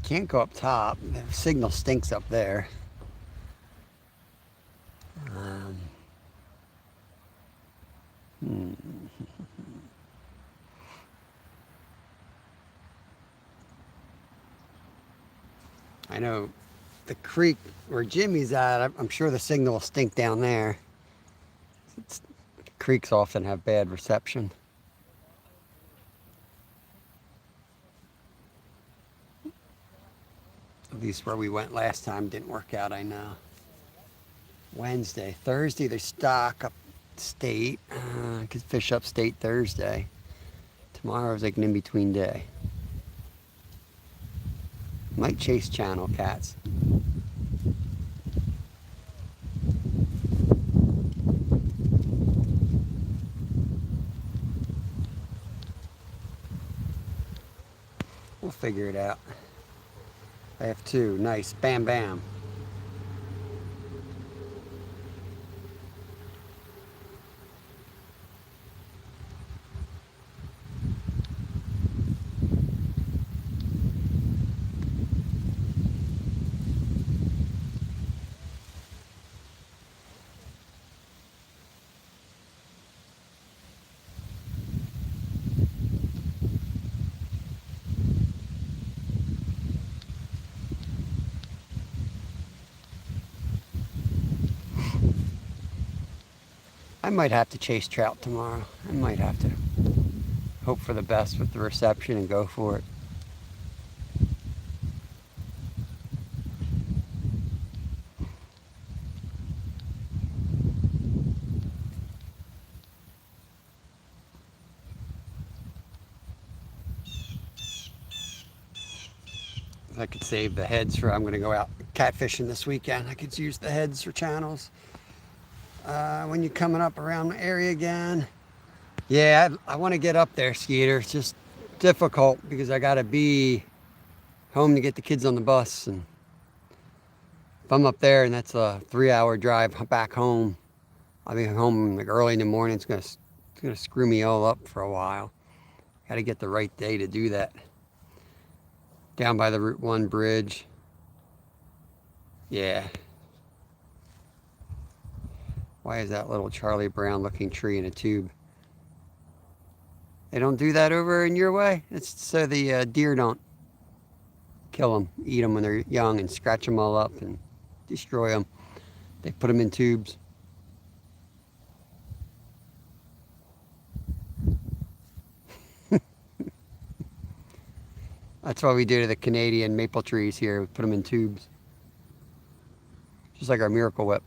Speaker 1: Can't go up top. The signal stinks up there. Um, hmm. I know the creek where Jimmy's at, I'm sure the signal will stink down there. Creeks often have bad reception. At least where we went last time didn't work out, I know. Wednesday. Thursday, they stock up state. Could fish up state Thursday. Tomorrow's like an in-between day. Might chase channel cats. We'll figure it out. I have 2. Nice. Bam, bam. might have to chase trout tomorrow. I might have to hope for the best with the reception and go for it. I could save the heads for, I'm going to go out catfishing this weekend. I could use the heads for channels. When you're coming up around the area again. Yeah, I want to get up there, Skeeter. It's just difficult because I got to be home to get the kids on the bus. And if I'm up there and that's a 3-hour drive back home, I'll be home like early in the morning. It's gonna screw me all up for a while. Got to get the right day to do that. Down by the Route 1 bridge. Yeah. Why is that little Charlie Brown looking tree in a tube? They don't do that over in your way? It's so the deer don't kill them, eat them when they're young and scratch them all up and destroy them. They put them in tubes. That's what we do to the Canadian maple trees here. We put them in tubes. Just like our Miracle Whip.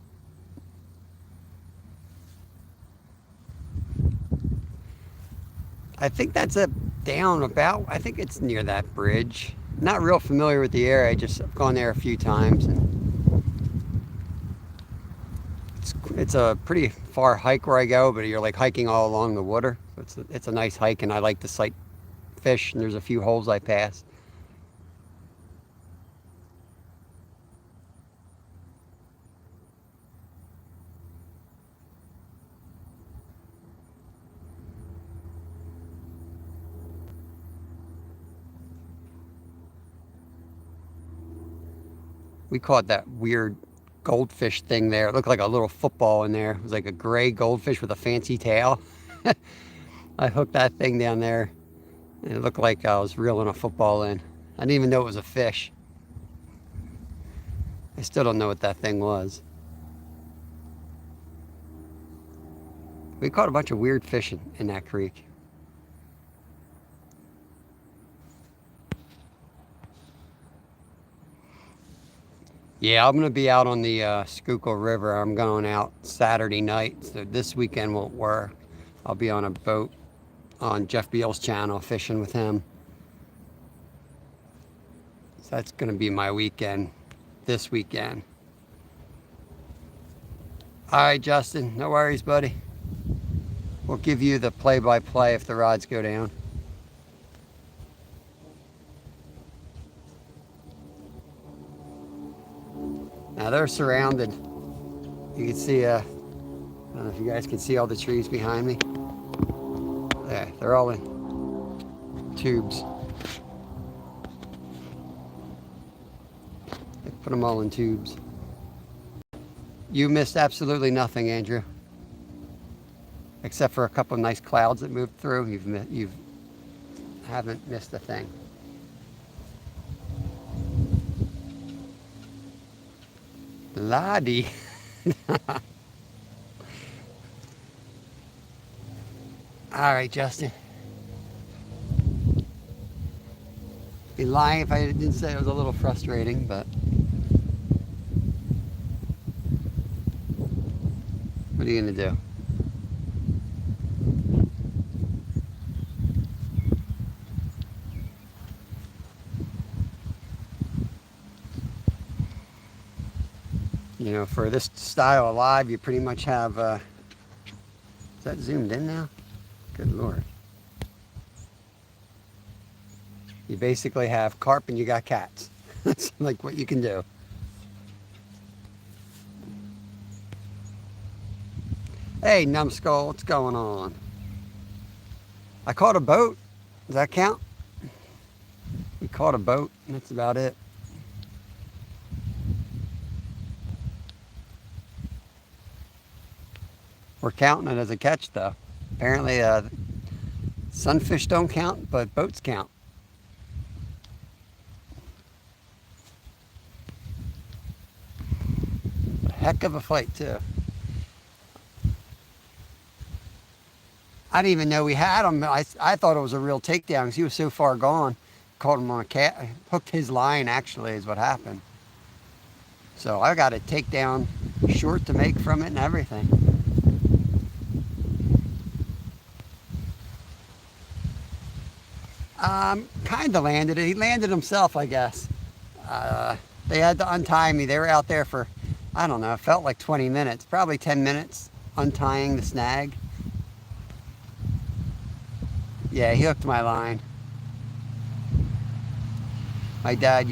Speaker 1: I think that's down about, I think it's near that bridge. Not real familiar with the area, I've gone there a few times. And it's a pretty far hike where I go, but you're like hiking all along the water. So it's a nice hike, and I like to sight fish, and there's a few holes I pass. We caught that weird goldfish thing there. It looked like a little football in there. It was like a gray goldfish with a fancy tail. I hooked that thing down there, and it looked like I was reeling a football in. I didn't even know it was a fish. I still don't know what that thing was. We caught a bunch of weird fish in that creek. Yeah, I'm going to be out on the Schuylkill River. I'm going out Saturday night, so this weekend won't work. I'll be on a boat on Jeff Beal's channel fishing with him. So that's going to be my weekend this weekend. All right, Justin, no worries, buddy. We'll give you the play-by-play if the rods go down. Now they're surrounded. You can see, I don't know if you guys can see all the trees behind me. There, they're all in tubes. They put them all in tubes. You missed absolutely nothing, Andrew. Except for a couple of nice clouds that moved through. You haven't missed a thing. Lottie. All right, Justin. Be lying if I didn't say it was a little frustrating, but what are you gonna do? You know, for this style of live, you pretty much have, is that zoomed in now? Good Lord. You basically have carp and you got cats. That's like what you can do. Hey, numbskull, what's going on? I caught a boat. Does that count? We caught a boat, and that's about it. We're counting it as a catch, though. Apparently, sunfish don't count, but boats count. A heck of a fight, too. I didn't even know we had him. I thought it was a real takedown because he was so far gone. Caught him on a cat, hooked his line actually is what happened. So I got a takedown short to make from it and everything. Kind of landed it. He landed himself, I guess. They had to untie me. They were out there for, I don't know, it felt like 20 minutes, probably 10 minutes untying the snag. Yeah, he hooked my line. My dad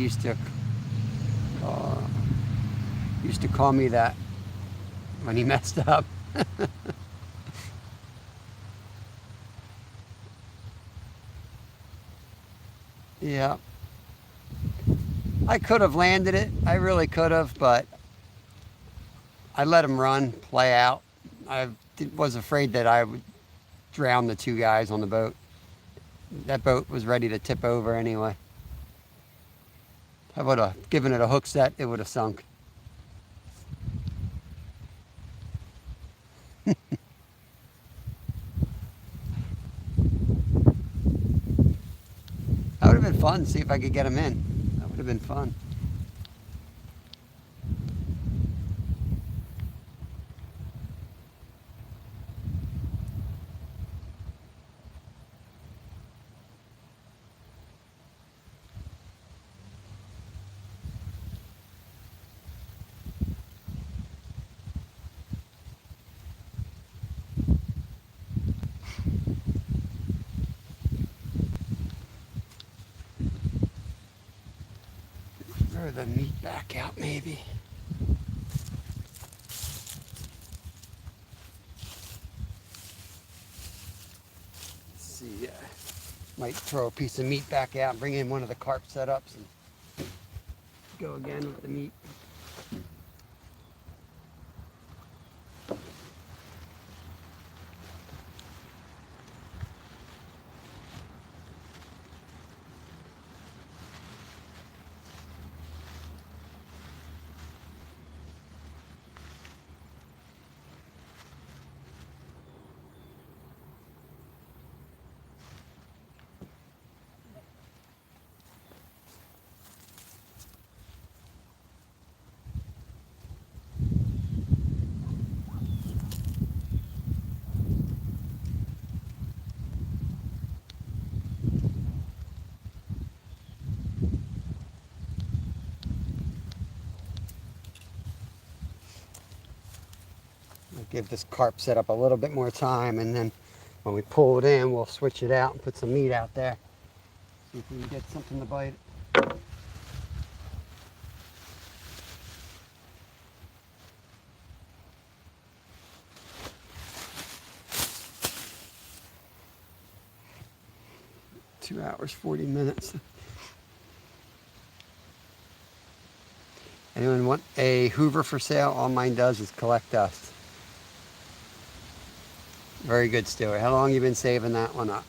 Speaker 1: uh, used to call me that when he messed up. Yeah, I could have landed it. I really could have, but I let him run, play out. I was afraid that I would drown the two guys on the boat. That boat was ready to tip over anyway. I would have given it a hook set, it would have sunk. That would have been fun, see if I could get him in. That would have been fun. Throw the meat back out maybe. Let's see, might throw a piece of meat back out, bring in one of the carp setups and go again with the meat. I'll give this carp setup a little bit more time, and then when we pull it in, we'll switch it out and put some meat out there. See if we can get something to bite. 2 hours, 40 minutes. Anyone want a Hoover for sale? All mine does is collect dust. Very good, Stuart. How long you been saving that one up?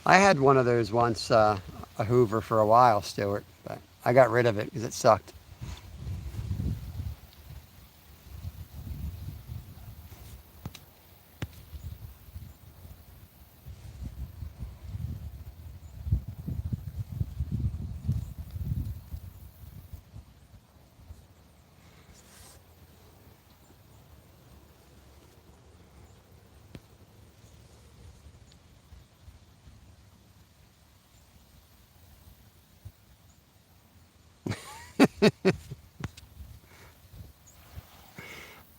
Speaker 1: I had one of those once, a Hoover for a while, Stuart, but I got rid of it because it sucked.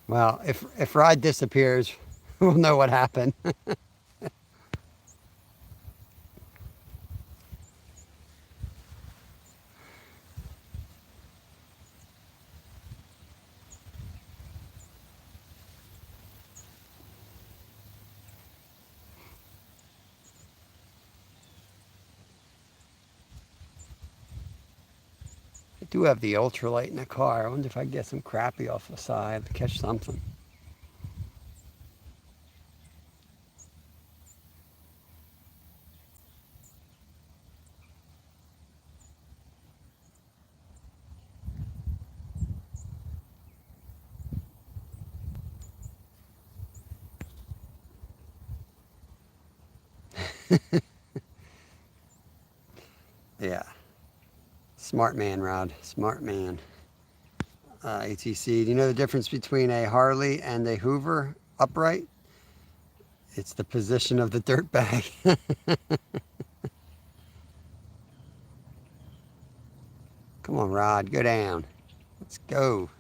Speaker 1: Well, if Rod disappears, we'll know what happened. I do have the ultralight in the car. I wonder if I can get some crappie off the side to catch something. Yeah. Smart man, Rod. Smart man. ATC. Do you know the difference between a Harley and a Hoover upright? It's the position of the dirt bag. Come on, Rod. Go down. Let's go.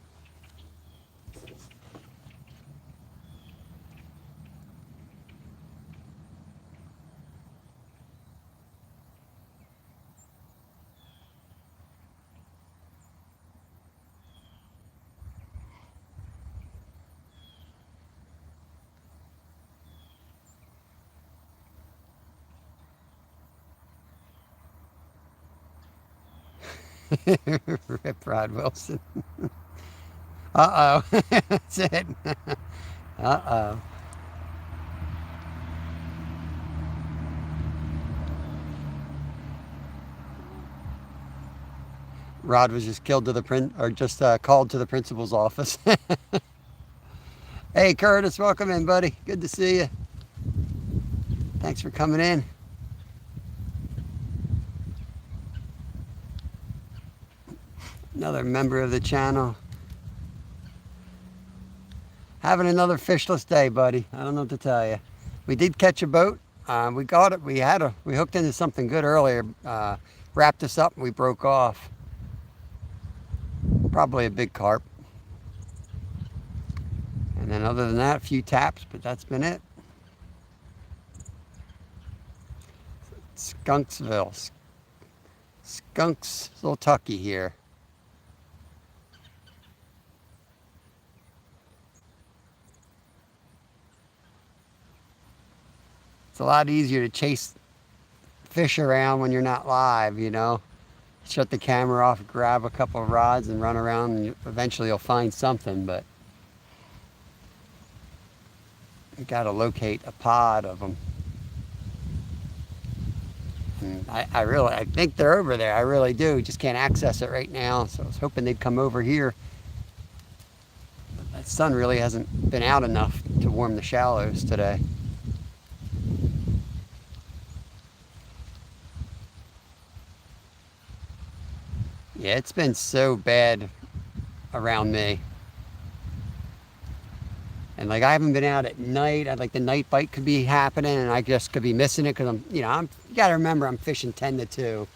Speaker 1: Rip Rod Wilson. Uh-oh. That's it. Uh-oh. Rod was just killed to the called to the principal's office. Hey, Curtis, welcome in, buddy. Good to see you. Thanks for coming in. Another member of the channel. Having another fishless day, buddy. I don't know what to tell you. We did catch a boat. We got it. We hooked into something good earlier. Wrapped us up and we broke off. Probably a big carp. And then other than that, a few taps, but that's been it. Skunksville. Skunksville, Tucky here. It's a lot easier to chase fish around when you're not live, you know. Shut the camera off, grab a couple of rods and run around, and eventually you'll find something, but you gotta locate a pod of them. And I think they're over there. I really do. Just can't access it right now, so I was hoping they'd come over here. But that sun really hasn't been out enough to warm the shallows today. Yeah, it's been so bad around me. And like I haven't been out at night. The night bite could be happening and I just could be missing it because you gotta remember I'm fishing 10 to 2.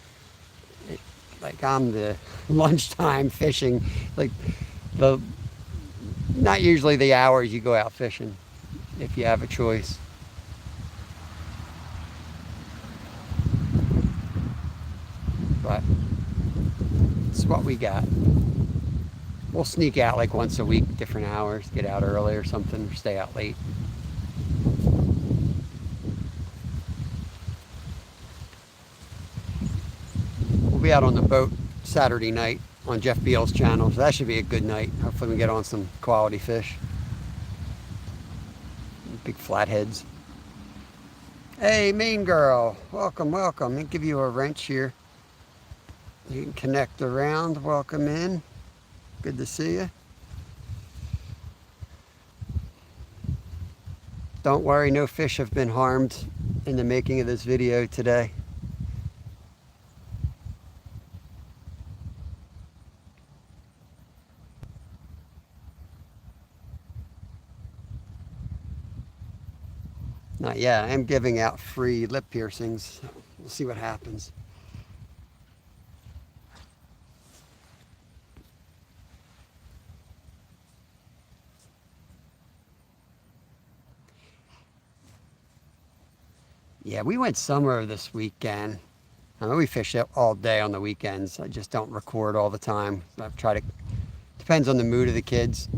Speaker 1: I'm the lunchtime fishing, not usually the hours you go out fishing if you have a choice. But it's what we got. We'll sneak out like once a week, different hours, get out early or something, or stay out late. We'll be out on the boat Saturday night on Jeff Beal's channel, so that should be a good night. Hopefully we get on some quality fish. Big flatheads. Hey, mean girl, welcome, welcome. Let me give you a wrench here. You can connect around, welcome in. Good to see you. Don't worry, no fish have been harmed in the making of this video today. Not yet. I am giving out free lip piercings. We'll see what happens. Yeah, we went somewhere this weekend. I mean, we fish all day on the weekends. I just don't record all the time. Depends on the mood of the kids.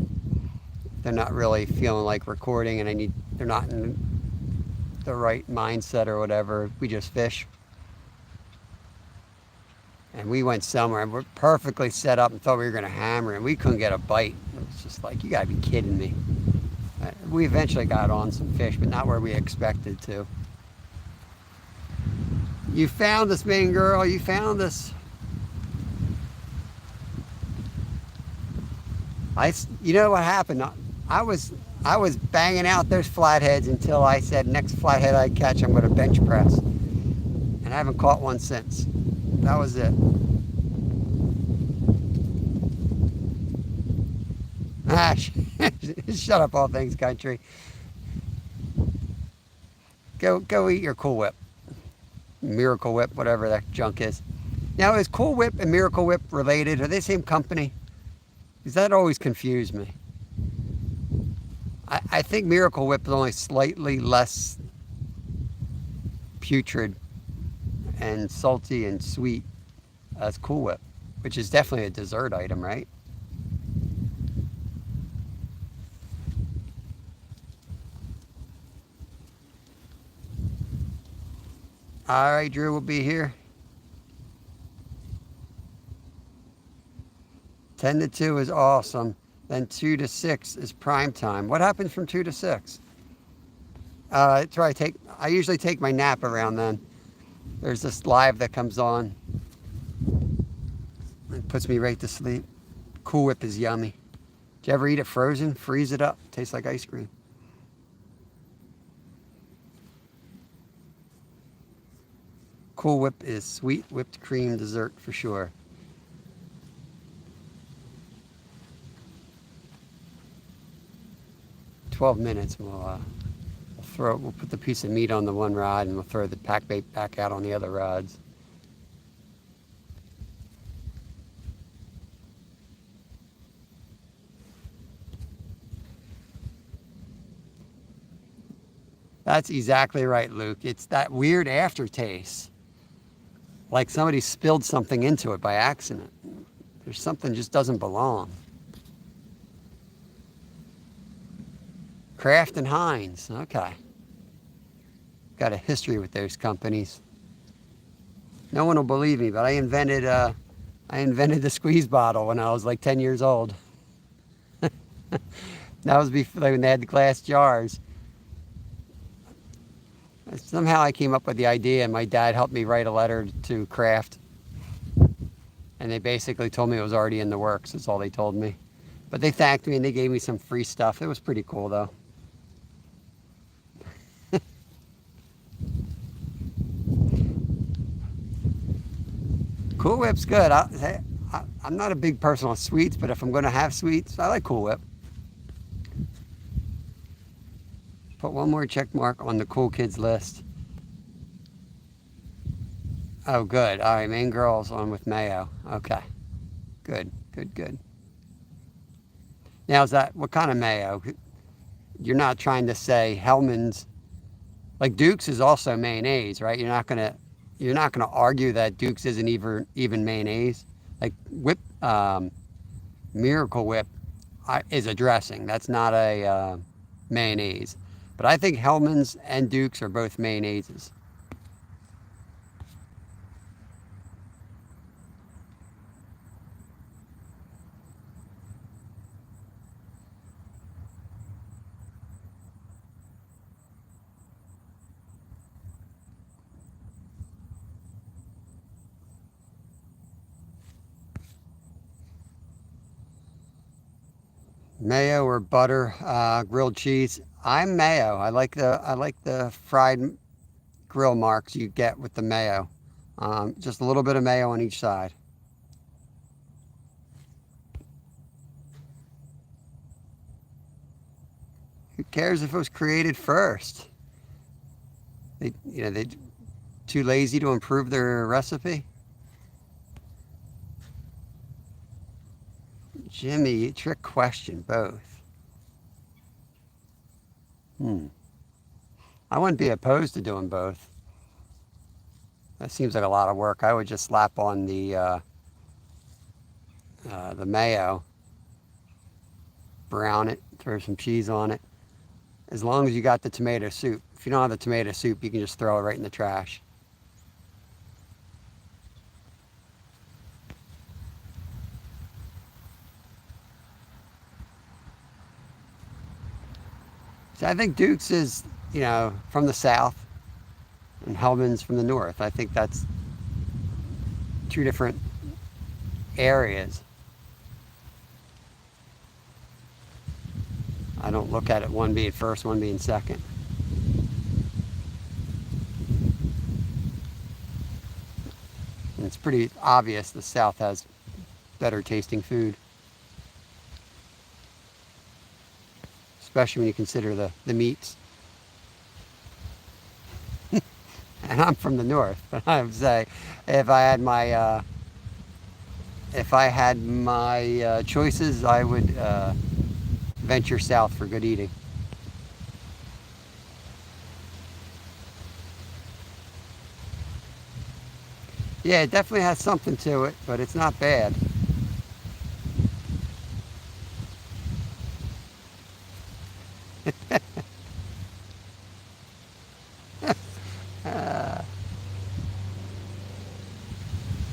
Speaker 1: They're not really feeling like recording and they're not in the right mindset or whatever. We just fish. And we went somewhere and we're perfectly set up and thought we were gonna hammer and we couldn't get a bite. It was just like, you gotta be kidding me. We eventually got on some fish, but not where we expected to. You found us, mean girl. You found us. You know what happened? I was banging out those flatheads until I said next flathead I catch, I'm going to bench press. and I haven't caught one since. That was it. Ah, shut up, all things country. Go eat your Cool Whip. Miracle Whip, whatever that junk is. Now, is Cool Whip and Miracle Whip related? Are they the same company? Because that always confused me. I think Miracle Whip is only slightly less putrid and salty and sweet as Cool Whip, which is definitely a dessert item, right? All right, Drew will be here. 10 to 2 is awesome. Then 2 to 6 is prime time. What happens from 2 to 6? I usually take my nap around then. There's this live that comes on. It puts me right to sleep. Cool Whip is yummy. Did you ever eat it frozen? Freeze it up. Tastes like ice cream. Cool Whip is sweet whipped cream dessert for sure. "12 minutes. We'll put the piece of meat on the one rod and we'll throw the pack bait back out on the other rods." That's exactly right, Luke. It's that weird aftertaste. Like somebody spilled something into it by accident. There's something just doesn't belong. Kraft and Heinz. Okay. Got a history with those companies. No one will believe me, but I invented the squeeze bottle when I was like 10 years old. That was before when they had the glass jars. Somehow I came up with the idea, and my dad helped me write a letter to Kraft. And they basically told me it was already in the works. That's all they told me. But they thanked me and they gave me some free stuff. It was pretty cool, though. Cool Whip's good. I'm not a big person on sweets, but if I'm going to have sweets, I like Cool Whip. Put one more check mark on the cool kids list. Oh, good. All right, main girl's on with mayo. Okay. Good. Now, what kind of mayo? You're not trying to say Hellman's, like Duke's is also mayonnaise, right? You're not gonna argue that Duke's isn't even mayonnaise. Like Miracle Whip is a dressing. That's not a mayonnaise. But I think Hellman's and Duke's are both mayonnaises. Mayo or butter, grilled cheese. I'm mayo. I like the fried grill marks you get with the mayo. Just a little bit of mayo on each side. Who cares if it was created first? They too lazy to improve their recipe. Jimmy, trick question, both. I wouldn't be opposed to doing both. That seems like a lot of work. I would just slap on the mayo, brown it, throw some cheese on it. As long as you got the tomato soup. If you don't have the tomato soup, you can just throw it right in the trash. So I think Duke's is, from the south and Hellman's from the north. I think that's two different areas. I don't look at it one being first, one being second. it's pretty obvious the South has better tasting food. Especially when you consider the meats. And I'm from the North, but I would say if I had my choices, I would venture south for good eating. Yeah, it definitely has something to it, but it's not bad.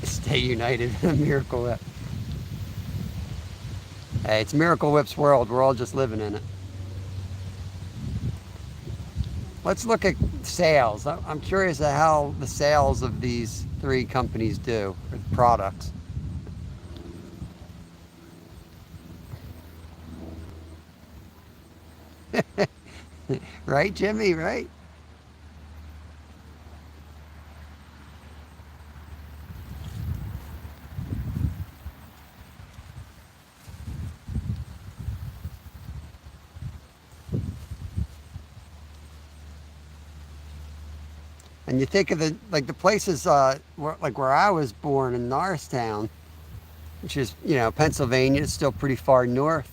Speaker 1: Stay united, Miracle Whip. Hey, it's Miracle Whip's world. We're all just living in it. Let's look at sales. I'm curious at how the sales of these three companies do, or the products. Right, Jimmy, right? And you think of the places where I was born in Norristown, which is, Pennsylvania. It's still pretty far north.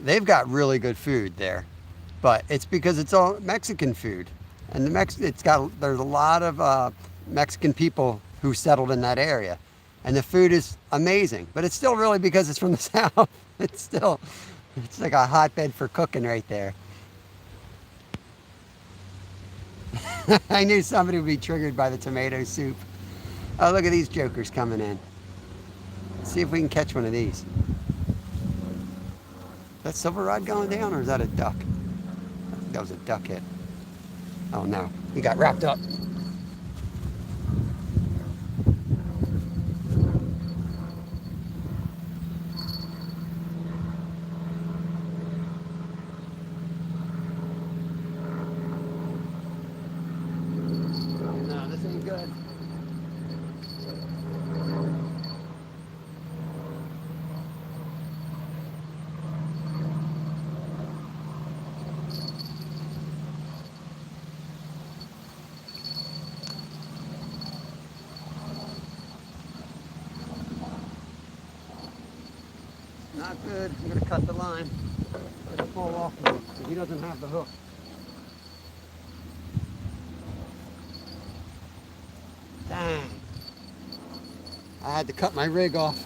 Speaker 1: They've got really good food there, but it's because it's all Mexican food, and there's a lot of Mexican people who settled in that area, and the food is amazing. But it's still really because it's from the South. It's like a hotbed for cooking right there. I knew somebody would be triggered by the tomato soup. Oh, look at these jokers coming in. Let's see if we can catch one of these. Is that silver rod going down, or is that a duck? I think that was a duck hit. Oh no, he got wrapped up. No, this ain't good. Not good. I'm gonna cut the line. It'll fall off of him because he doesn't have the hook. Dang. I had to cut my rig off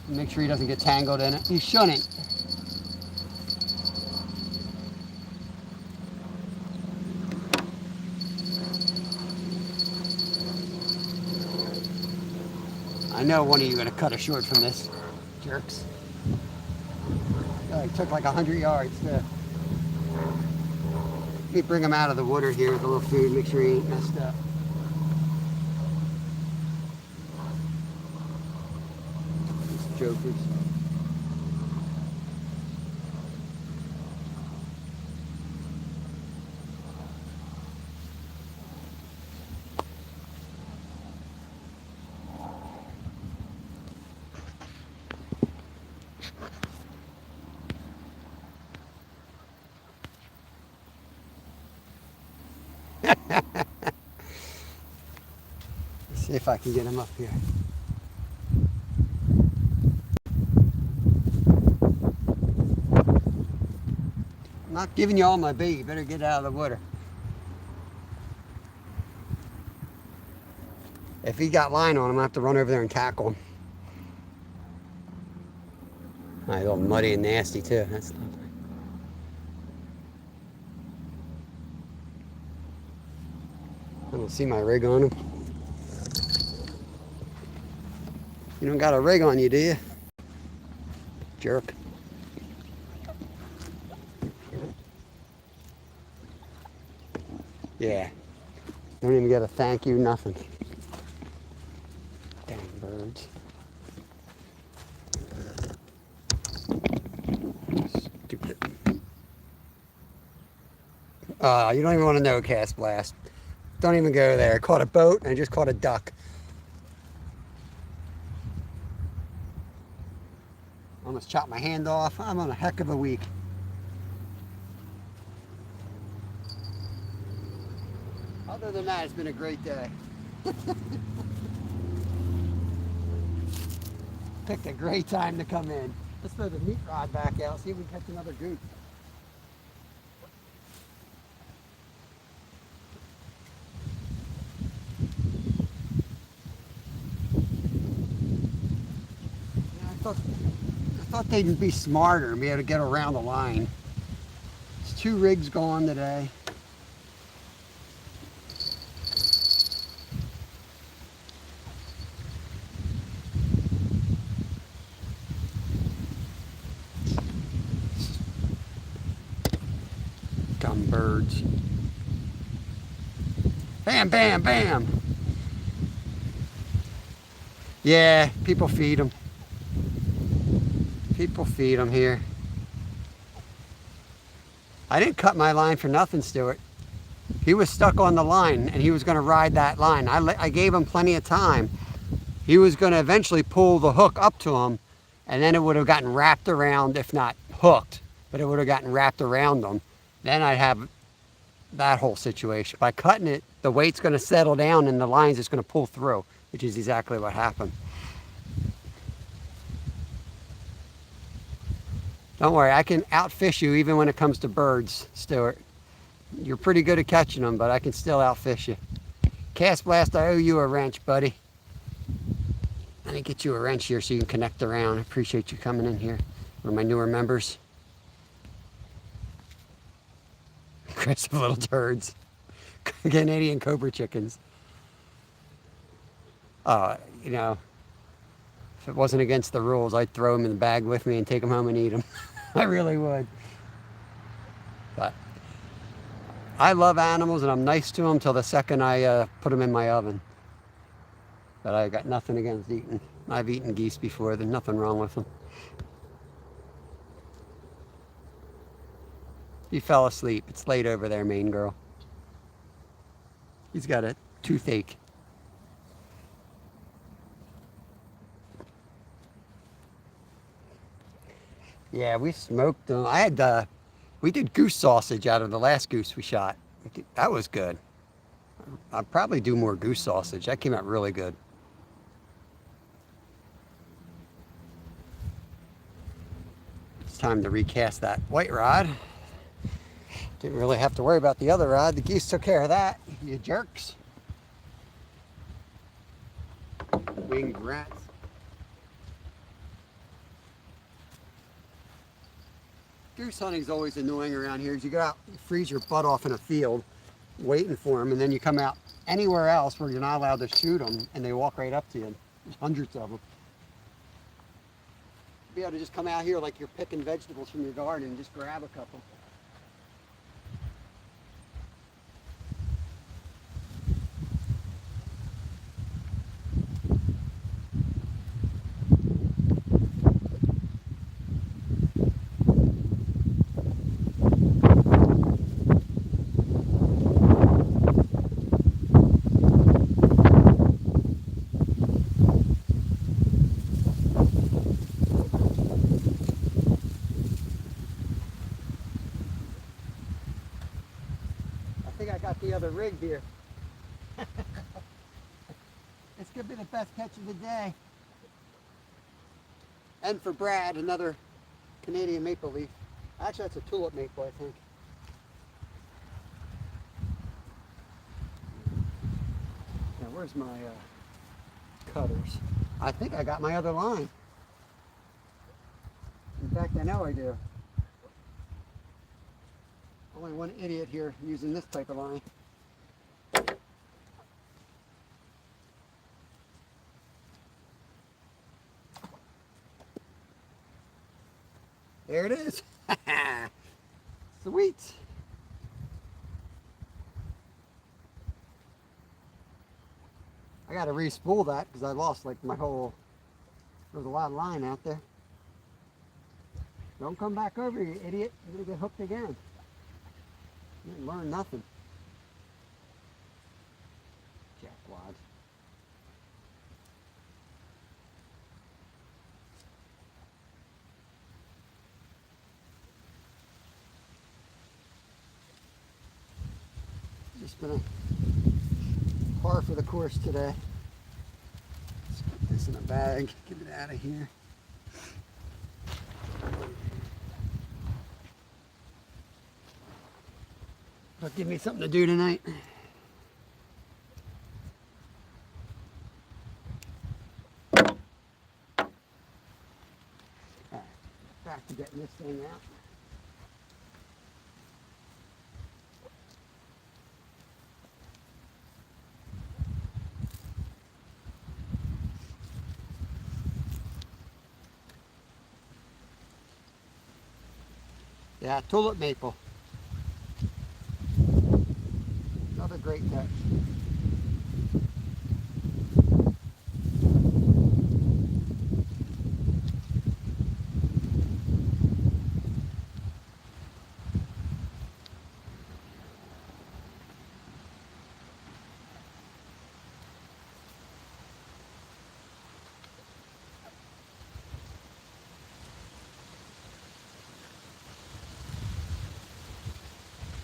Speaker 1: and make sure he doesn't get tangled in it. He shouldn't. I know one of you are gonna cut it short from this, jerks. It took like 100 yards to... Let me bring him out of the water here with a little food, make sure he ain't messed up. These jokers. See if I can get him up here. I'm not giving you all my bait. You better get out of the water. If he got line on him, I have to run over there and tackle him. All right, all muddy and nasty too. That's lovely. I don't see my rig on him. You don't got a rig on you, do you? Jerk. Yeah. Don't even get a thank you, nothing. Dang birds. Stupid. You don't even want to know, Cast Blast. Don't even go there. I caught a boat and I just caught a duck. almost chopped my hand off. I'm on a heck of a week. Other than that, it's been a great day. Picked a great time to come in. Let's throw the meat rod back out, see if we can catch another goose. Yeah, I thought they'd be smarter and be able to get around the line. There's 2 rigs gone today. Dumb birds. Bam, bam, bam. Yeah, people feed them. People feed them here. I didn't cut my line for nothing, Stuart. He was stuck on the line and he was going to ride that line. I gave him plenty of time. He was going to eventually pull the hook up to him, and then it would have gotten wrapped around, if not hooked, but it would have gotten wrapped around him. Then I'd have that whole situation. By cutting it, the weight's going to settle down and the line's just going to pull through, which is exactly what happened. Don't worry, I can outfish you even when it comes to birds, Stuart. You're pretty good at catching them, but I can still outfish you. Cast Blast, I owe you a wrench, buddy. Let me get you a wrench here so you can connect around. I appreciate you coming in here. One of my newer members. Aggressive little turds. Canadian cobra chickens. You know, if it wasn't against the rules, I'd throw them in the bag with me and take them home and eat them. I really would. But I love animals and I'm nice to them till the second I put them in my oven. But I got nothing against eating. I've eaten geese before. There's nothing wrong with them. He fell asleep. It's late over there, Maine girl. He's got a toothache. Yeah, we smoked them. We did goose sausage out of the last goose we shot. That was good. I'll probably do more goose sausage. That came out really good. It's time to recast that white rod. Didn't really have to worry about the other rod. The geese took care of that, you jerks. Winged rats. Goose hunting is always annoying around here. You go out, you freeze your butt off in a field waiting for them, and then you come out anywhere else where you're not allowed to shoot them, and they walk right up to you. There's hundreds of them. Be able to just come out here like you're picking vegetables from your garden and just grab a couple. I think I got the other rig here. This could be the best catch of the day. And for Brad, another Canadian maple leaf. Actually, that's a tulip maple, I think. Now, where's my cutters? I think I got my other line. In fact, I know I do. Only one idiot here using this type of line. There it is. Sweet. I got to re-spool that because I lost like my whole, there was a lot of line out there. Don't come back over, you idiot. You're going to get hooked again. You didn't learn nothing. Jackwad. just been a par for the course today. Let's put this in a bag, get it out of here. But give me something to do tonight. Alright, back to getting this thing out. Yeah, tulip maple. Another great touch.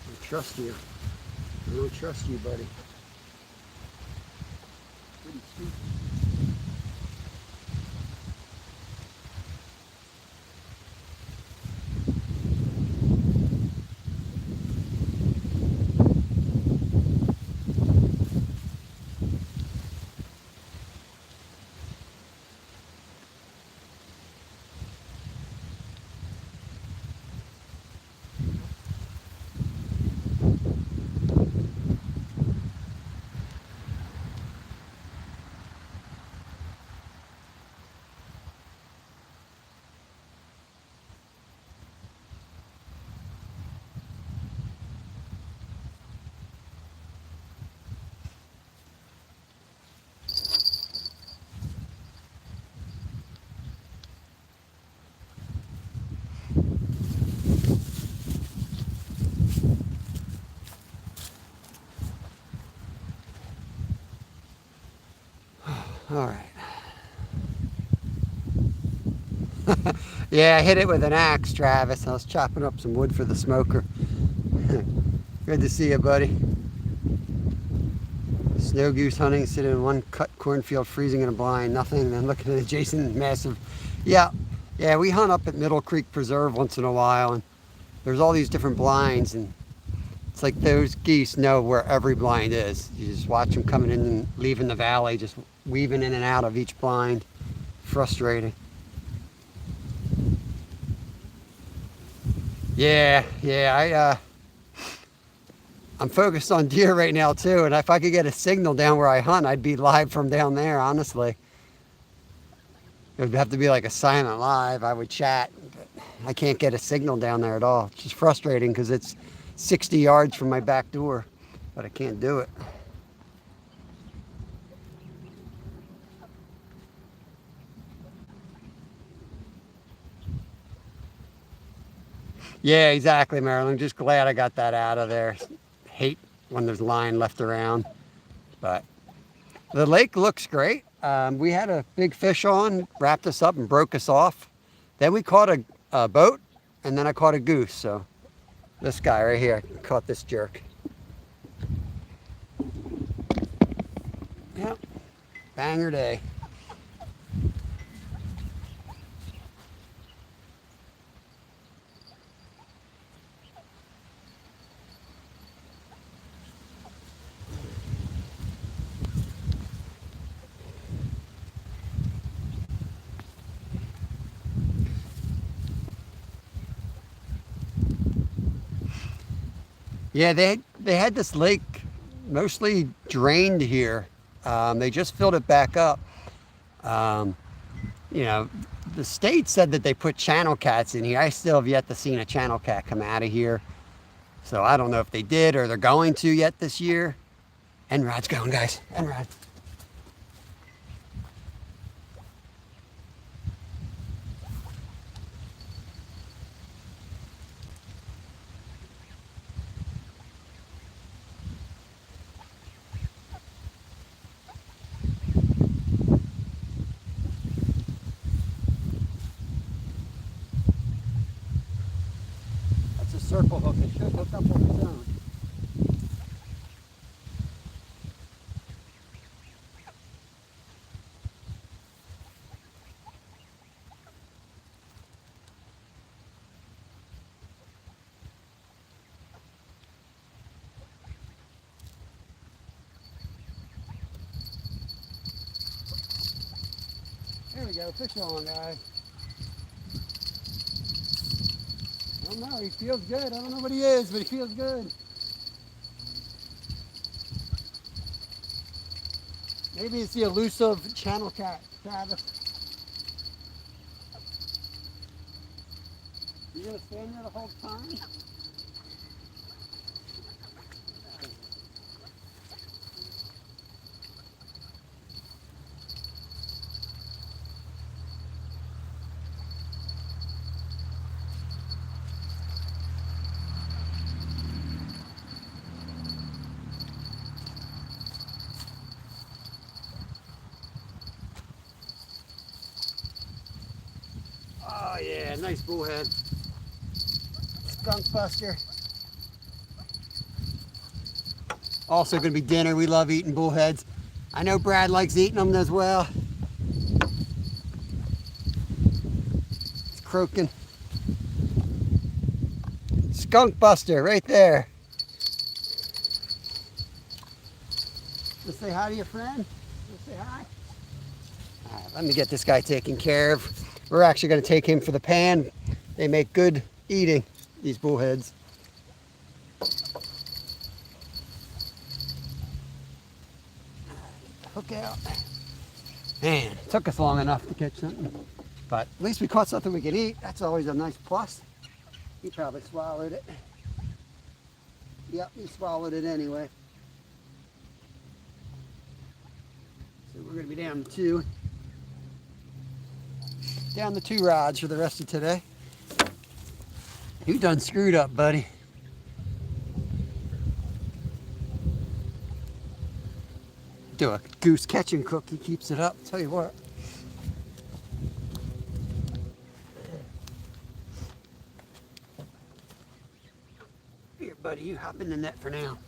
Speaker 1: I trust you. I don't trust you, buddy. Pretty sweet. All right. Yeah, I hit it with an axe, Travis. I was chopping up some wood for the smoker. Good to see you, buddy. Snow goose hunting, sitting in one cut cornfield, freezing in a blind, nothing, and then looking at adjacent massive. Yeah, we hunt up at Middle Creek Preserve once in a while, and there's all these different blinds, and it's like those geese know where every blind is. You just watch them coming in and leaving the valley, just weaving in and out of each blind. Frustrating. I'm focused on deer right now too, and if I could get a signal down where I hunt, I'd be live from down there, honestly. It would have to be like a silent live. I would chat, but I can't get a signal down there at all. It's just frustrating because it's 60 yards from my back door, but I can't do it. Yeah, exactly, Marilyn. Just glad I got that out of there. Hate when there's line left around, but the lake looks great. We had a big fish on, wrapped us up and broke us off. Then we caught a boat, and then I caught a goose. So this guy right here caught this jerk. Yep, banger day. Yeah, they had this lake mostly drained here. They just filled it back up. Um, you know, the state said that they put channel cats in here. I still have yet to see a channel cat come out of here. So I don't know if they did or they're going to yet this year. Enrod's going, guys. Enrod. That's a circle hook. It should hook up on its own. got a fish on, guys. I don't know, he feels good. I don't know what he is, but he feels good. Maybe it's the elusive channel cat, Travis. You gonna stand there the whole time? Oh yeah, nice bullhead. Skunk buster. Also gonna be dinner. We love eating bullheads. I know Brad likes eating them as well. It's croaking. Skunk buster right there. Let's say hi to your friend. Let's say hi. All right, let me get this guy taken care of. We're actually going to take him for the pan. They make good eating, these bullheads. Hook out. Man, it took us long enough to catch something. But at least we caught something we can eat. That's always a nice plus. He probably swallowed it. Yep, he swallowed it anyway. So we're going to be down to two. Down the 2 rods for the rest of today. You done screwed up, buddy. Do a goose catch and cook. He keeps it up. Tell you what. Here, buddy, you hop in the net for now.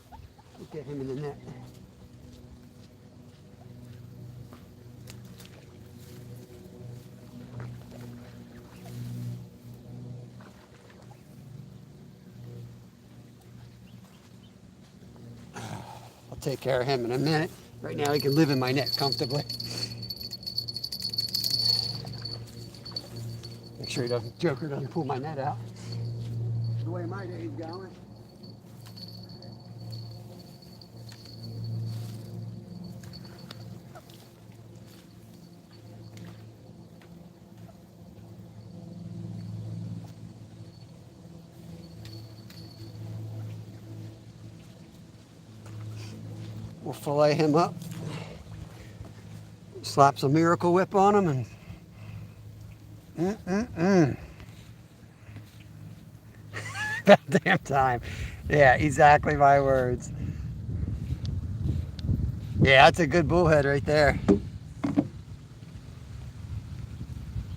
Speaker 1: We'll get him in the net. I'll take care of him in a minute. Right now he can live in my net comfortably. Make sure Joker doesn't pull my net out. The way my day's going. We'll fillet him up, slap some Miracle Whip on him, and about damn time. Yeah, exactly my words. Yeah, that's a good bullhead right there.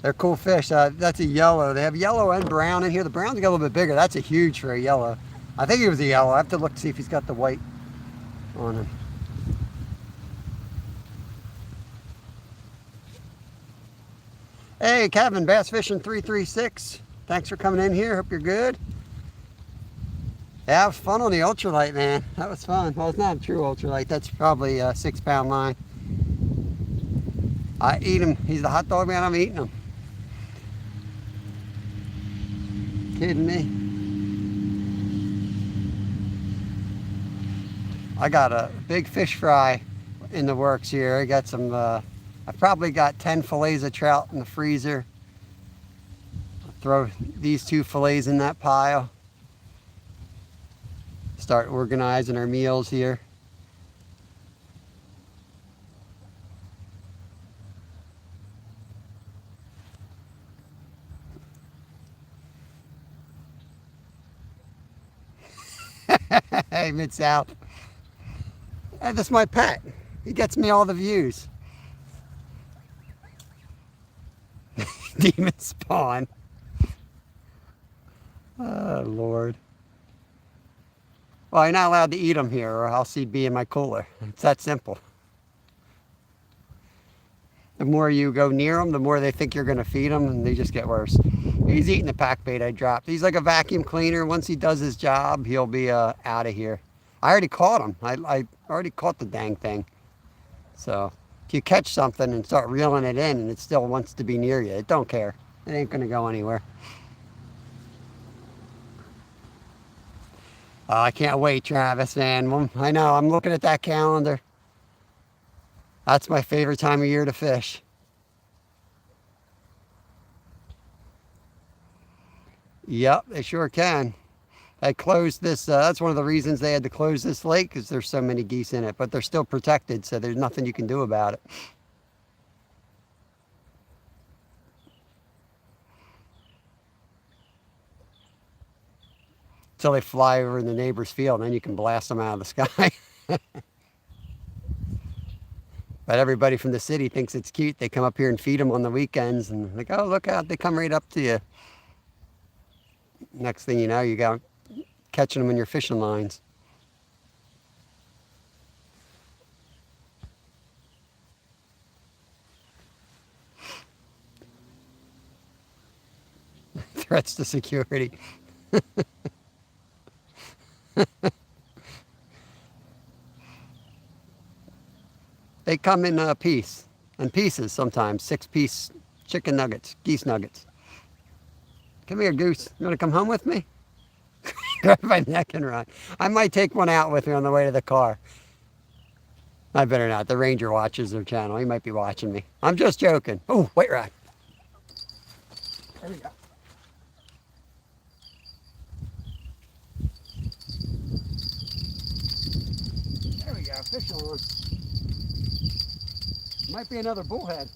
Speaker 1: They're cool fish. That's a yellow. They have yellow and brown in here. The brown's got a little bit bigger. That's a huge for a yellow. I think it was a yellow. I have to look to see if he's got the white on him. Hey, Kevin, Bass Fishing 336. Thanks for coming in here. Hope you're good. Yeah, it was fun on the ultralight, man. That was fun. Well, it's not a true ultralight. That's probably a 6-pound line. I eat him. He's the hot dog man. I'm eating him. Kidding me? I got a big fish fry in the works here. I got some, I've probably got 10 fillets of trout in the freezer. I'll throw these 2 fillets in that pile. Start organizing our meals here. Hey, Mid-South. Hey, that's my pet. He gets me all the views. Demon spawn. Oh, Lord. Well, you're not allowed to eat them here or else he'd be in my cooler. It's that simple. The more you go near them, the more they think you're going to feed them, and they just get worse. He's eating the pack bait I dropped. He's like a vacuum cleaner. Once he does his job, he'll be out of here. I already caught him. I already caught the dang thing. So If you catch something and start reeling it in and it still wants to be near you, it don't care. It ain't going to go anywhere. Oh, I can't wait, Travis, man. I know, I'm looking at that calendar. That's my favorite time of year to fish. Yep, they sure can. They closed this, that's one of the reasons they had to close this lake, because there's so many geese in it, but they're still protected, so there's nothing you can do about it. Until they fly over in the neighbor's field, and then you can blast them out of the sky. But everybody from the city thinks it's cute. They come up here and feed them on the weekends, and like, oh, look out, they come right up to you. Next thing you know, you got catching them in your fishing lines. Threats to security. They come in pieces sometimes. 6-piece chicken nuggets, geese nuggets. Come here, Goose. You want to come home with me? Grab my neck and run. I might take one out with me on the way to the car. I better not. The ranger watches their channel. He might be watching me. I'm just joking. Oh, wait, right. There we go. There we go. Fish on. Might be another bullhead.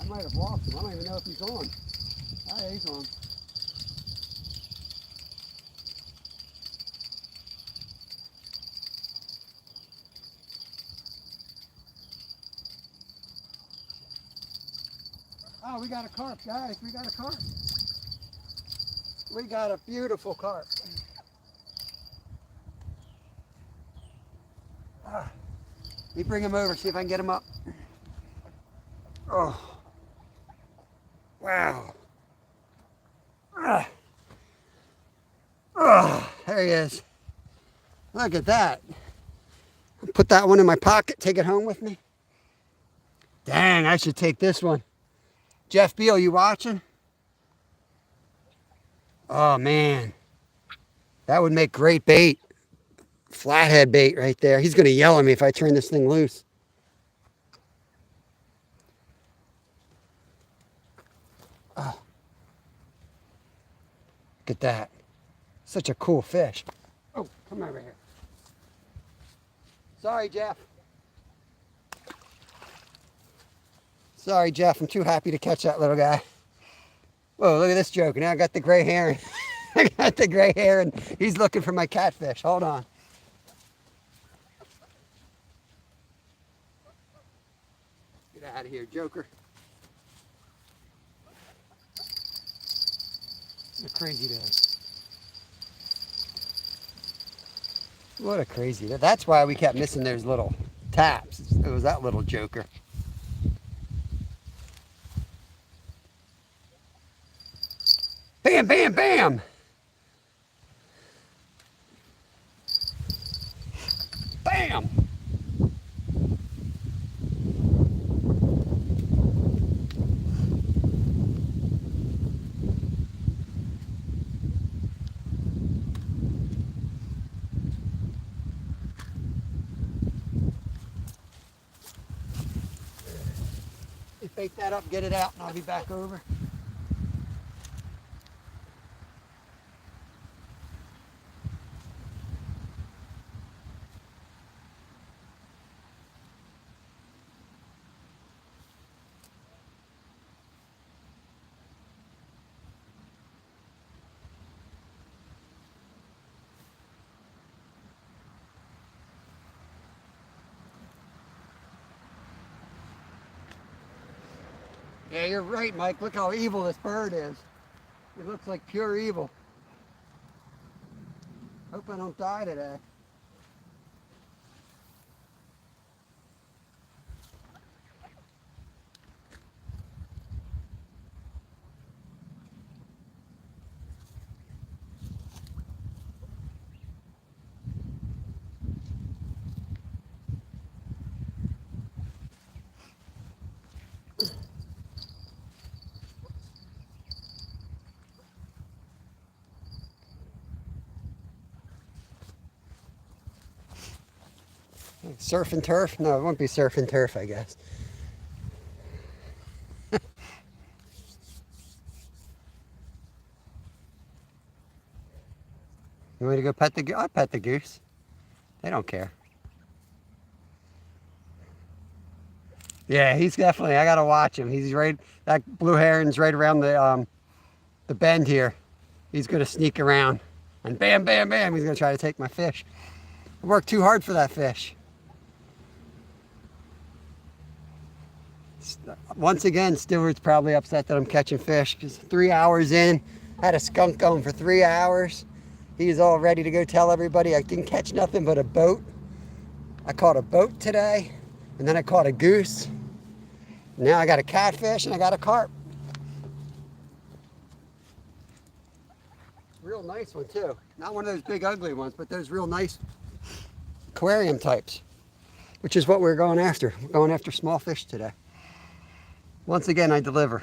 Speaker 1: I might have lost him. I don't even know if he's on. Oh, yeah, he's on. Oh, we got a carp, guys. We got a carp. We got a beautiful carp. Let me bring him over, see if I can get him up. Oh, wow. Oh, there he is. Look at that. Put that one in my pocket, take it home with me. Dang, I should take this one. Jeff Beal, you watching? Oh, man. That would make great bait. Flathead bait right there. He's going to yell at me if I turn this thing loose. Oh. Look at that. Such a cool fish. Oh, come over here. Sorry, Jeff. Sorry, Jeff. I'm too happy to catch that little guy. Whoa, look at this joke. Now I got the gray hair. I got the gray hair, and he's looking for my catfish. Hold on. Get out of here, Joker. What a crazy day. What a crazy day. That's why we kept missing those little taps. It was that little joker. Bam, bam, bam. Bam. You bake that up, get it out, and I'll be back over. Yeah, you're right, Mike. Look how evil this bird is. It looks like pure evil. Hope I don't die today. Surf and turf? No, it won't be surf and turf, I guess. You want me to go pet the goose? I'll pet the goose. They don't care. Yeah, he's definitely, I gotta watch him. He's right, that blue heron's right around the bend here. He's gonna sneak around and bam, bam, bam, he's gonna try to take my fish. I worked too hard for that fish. Once again, Stewart's probably upset that I'm catching fish because 3 hours in, I had a skunk going for 3 hours. He's all ready to go tell everybody I didn't catch nothing but a boat. I caught a boat today, and then I caught a goose. Now I got a catfish and I got a carp. Real nice one too. Not one of those big ugly ones, but those real nice aquarium types, which is what we're going after. We're going after small fish today. Once again, I deliver.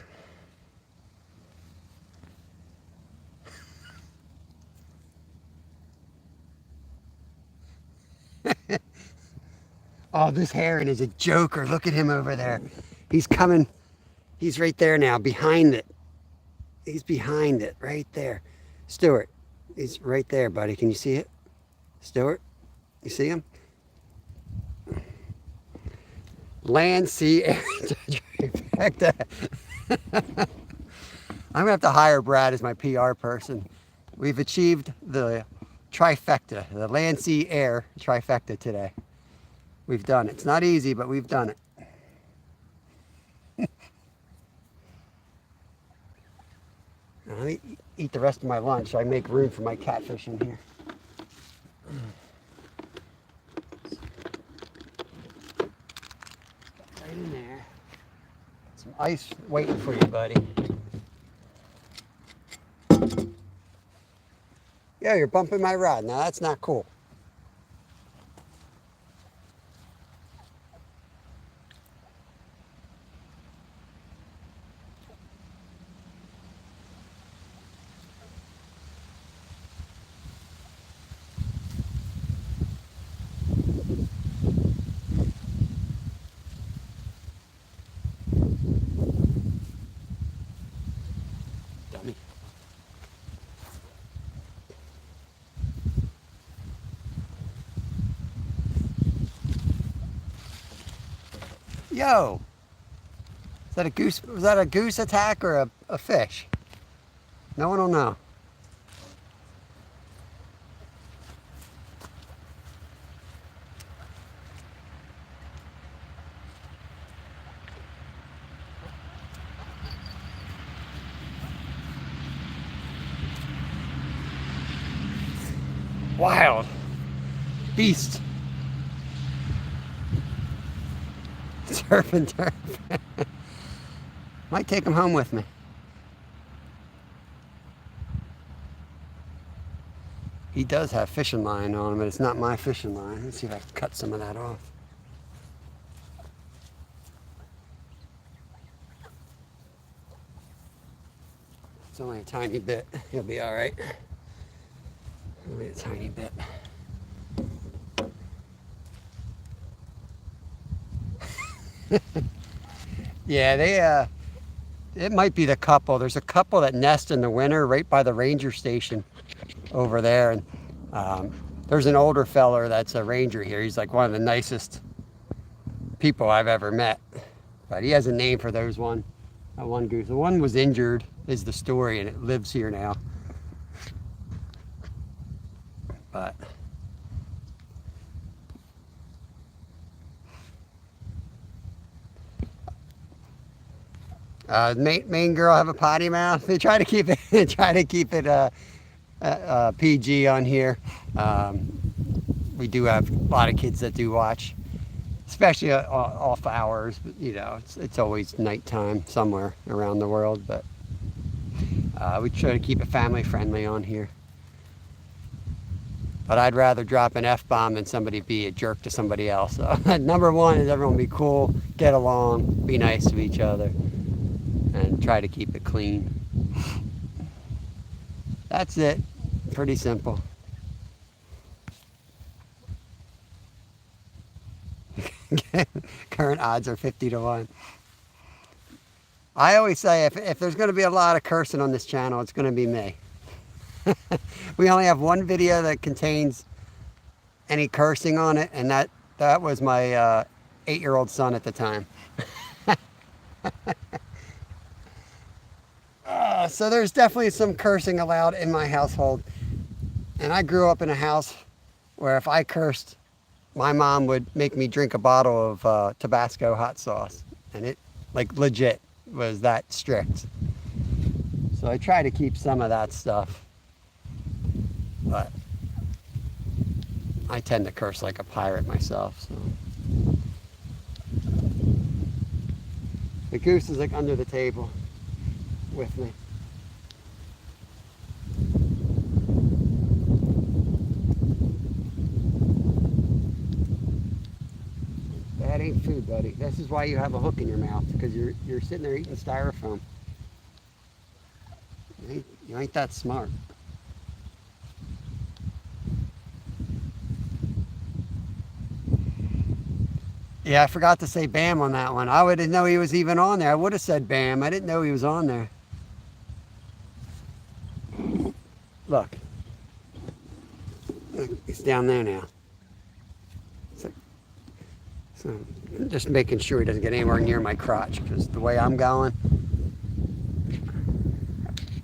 Speaker 1: Oh, this heron is a joker. Look at him over there. He's coming. He's right there now, behind it. He's behind it, right there. Stewart, he's right there, buddy. Can you see it? Stewart, you see him? Land, sea, air, trifecta. I'm gonna have to hire Brad as my PR person. We've achieved the trifecta, the land, sea, air trifecta today. We've done it. It's not easy, but we've done it. Now, let me eat the rest of my lunch so I make room for my catfish in here. Right in there. Some ice waiting for you, buddy. Yeah, you're bumping my rod. Now that's not cool. Dummy. Yo, is that a goose? Was that a goose attack or a fish? No one will know. Wild beast. Surf and turf. Might take him home with me. He does have fishing line on him, but it's not my fishing line. Let's see if I can cut some of that off. It's only a tiny bit. He'll be all right. Only a tiny bit. Yeah, it might be the couple. There's a couple that nest in the winter right by the ranger station over there. And there's an older feller that's a ranger here. He's like one of the nicest people I've ever met. But he has a name for that one goose. The one was injured is the story, and it lives here now. But main girl have a potty mouth. They try to keep it PG on here. We do have a lot of kids that do watch, especially off hours. But you know, it's always nighttime somewhere around the world. But we try to keep it family friendly on here. But I'd rather drop an F-bomb than somebody be a jerk to somebody else. So, number one is everyone be cool, get along, be nice to each other, and try to keep it clean. That's it. Pretty simple. Current odds are 50 to 1. I always say if there's going to be a lot of cursing on this channel, it's going to be me. We only have one video that contains any cursing on it, and that was my 8-year-old son at the time. So there's definitely some cursing allowed in my household. And I grew up in a house where if I cursed, my mom would make me drink a bottle of Tabasco hot sauce. And it, like, legit was that strict. So I try to keep some of that stuff. But I tend to curse like a pirate myself. So the goose is like under the table with me. That ain't food, buddy. This is why you have a hook in your mouth, because you're sitting there eating styrofoam. You ain't that smart. Yeah, I forgot to say Bam on that one. I didn't know he was even on there. I would have said Bam. I didn't know he was on there. Look. He's down there now. So just making sure he doesn't get anywhere near my crotch, because the way I'm going,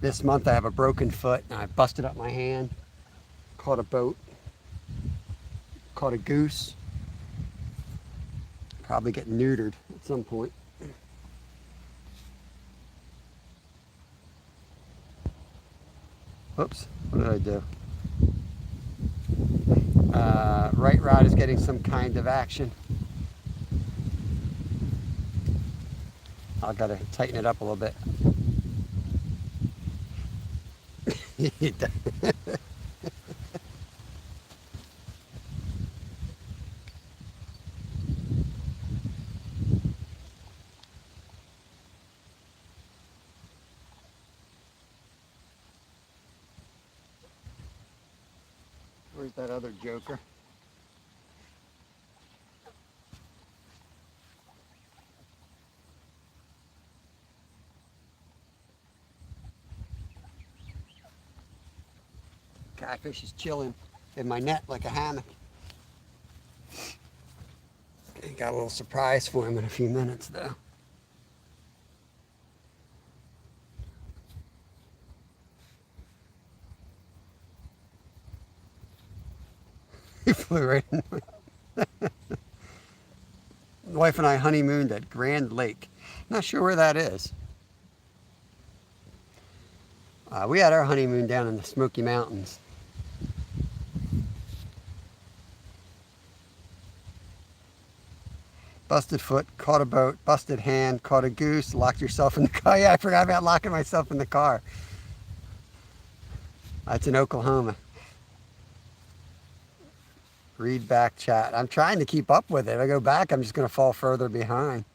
Speaker 1: this month I have a broken foot and I busted up my hand, caught a boat, caught a goose, probably get neutered at some point. Oops, what did I do? Right rod is getting some kind of action. I've got to tighten it up a little bit. Where's that other joker? Catfish is chilling in my net like a hammock. Got a little surprise for him in a few minutes though. He flew right in. My wife and I honeymooned at Grand Lake. Not sure where that is. We had our honeymoon down in the Smoky Mountains. Busted foot, caught a boat, busted hand, caught a goose, locked yourself in the car. Yeah, I forgot about locking myself in the car. That's in Oklahoma. Read back chat. I'm trying to keep up with it. If I go back, I'm just going to fall further behind.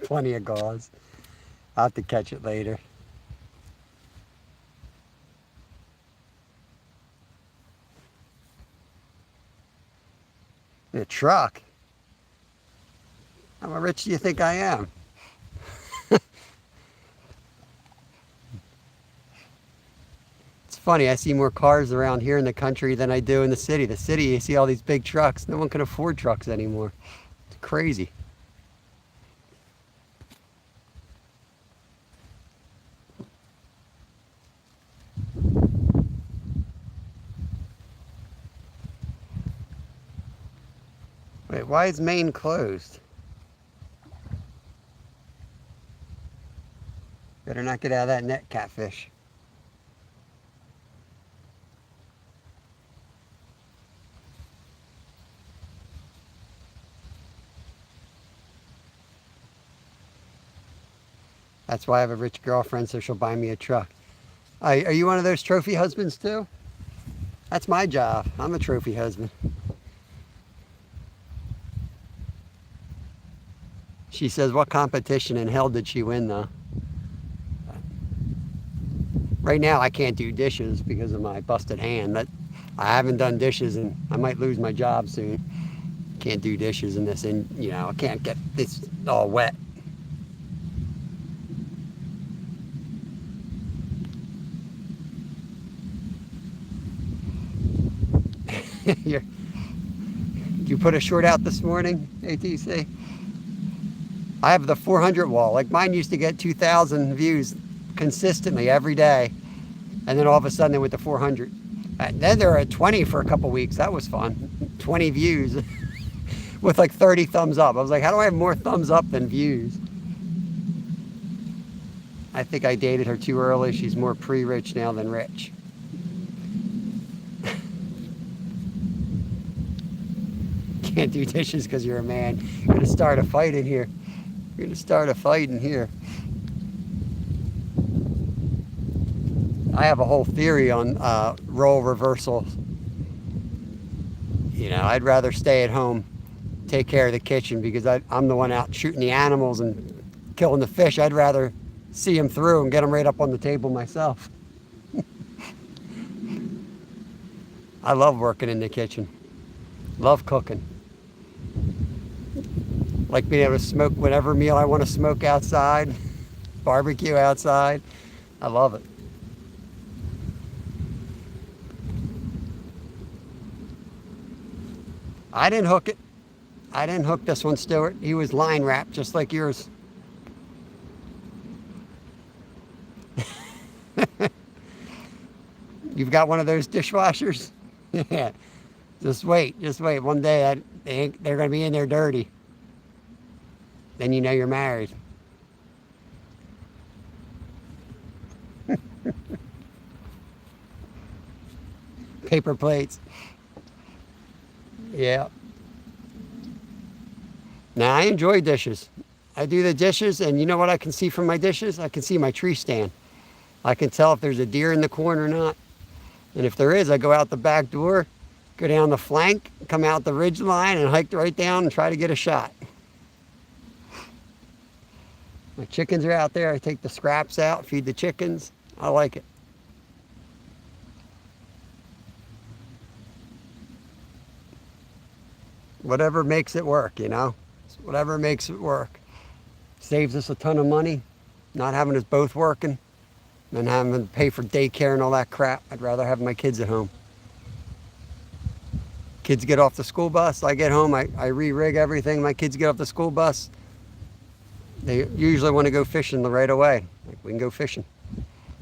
Speaker 1: Plenty of gauze. I'll have to catch it later. In a truck? How rich do you think I am? It's funny, I see more cars around here in the country than I do in the city. The city, you see all these big trucks. No one can afford trucks anymore. It's crazy. Wait, why is Maine closed? Better not get out of that net, catfish. That's why I have a rich girlfriend, so she'll buy me a truck. Are you one of those trophy husbands too? That's my job. I'm a trophy husband. She says, what competition in hell did she win, though? Right now, I can't do dishes because of my busted hand. I haven't done dishes, and I might lose my job soon. Can't do dishes in this, and I can't get this all wet. You put a short out this morning, ATC? I have the 400 wall. Like mine used to get 2,000 views consistently every day. And then all of a sudden they went to 400. And then they were at 20 for a couple weeks. That was fun. 20 views with like 30 thumbs up. I was like, how do I have more thumbs up than views? I think I dated her too early. She's more pre-rich now than rich. Can't do dishes because you're a man. You're going to start a fight in here. You're going to start a fight in here. I have a whole theory on role reversal. I'd rather stay at home, take care of the kitchen, because I'm the one out shooting the animals and killing the fish. I'd rather see them through and get them right up on the table myself. I love working in the kitchen. Love cooking. Like being able to smoke whatever meal I want to smoke outside, barbecue outside. I love it. I didn't hook it. I didn't hook this one, Stuart. He was line wrapped just like yours. You've got one of those dishwashers? Yeah. Just wait. One day they're going to be in there dirty. Then you know you're married. Paper plates. Yeah. Now, I enjoy dishes. I do the dishes, and you know what I can see from my dishes? I can see my tree stand. I can tell if there's a deer in the corn or not. And if there is, I go out the back door, go down the flank, come out the ridge line, and hike right down and try to get a shot. My chickens are out there. I take the scraps out, feed the chickens. I like it. Whatever makes it work, Whatever makes it work. Saves us a ton of money, not having us both working, and having to pay for daycare and all that crap. I'd rather have my kids at home. Kids get off the school bus. I get home. I re-rig everything. My kids get off the school bus. They usually want to go fishing right away. Like, we can go fishing.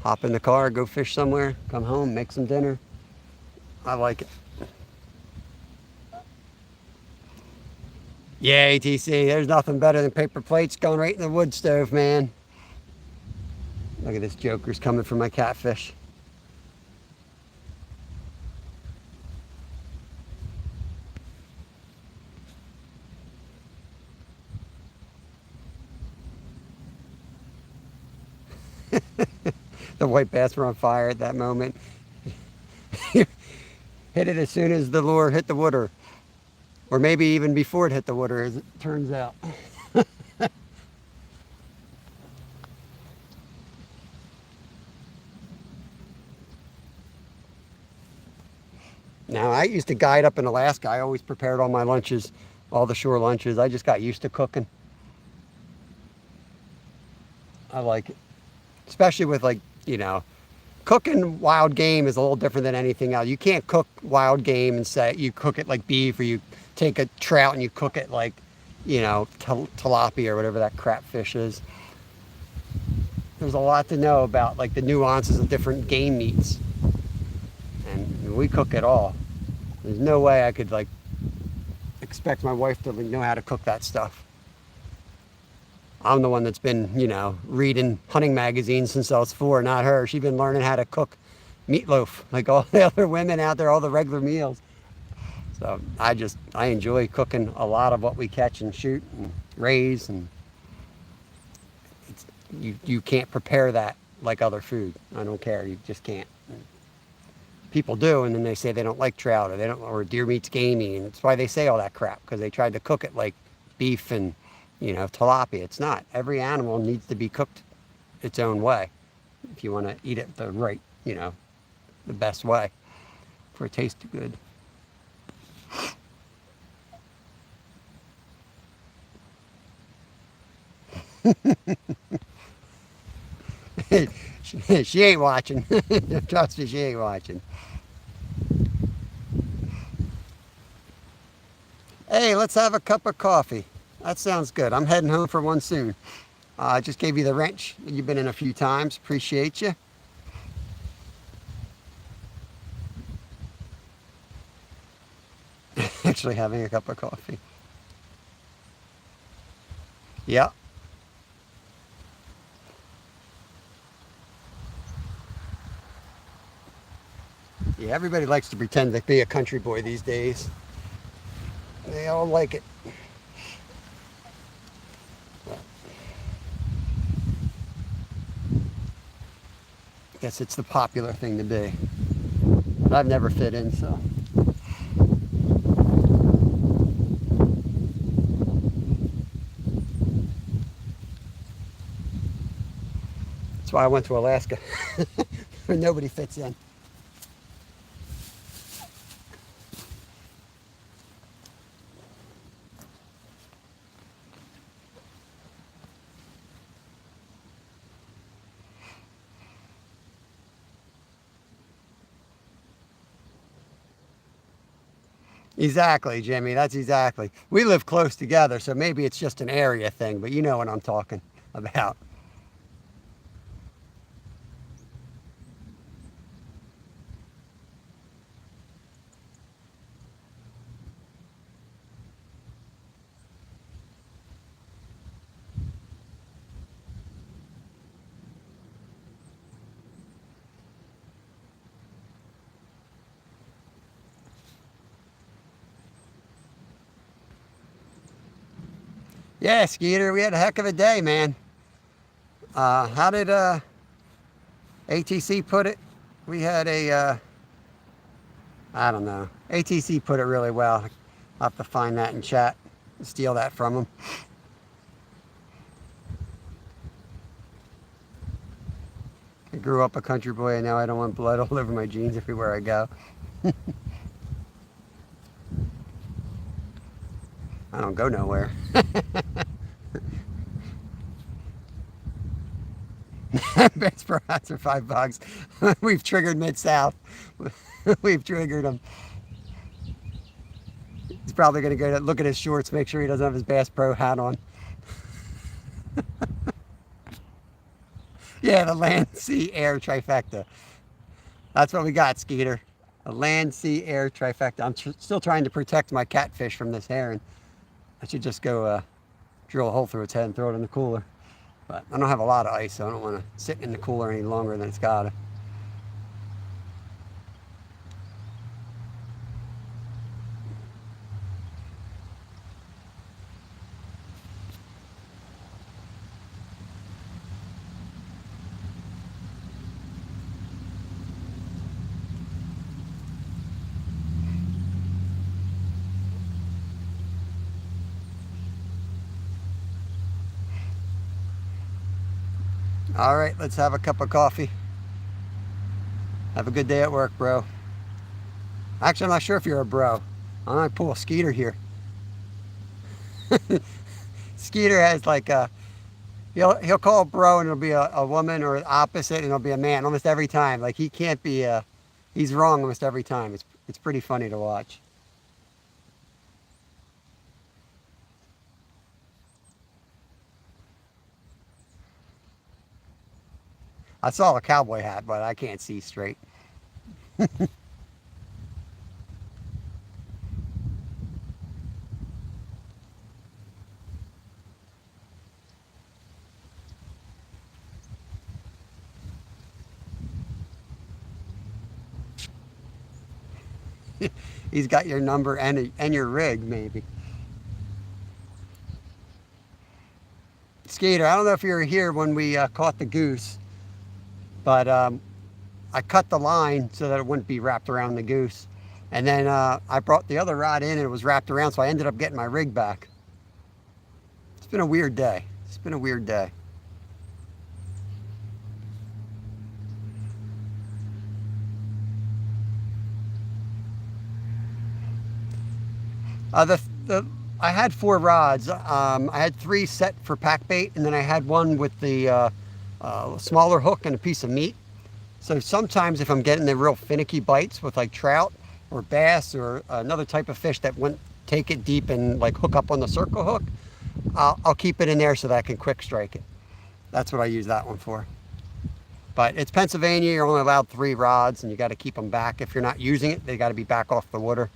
Speaker 1: Hop in the car, go fish somewhere, come home, make some dinner. I like it. Yeah, ATC, there's nothing better than paper plates going right in the wood stove, man. Look at this joker's coming for my catfish. The white bass were on fire at that moment. Hit it as soon as the lure hit the water. Or maybe even before it hit the water, as it turns out. Now, I used to guide up in Alaska. I always prepared all my lunches, all the shore lunches. I just got used to cooking. I like it. Especially with, cooking wild game is a little different than anything else. You can't cook wild game and say you cook it like beef, or you take a trout and you cook it like, tilapia or whatever that crap fish is. There's a lot to know about, the nuances of different game meats. And we cook it all. There's no way I could, expect my wife to know how to cook that stuff. I'm the one that's been, reading hunting magazines since I was 4, not her. She's been learning how to cook meatloaf, like all the other women out there, all the regular meals. So I enjoy cooking a lot of what we catch and shoot and raise, and you can't prepare that like other food. I don't care, you just can't. People do, and then they say they don't like trout, or deer meat's gamey, and that's why they say all that crap, because they tried to cook it like beef and tilapia. It's not. Every animal needs to be cooked its own way if you want to eat it the right, the best way for it to taste good. She ain't watching. Trust me, she ain't watching. Hey, let's have a cup of coffee. That sounds good. I'm heading home for one soon. I just gave you the wrench. You've been in a few times. Appreciate you. Actually having a cup of coffee. Yeah. Yeah, everybody likes to pretend to be a country boy these days. They all like it. I guess it's the popular thing to be. But I've never fit in, so. That's why I went to Alaska, where nobody fits in. Exactly, Jimmy. That's exactly. We live close together, so maybe it's just an area thing, but you know what I'm talking about. Yeah, Skeeter, we had a heck of a day, man. How did ATC put it? We had I don't know. ATC put it really well. I'll have to find that in chat and steal that from him. I grew up a country boy and now I don't want blood all over my jeans everywhere I go. I don't go nowhere. Best products are $5. We've triggered Mid-South. We've triggered him. He's probably going to go look at his shorts, make sure he doesn't have his Bass Pro hat on. Yeah, the land, sea, air trifecta. That's what we got, Skeeter. A land, sea, air trifecta. I'm still trying to protect my catfish from this heron. I should just go drill a hole through its head and throw it in the cooler. But I don't have a lot of ice, so I don't want to sit in the cooler any longer than it's got to. All right, let's have a cup of coffee. Have a good day at work, bro. Actually, I'm not sure if you're a bro. I might pull a Skeeter here. Skeeter has like he'll call a bro and it'll be a woman or opposite and it'll be a man almost every time. Like he can't be he's wrong almost every time. It's pretty funny to watch. I saw a cowboy hat, but I can't see straight. He's got your number and your rig, maybe. Skater, I don't know if you were here when we caught the goose, but I cut the line so that it wouldn't be wrapped around the goose. And then I brought the other rod in and it was wrapped around, so I ended up getting my rig back. been a weird day. It's been a weird day. The I had 4 rods. I had 3 set for pack bait, and then I had one with the smaller hook and a piece of meat. So sometimes if I'm getting the real finicky bites with like trout or bass or another type of fish that wouldn't take it deep and like hook up on the circle hook, I'll keep it in there so that I can quick strike it. That's what I use that one for. But it's Pennsylvania, you're only allowed 3 rods and you got to keep them back. If you're not using it, they got to be back off the water.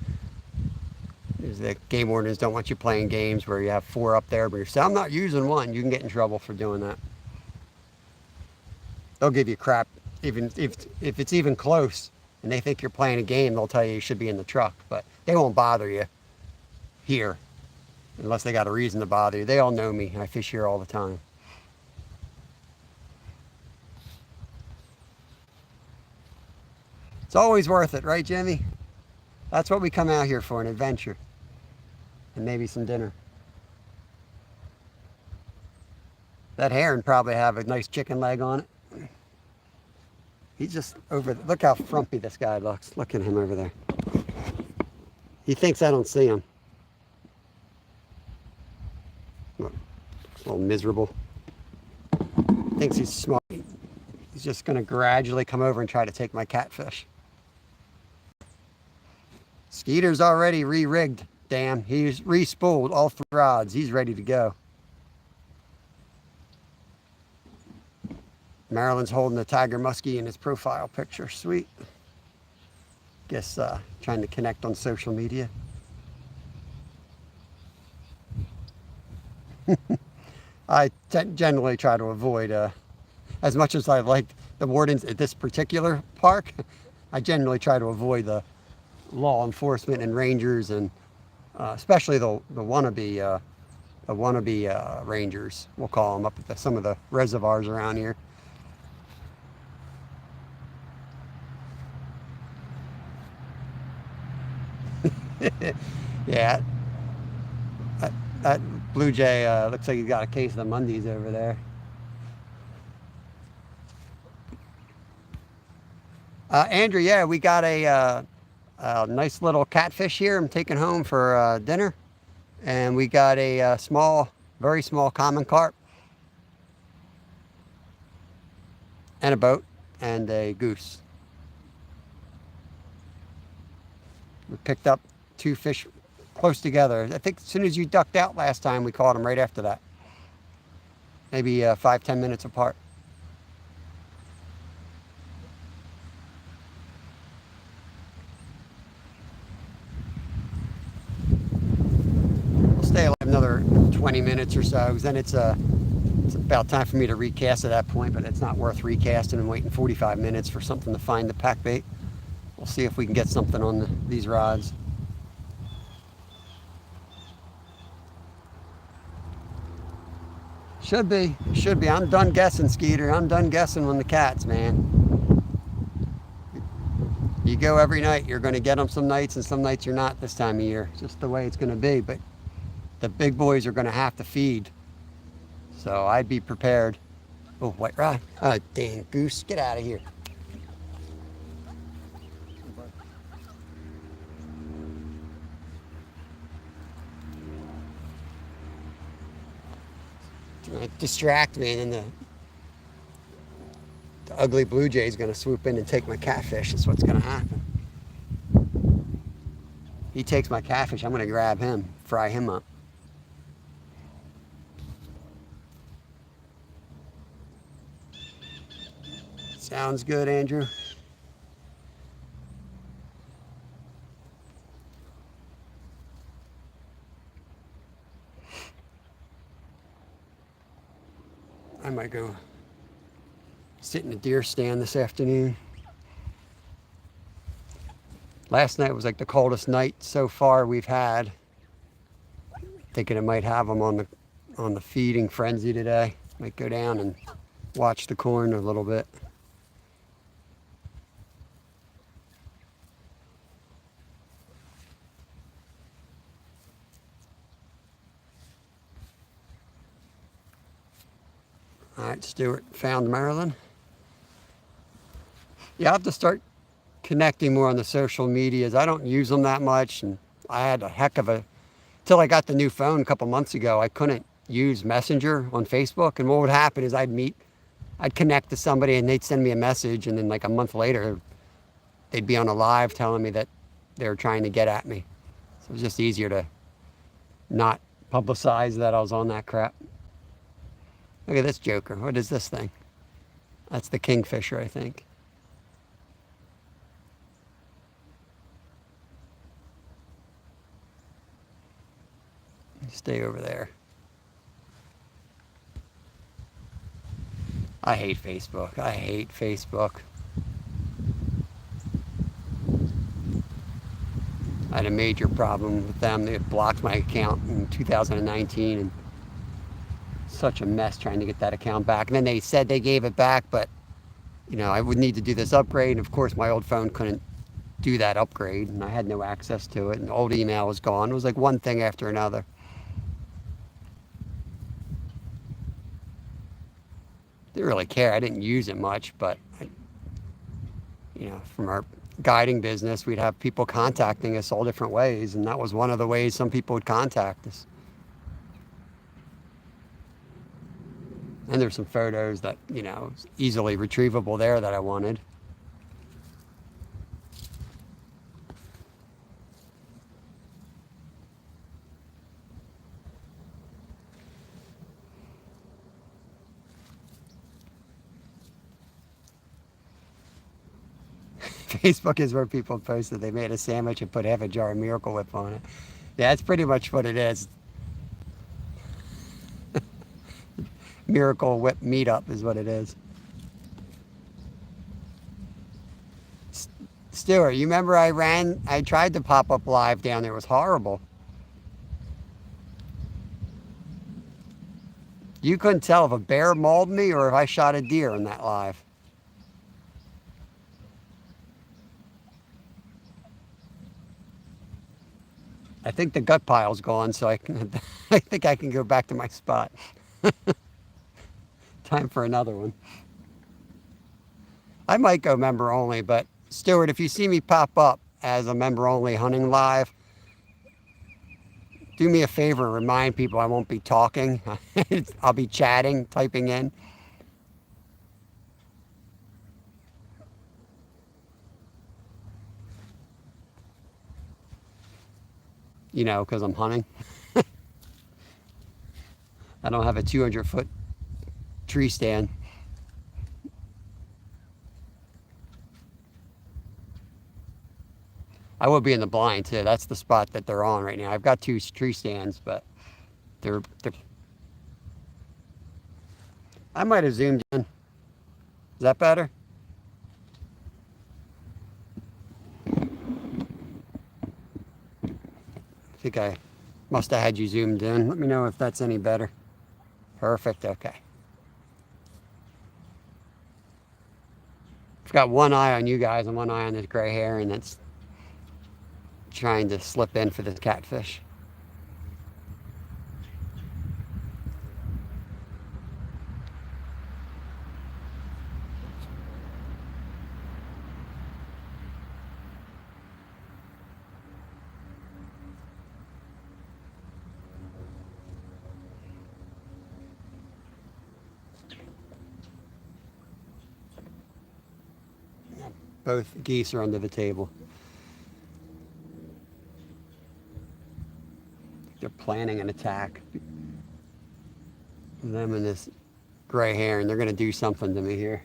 Speaker 1: The game wardens don't want you playing games where you have 4 up there, but you say, I'm not using one. You can get in trouble for doing that. They'll give you crap, even if it's even close and they think you're playing a game, they'll tell you should be in the truck, but they won't bother you here unless they got a reason to bother you. They all know me. I fish here all the time. It's always worth it, right, Jimmy? That's what we come out here for, an adventure. And maybe some dinner. That heron probably have a nice chicken leg on it. He's just over there. Look how frumpy this guy looks. Look at him over there. He thinks I don't see him. Look, a little miserable. Thinks he's smart. He's just going to gradually come over and try to take my catfish. Skeeter's already re-rigged. Damn, he's re-spooled all 3 rods. He's ready to go. Marilyn's holding the tiger muskie in his profile picture. Sweet. Guess trying to connect on social media. I generally try to avoid, as much as I like the wardens at this particular park, I generally try to avoid the law enforcement and rangers, and especially the wannabe rangers, we'll call them, up at some of the reservoirs around here. Yeah, that blue jay looks like he's got a case of the Mondays over there. Andrew, yeah, we got a nice little catfish here I'm taking home for dinner. And we got a small, very small common carp. And a boat and a goose. We picked up 2 fish close together. I think as soon as you ducked out last time, we caught them right after that. Maybe 5-10 minutes apart. We'll stay alive another 20 minutes or so, because then it's about time for me to recast at that point, but it's not worth recasting and waiting 45 minutes for something to find the pack bait. We'll see if we can get something on these rods. Should be. I'm done guessing, Skeeter. I'm done guessing on the cats, man. You go every night, you're going to get them some nights, and some nights you're not this time of year. It's just the way it's going to be, but the big boys are going to have to feed. So I'd be prepared. Oh, white rod. Oh, dang goose. Get out of here. Distract me, and then the ugly blue jay is going to swoop in and take my catfish. That's what's going to happen. He takes my catfish, I'm going to grab him, fry him up. Sounds good, Andrew. I might go sit in a deer stand this afternoon. Last night was like the coldest night so far we've had. Thinking it might have them on the feeding frenzy today. Might go down and watch the corn a little bit. right, Stuart found Maryland. Yeah, I have to start connecting more on the social medias. I don't use them that much, and I had a heck of a till I got the new phone a couple months ago. I couldn't use Messenger on Facebook, and what would happen is I'd connect to somebody, and they'd send me a message, and then like a month later, they'd be on a live telling me that they were trying to get at me. So it was just easier to not publicize that I was on that crap. Look at this joker. What is this thing? That's the kingfisher, I think. Stay over there. I hate Facebook. I hate Facebook. I had a major problem with them. They blocked my account in 2019, and such a mess trying to get that account back. And then they said they gave it back, but I would need to do this upgrade. And of course, my old phone couldn't do that upgrade, and I had no access to it. And the old email was gone. It was like one thing after another. Didn't really care. I didn't use it much, but from our guiding business, we'd have people contacting us all different ways, and that was one of the ways some people would contact us. And there's some photos that, easily retrievable there that I wanted. Facebook is where people post that they made a sandwich and put half a jar of Miracle Whip on it. Yeah, that's pretty much what it is. Miracle Whip meetup is what it is. Stuart, you remember I tried to pop up live down there. It was horrible. You couldn't tell if a bear mauled me or if I shot a deer in that live. I think the gut pile's gone, so I think I can go back to my spot. Time for another one. I might go member only, but Stuart, if you see me pop up as a member only hunting live, do me a favor and remind people I won't be talking. I'll be chatting, typing in. Because I'm hunting. I don't have a 200-foot tree stand. I will be in the blind too. That's the spot that they're on right now. I've got 2 tree stands, but they're I might have zoomed in. Is that better? I think I must have had you zoomed in. Let me know if that's any better. Perfect, okay. I've got one eye on you guys and one eye on this gray hair, and that's trying to slip in for this catfish. Both geese are under the table. They're planning an attack. Them and this gray hair, and they're going to do something to me here.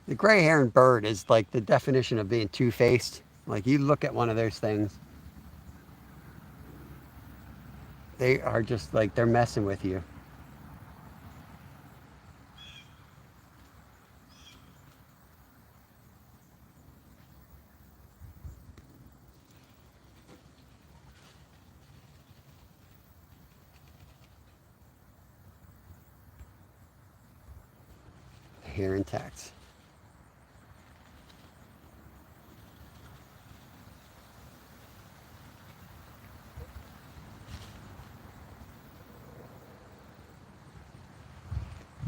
Speaker 1: The gray heron bird is like the definition of being two-faced. Like, you look at one of those things, they are just like, they're messing with you. hair intact.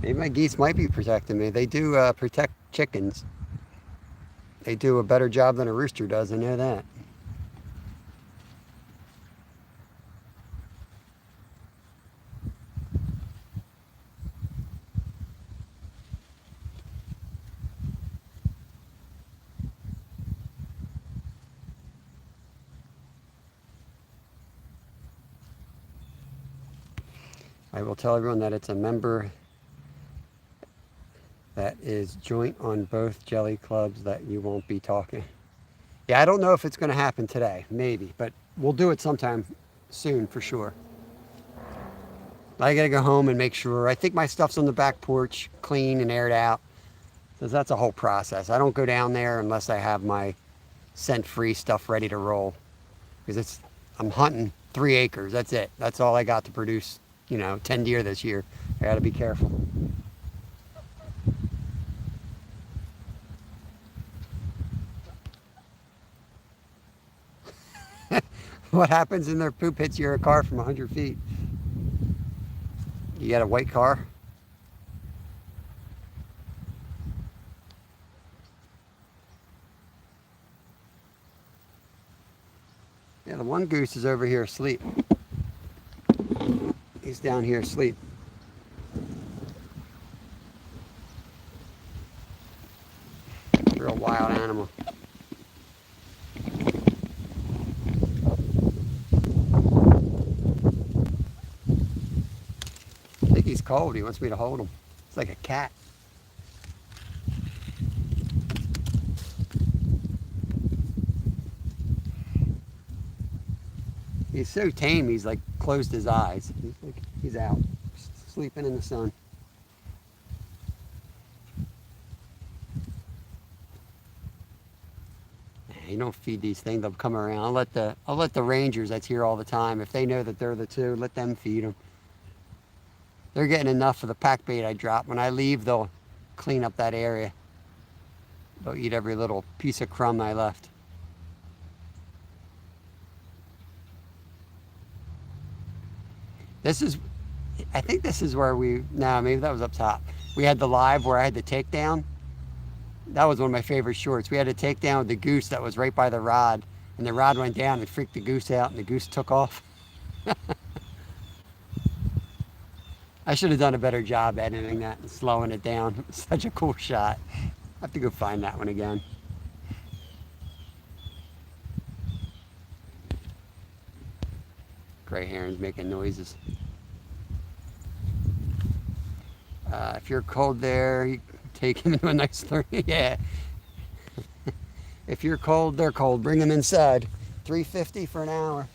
Speaker 1: Maybe my geese might be protecting me. They do protect chickens. They do a better job than a rooster does, I know that. I will tell everyone that it's a member that is joint on both jelly clubs that you won't be talking. Yeah, I don't know if it's going to happen today, maybe, but we'll do it sometime soon for sure. I got to go home and make sure. I think my stuff's on the back porch, clean and aired out. Because that's a whole process. I don't go down there unless I have my scent-free stuff ready to roll. Because I'm hunting 3 acres. That's it. That's all I got to produce, 10 deer this year. I got to be careful. What happens in their poop hits your car from 100 feet? You got a white car? Yeah, the one goose is over here asleep. He's down here asleep. Real wild animal. I think he's cold. He wants me to hold him. It's like a cat. He's so tame, he's like closed his eyes. He's out, sleeping in the sun. You don't feed these things, they'll come around. I'll let the rangers that's here all the time, if they know that they're the two, let them feed them. They're getting enough of the pack bait I drop. When I leave, they'll clean up that area. They'll eat every little piece of crumb I left. I think this is where maybe that was up top. We had the live where I had the takedown. That was one of my favorite shorts. We had a takedown with the goose that was right by the rod, and the rod went down and freaked the goose out, and the goose took off. I should have done a better job editing that and slowing it down. It was such a cool shot. I have to go find that one again. Gray heron's making noises. If you're cold there, you take him into a nice yeah. If you're cold, they're cold. Bring them inside. $3.50 for an hour.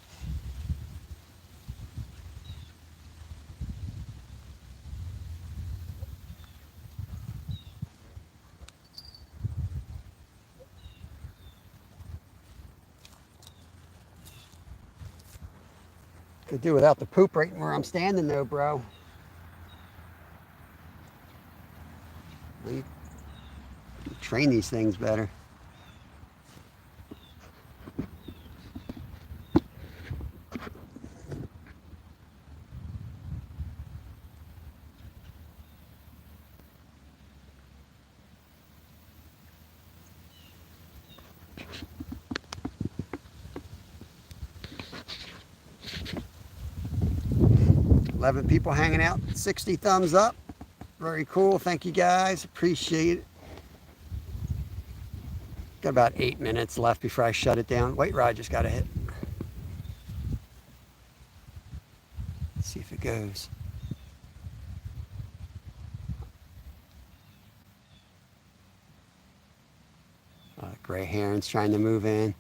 Speaker 1: Could do without the poop right where I'm standing though, bro. We train these things better. $11 people hanging out, 60 thumbs up. Very cool. Thank you guys. Appreciate it. Got about 8 minutes left before I shut it down. White rod just got a hit. Let's see if it goes. Gray heron's trying to move in.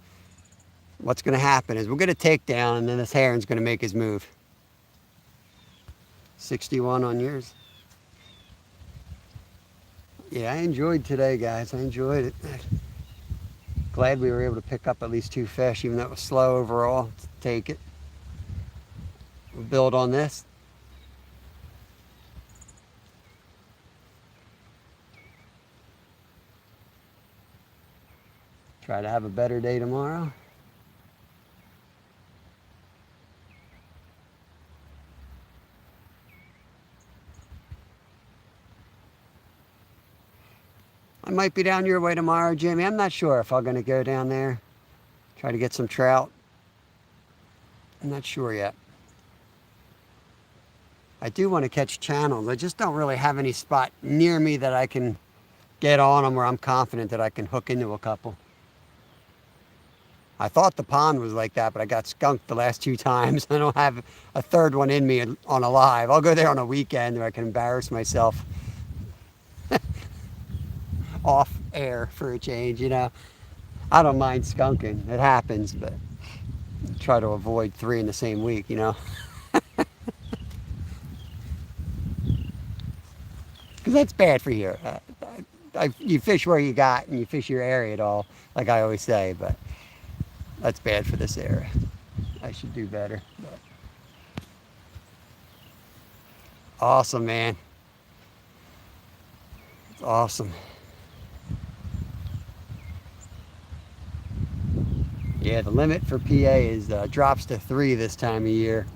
Speaker 1: What's going to happen is we'll get a takedown, and then this heron's going to make his move. 61 on yours. Yeah, I enjoyed today, guys. I enjoyed it. Glad we were able to pick up at least 2 fish, even though it was slow overall. Take it. We'll build on this. Try to have a better day tomorrow. I might be down your way tomorrow, Jimmy. I'm not sure if I'm going to go down there. Try to get some trout. I'm not sure yet. I do want to catch channels. I just don't really have any spot near me that I can get on them where I'm confident that I can hook into a couple. I thought the pond was like that, but I got skunked the last 2 times. I don't have a third one in me on a live. I'll go there on a weekend where I can embarrass myself off air for a change, you know. I don't mind skunking. It happens, but try to avoid 3 in the same week, you know. Because that's bad for you. You fish where you got and you fish your area at all, like I always say, but that's bad for this area. I should do better. But. Awesome, man. It's awesome. Yeah, the limit for PA is drops to 3 this time of year.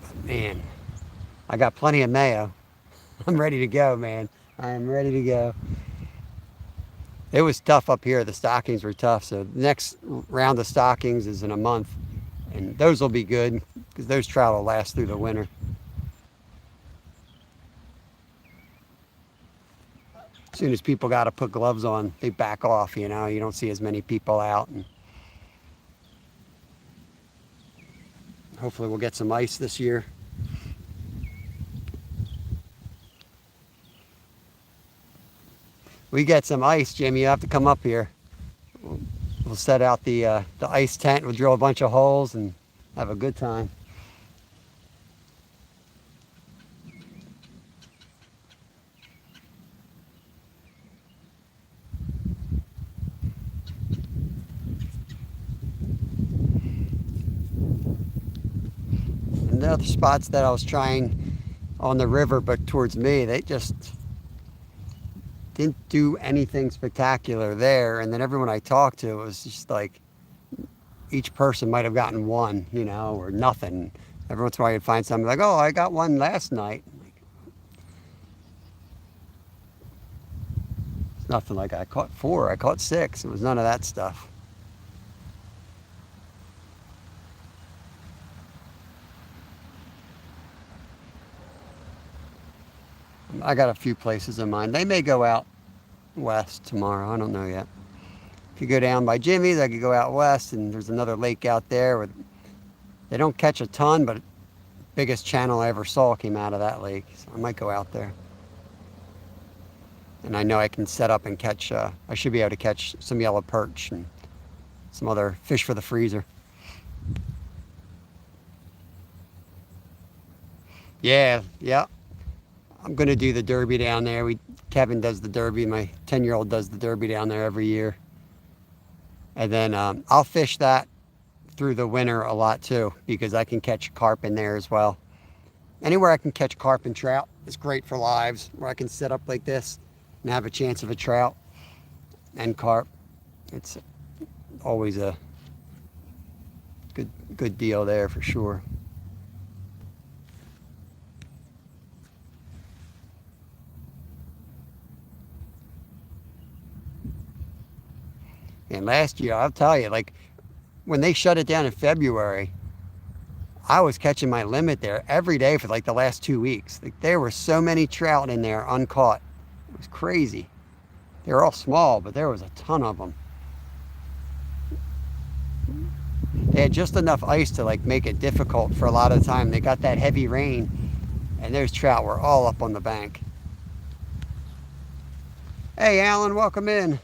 Speaker 1: But man, I got plenty of mayo. I'm ready to go, man. I am ready to go. It was tough up here. The stockings were tough. So the next round of stockings is in a month. And those will be good because those trout will last through the winter. As soon as people got to put gloves on, they back off, you know. You don't see as many people out. And hopefully we'll get some ice this year. We get some ice, Jimmy. You have to come up here. We'll set out the ice tent. We'll drill a bunch of holes and have a good time. And the other spots that I was trying on the river, but towards me, they just didn't do anything spectacular there. And then everyone I talked to was just like, each person might have gotten one, you know, or nothing. Every once in a while you'd find something like, oh, I got one last night. It's nothing like I caught 4, I caught 6. It was none of that stuff. I got a few places in mind. They may go out west tomorrow. I don't know yet. If you go down by Jimmy's, I could go out west, and there's another lake out there where they don't catch a ton, but biggest channel I ever saw came out of that lake. So I might go out there. And I know I can set up and catch, I should be able to catch some yellow perch and some other fish for the freezer. Yeah. I'm going to do the derby down there. Kevin does the derby. My 10-year-old does the derby down there every year. And then I'll fish that through the winter a lot too, because I can catch carp in there as well. Anywhere I can catch carp and trout is great for lives, where I can set up like this and have a chance of a trout and carp. It's always a good deal there for sure. And last year, I'll tell you, like when they shut it down in February, I was catching my limit there every day for like the last 2 weeks. Like there were so many trout in there uncaught. It was crazy. They were all small, but there was a ton of them. They had just enough ice to like make it difficult for a lot of the time. They got that heavy rain, and those trout were all up on the bank. Hey, Alan, welcome in.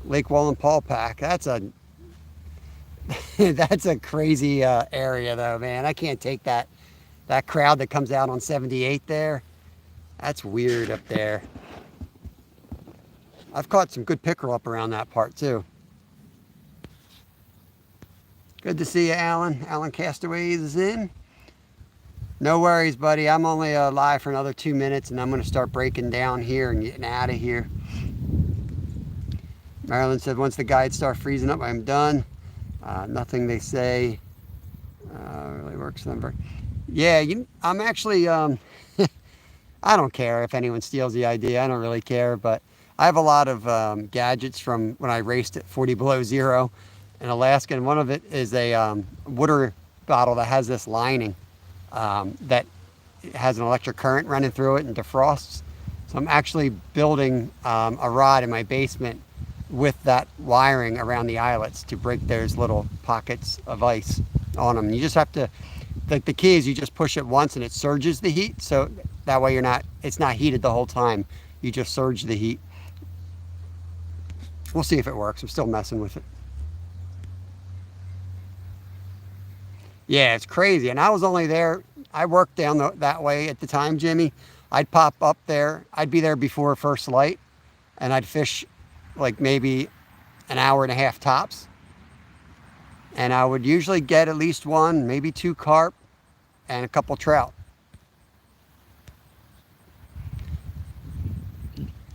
Speaker 1: Lake Wallenpaupack. That's a crazy area though, man. I can't take that crowd that comes out on 78 there. That's weird up there. I've caught some good pickerel up around that part too. Good to see you, Alan. Alan Castaways is in. No worries, buddy. I'm only live for another 2 minutes, and I'm going to start breaking down here and getting out of here. Marilyn said once the guides start freezing up, I'm done. Nothing they say really works for them. Yeah, I'm actually, I don't care if anyone steals the idea. I don't really care, but I have a lot of gadgets from when I raced at 40 below zero in Alaska, and one of it is a water bottle that has this lining that has an electric current running through it and defrosts. So I'm actually building a rod in my basement with that wiring around the eyelets to break those little pockets of ice on them. You just have to, the key is you just push it once and it surges the heat, so that way it's not heated the whole time. You just surge the heat. We'll see if it works. I'm still messing with it. Yeah, it's crazy. And I was only there, I worked down that way at the time, Jimmy. I'd pop up there. I'd be there before first light, and I'd fish like maybe an hour and a half tops. And I would usually get at least one, maybe two carp, and a couple trout.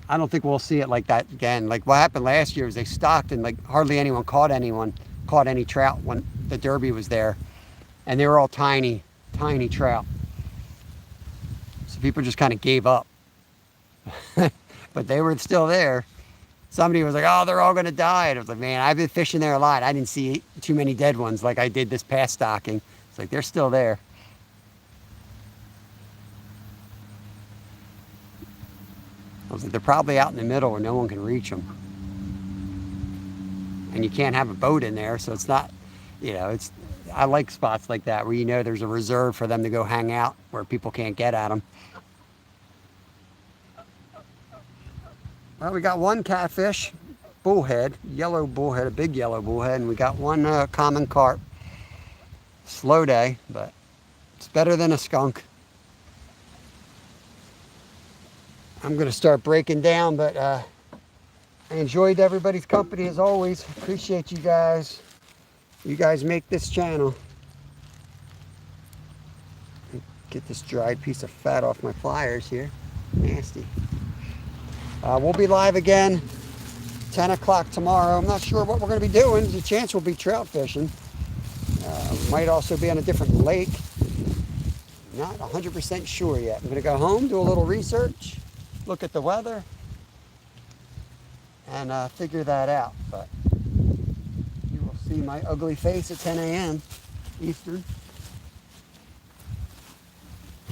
Speaker 1: I don't think we'll see it like that again. Like what happened last year was they stocked and like hardly anyone caught any trout when the Derby was there. And they were all tiny, tiny trout. So people just kind of gave up. But they were still there. Somebody was like, oh, they're all going to die. And I was like, man, I've been fishing there a lot. I didn't see too many dead ones like I did this past stocking. It's like, they're still there. I was like, they're probably out in the middle where no one can reach them. And you can't have a boat in there, so it's not, I like spots like that where there's a reserve for them to go hang out where people can't get at them. Well, we got one catfish, bullhead, yellow bullhead, a big yellow bullhead, and we got one common carp. Slow day, but it's better than a skunk. I'm going to start breaking down, but I enjoyed everybody's company as always. Appreciate you guys. You guys make this channel. Get this dried piece of fat off my pliers here. Nasty. We'll be live again 10 o'clock tomorrow. I'm not sure what we're going to be doing. There's a chance we'll be trout fishing. Might also be on a different lake. Not 100% sure yet. I'm going to go home, do a little research, look at the weather, and figure that out. But you will see my ugly face at 10 a.m. Eastern.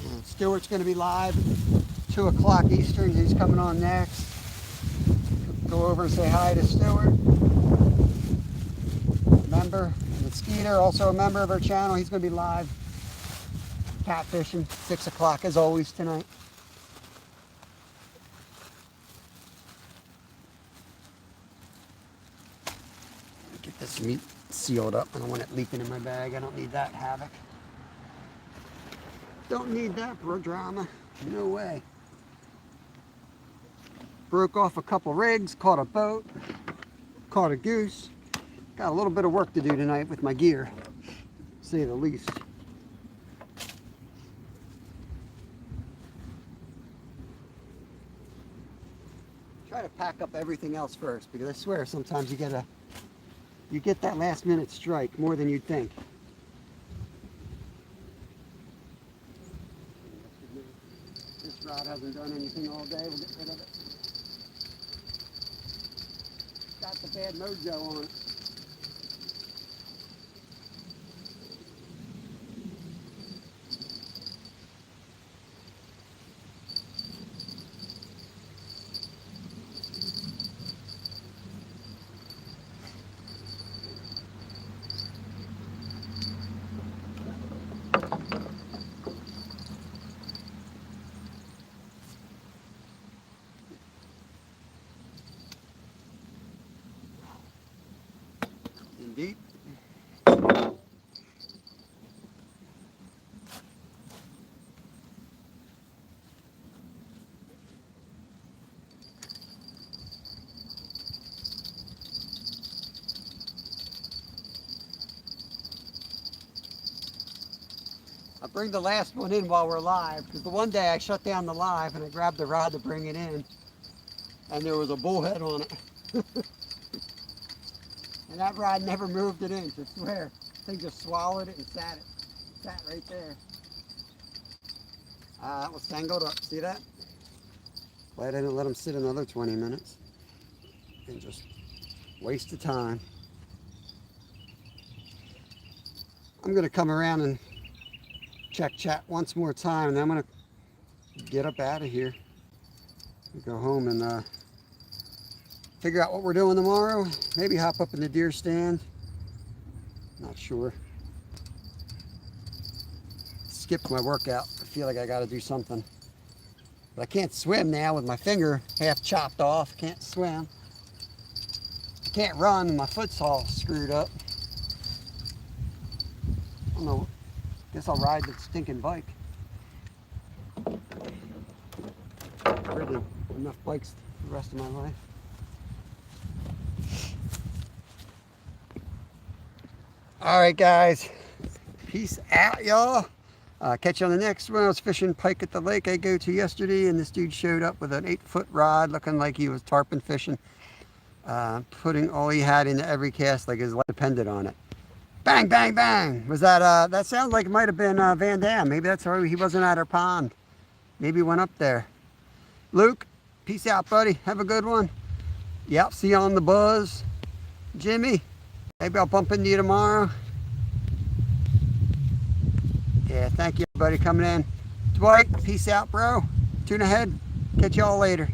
Speaker 1: And Stuart's going to be live at 2 o'clock Eastern. He's coming on next. Go over and say hi to Stuart. Member. And Skeeter, also a member of our channel. He's going to be live catfishing 6 o'clock as always tonight. Get this meat sealed up. I don't want it leaking in my bag. I don't need that havoc. Don't need that for drama. No way. Broke off a couple rigs, caught a boat, caught a goose. Got a little bit of work to do tonight with my gear, to say the least. Try to pack up everything else first, because I swear sometimes you get that last minute strike more than you'd think. This rod hasn't done anything all day. We'll get rid of it. Got the bad mojo on it. Indeed. I'll bring the last one in while we're live, because the one day I shut down the live and I grabbed the rod to bring it in, and there was a bullhead on it. And that rod never moved an inch, I swear. Thing just swallowed it and sat right there. That was tangled up, see that? Glad I didn't let him sit another 20 minutes and just waste of time. I'm gonna come around and check chat once more time, and then I'm gonna get up out of here and go home and figure out what we're doing tomorrow. Maybe hop up in the deer stand. Not sure. Skipped my workout. I feel like I got to do something. But I can't swim now with my finger half chopped off. Can't swim. I can't run. My foot's all screwed up. I don't know. Guess I'll ride the stinking bike. I've ridden enough bikes for the rest of my life. All right, guys. Peace out, y'all. Catch you on the next one. I was fishing pike at the lake I go to yesterday, and this dude showed up with an 8-foot rod looking like he was tarpon fishing, putting all he had into every cast like his life depended on it. Bang, bang, bang. Was that, that sounds like it might have been Van Dam. Maybe that's why he wasn't at our pond. Maybe he went up there. Luke, peace out, buddy. Have a good one. Yep, see you on the buzz. Jimmy, maybe I'll bump into you tomorrow. Yeah, thank you, everybody, coming in. Dwight, peace out, bro. Tune ahead. Catch y'all later.